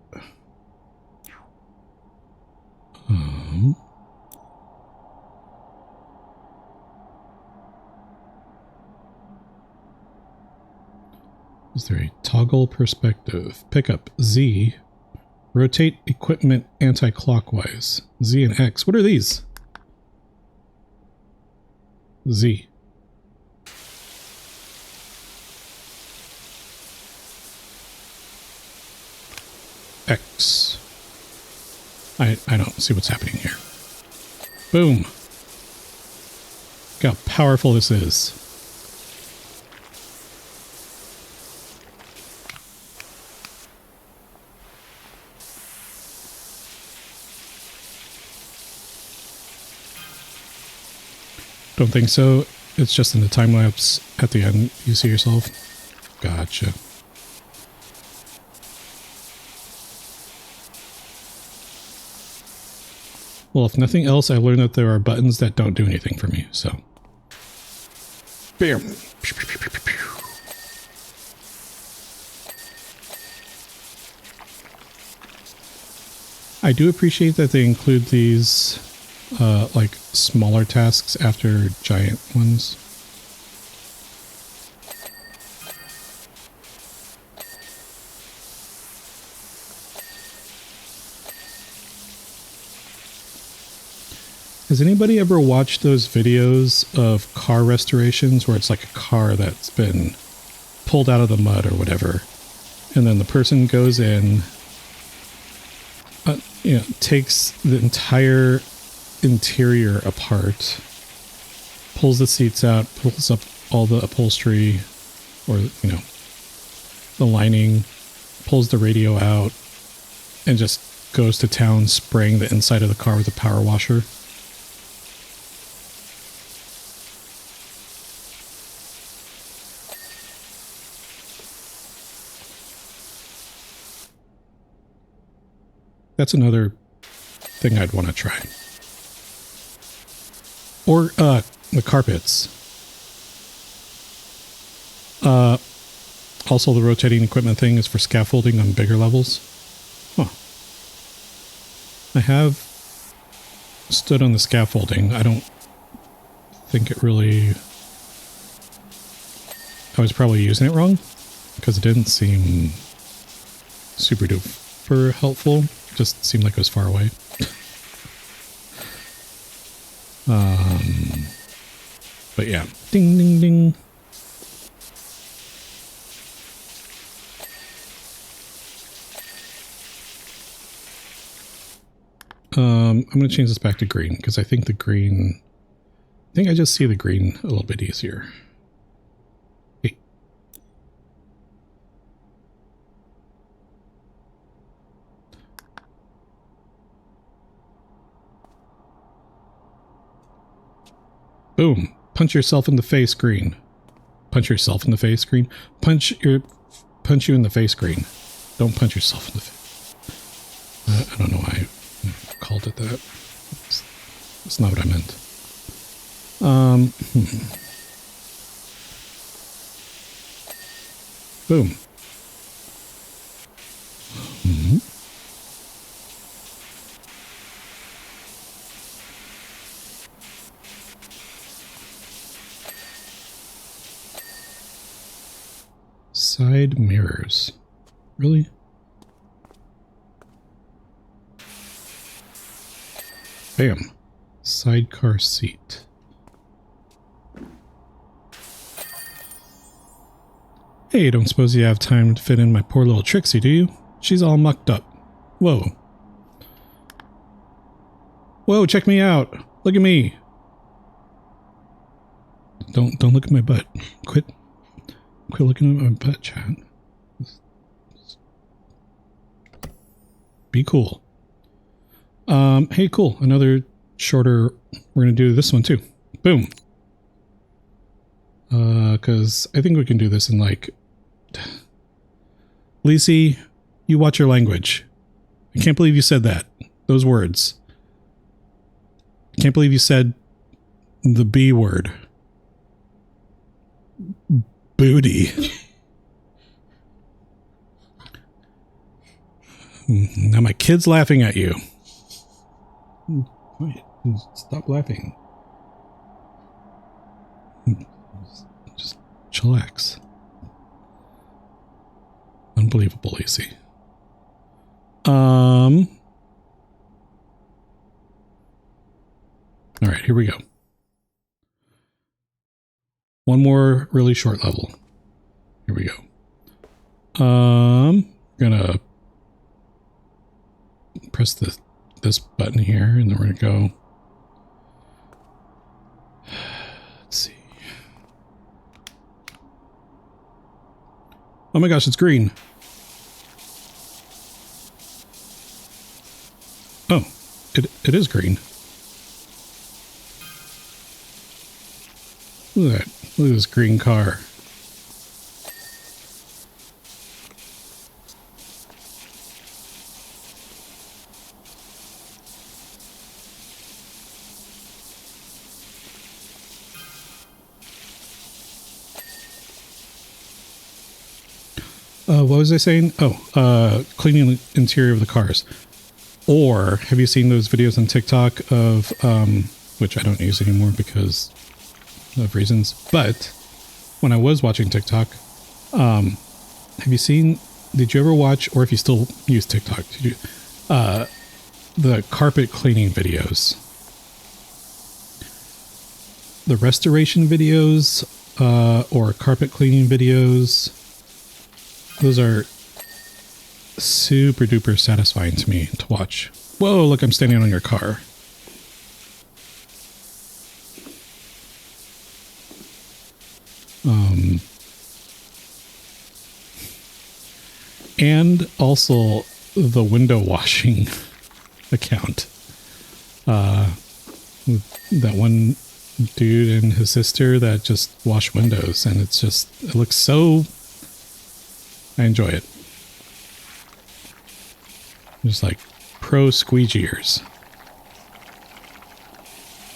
S1: Is there a toggle perspective? Pick up Z. Rotate equipment anti-clockwise. Z and X. What are these? Z. X. I don't see what's happening here. Boom. Look how powerful this is. Don't think so. It's just in the time lapse at the end you see yourself. Gotcha. Well, if nothing else, I learned that there are buttons that don't do anything for me, so. Bam. I do appreciate that they include these like smaller tasks after giant ones. Has anybody ever watched those videos of car restorations where it's like a car that's been pulled out of the mud or whatever, and then the person goes in, takes the entire interior apart, pulls the seats out, pulls up all the upholstery or, the lining, pulls the radio out, and just goes to town spraying the inside of the car with a power washer? That's another thing I'd want to try. Or the carpets. Also, the rotating equipment thing is for scaffolding on bigger levels. Huh. I have stood on the scaffolding. I don't think it really... I was probably using it wrong, because it didn't seem super duper helpful. Just seemed like it was far away. But yeah. Ding, ding, ding. I'm going to change this back to green, because I think the green... I think I just see the green a little bit easier. Hey. Boom. Punch yourself in the face, green. Punch yourself in the face, green. Punch you in the face, green. Don't punch yourself in the face. I don't know why I called it that. That's not what I meant. Boom. Mm-hmm. Side mirrors. Really? Bam. Sidecar seat. Hey, don't suppose you have time to fit in my poor little Trixie, do you? She's all mucked up. Whoa. Whoa, check me out. Look at me. Don't look at my butt. Quit looking at my butt, chat. Be cool. Hey, cool. Another shorter. We're going to do this one too. Boom. Because I think we can do this in like... Lacey, you watch your language. I can't believe you said that. Those words. I can't believe you said the B word. Booty. Now my kid's laughing at you. Quiet. Stop laughing. Just chillax. Unbelievable, Lacey. All right, here we go. One more really short level. Here we go. Gonna press this button here, and then we're gonna go. Let's see. Oh my gosh, it's green. Oh, it is green. Look at that. Look at this green car. What was I saying? Oh, cleaning the interior of the cars. Or have you seen those videos on TikTok of, which I don't use anymore because of reasons, but when I was watching TikTok, have you seen, did you ever watch, or if you still use TikTok, did you, the carpet cleaning videos? The restoration videos, or carpet cleaning videos, those are super duper satisfying to me to watch. Whoa, look, I'm standing on your car. And also the window washing account. That one dude and his sister that just wash windows, and it's just, it looks so, I enjoy it. Just like pro squeegeers.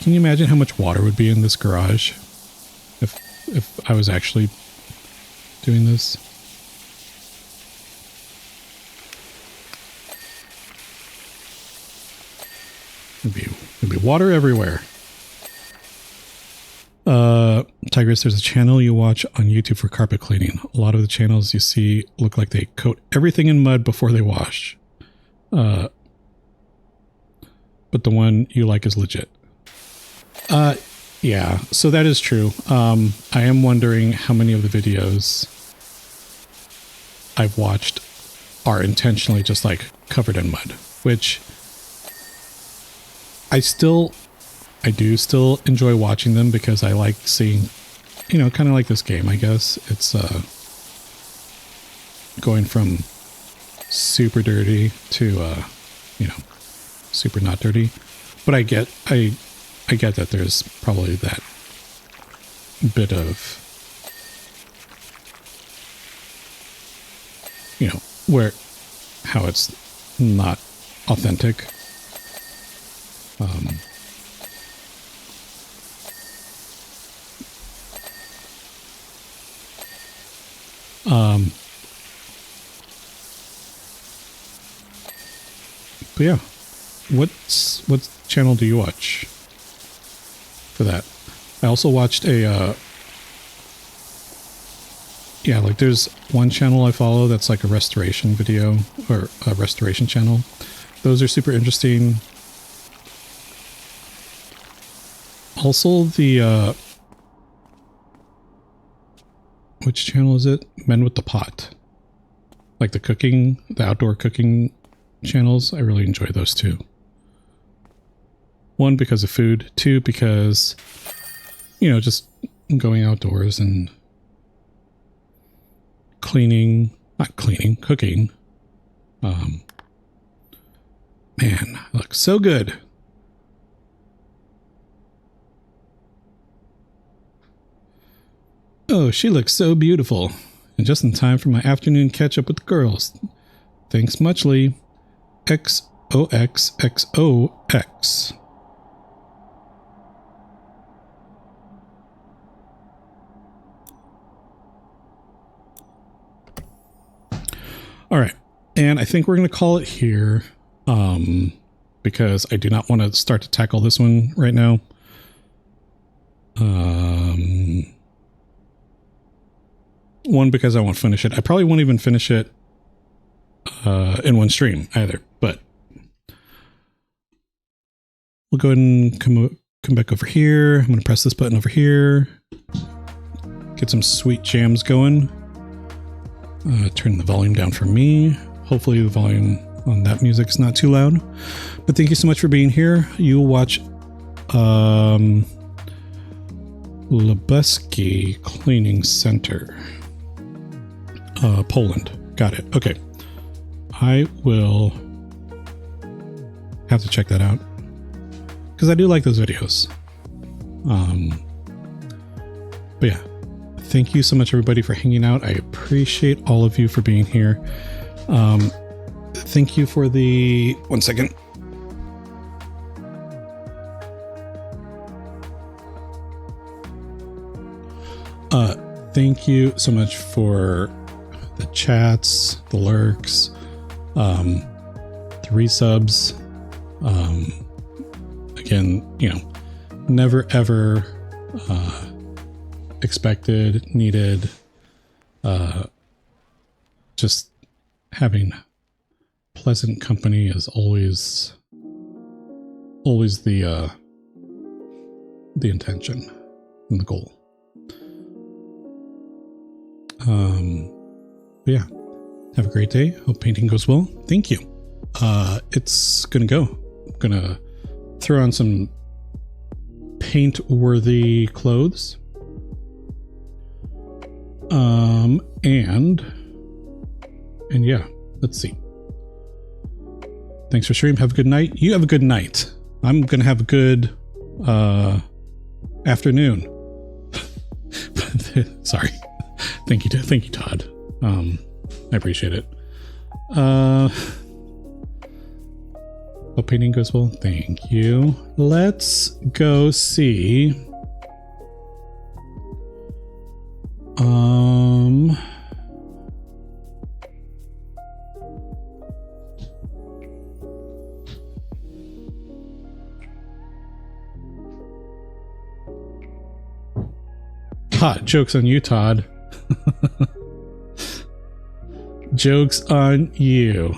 S1: Can you imagine how much water would be in this garage if I was actually doing this? There'd be water everywhere. Tigress, there's a channel you watch on YouTube for carpet cleaning. A lot of the channels you see look like they coat everything in mud before they wash. But the one you like is legit. Yeah, so that is true. I am wondering how many of the videos I've watched are intentionally just like covered in mud, which I do still enjoy watching them because I like seeing, you know, kind of like this game, I guess. It's going from super dirty to, you know, super not dirty. But I get that there's probably that bit of, you know, how it's not authentic. But yeah, what channel do you watch for that? I also watched a, yeah, like there's one channel I follow that's like a restoration video, or a restoration channel. Those are super interesting. Also the, which channel is it? Men with the Pot. Like the cooking, the outdoor cooking channels. I really enjoy those too. One, because of food. Two, because, you know, just going outdoors and cooking. Man, it looks so good. Oh, she looks so beautiful. And just in time for my afternoon catch up with the girls. Thanks muchly. XOXXOX. All right. And I think we're going to call it here. Because I do not want to start to tackle this one right now. One, because I won't finish it. I probably won't even finish it in one stream either, but we'll go ahead and come back over here. I'm going to press this button over here. Get some sweet jams going. Turn the volume down for me. Hopefully the volume on that music is not too loud. But thank you so much for being here. You'll watch Lubeski Cleaning Center. Poland. Got it. Okay. I will have to check that out because I do like those videos. But yeah, thank you so much everybody for hanging out. I appreciate all of you for being here. Thank you for the, one second. Thank you so much for the chats, the lurks, the resubs. Again, you know, never ever expected, needed. Just having pleasant company is always the intention and the goal. But yeah, have a great day. Hope painting goes well. Thank you. It's gonna go. I'm gonna throw on some paint-worthy clothes. And yeah, let's see. Thanks for streaming. Have a good night. You have a good night. I'm gonna have a good afternoon. Sorry. Thank you, Todd. I appreciate it. Hope painting goes well. Thank you. Let's go see. Hot joke's on you, Todd. Joke's on you.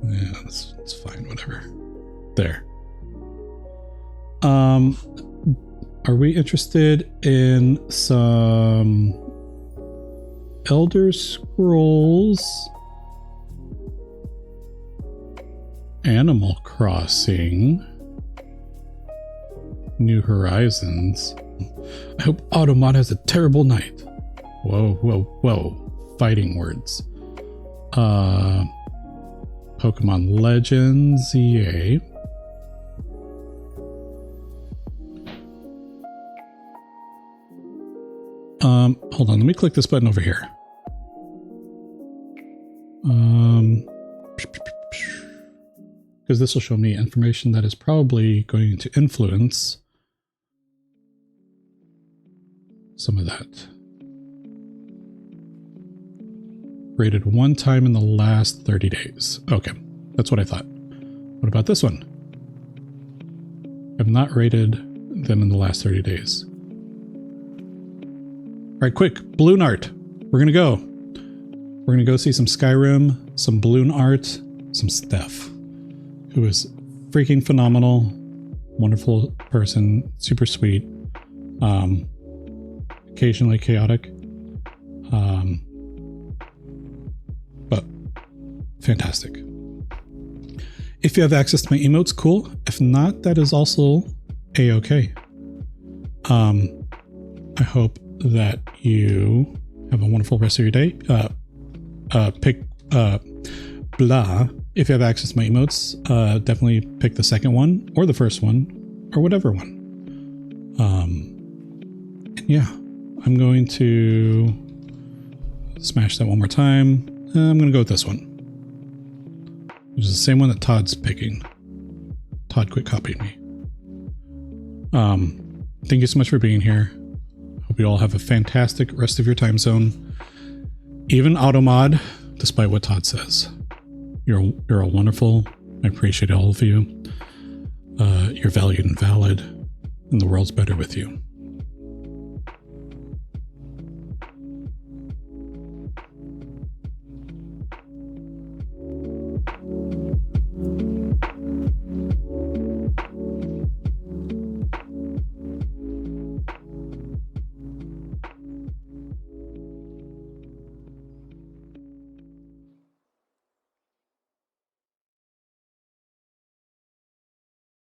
S1: Yeah, it's fine, whatever. There. Are we interested in some Elder Scrolls Animal Crossing New Horizons? I hope Automod has a terrible night. Whoa, whoa, whoa. Fighting words. Pokemon Legends, yay. Hold on, let me click this button over here. Because this will show me information that is probably going to influence some of that. Rated one time in the last 30 days. Okay, that's what I thought. What about this one? I've not rated them in the last 30 days. All right, quick, balloon art. We're gonna go. We're gonna go see some Skyrim, some balloon art, some Steph, who is freaking phenomenal, wonderful person, super sweet, occasionally chaotic, but fantastic. If you have access to my emotes, cool. If not, that is also a-okay. I hope that you have a wonderful rest of your day. If you have access to my emotes, definitely pick the second one or the first one or whatever one. And yeah, I'm going to smash that one more time. I'm going to go with this one, which is the same one that Todd's picking. Todd quit copying me. Thank you so much for being here. Hope you all have a fantastic rest of your time zone. Even Automod, despite what Todd says. You're all wonderful. I appreciate all of you. You're valued and valid, and the world's better with you.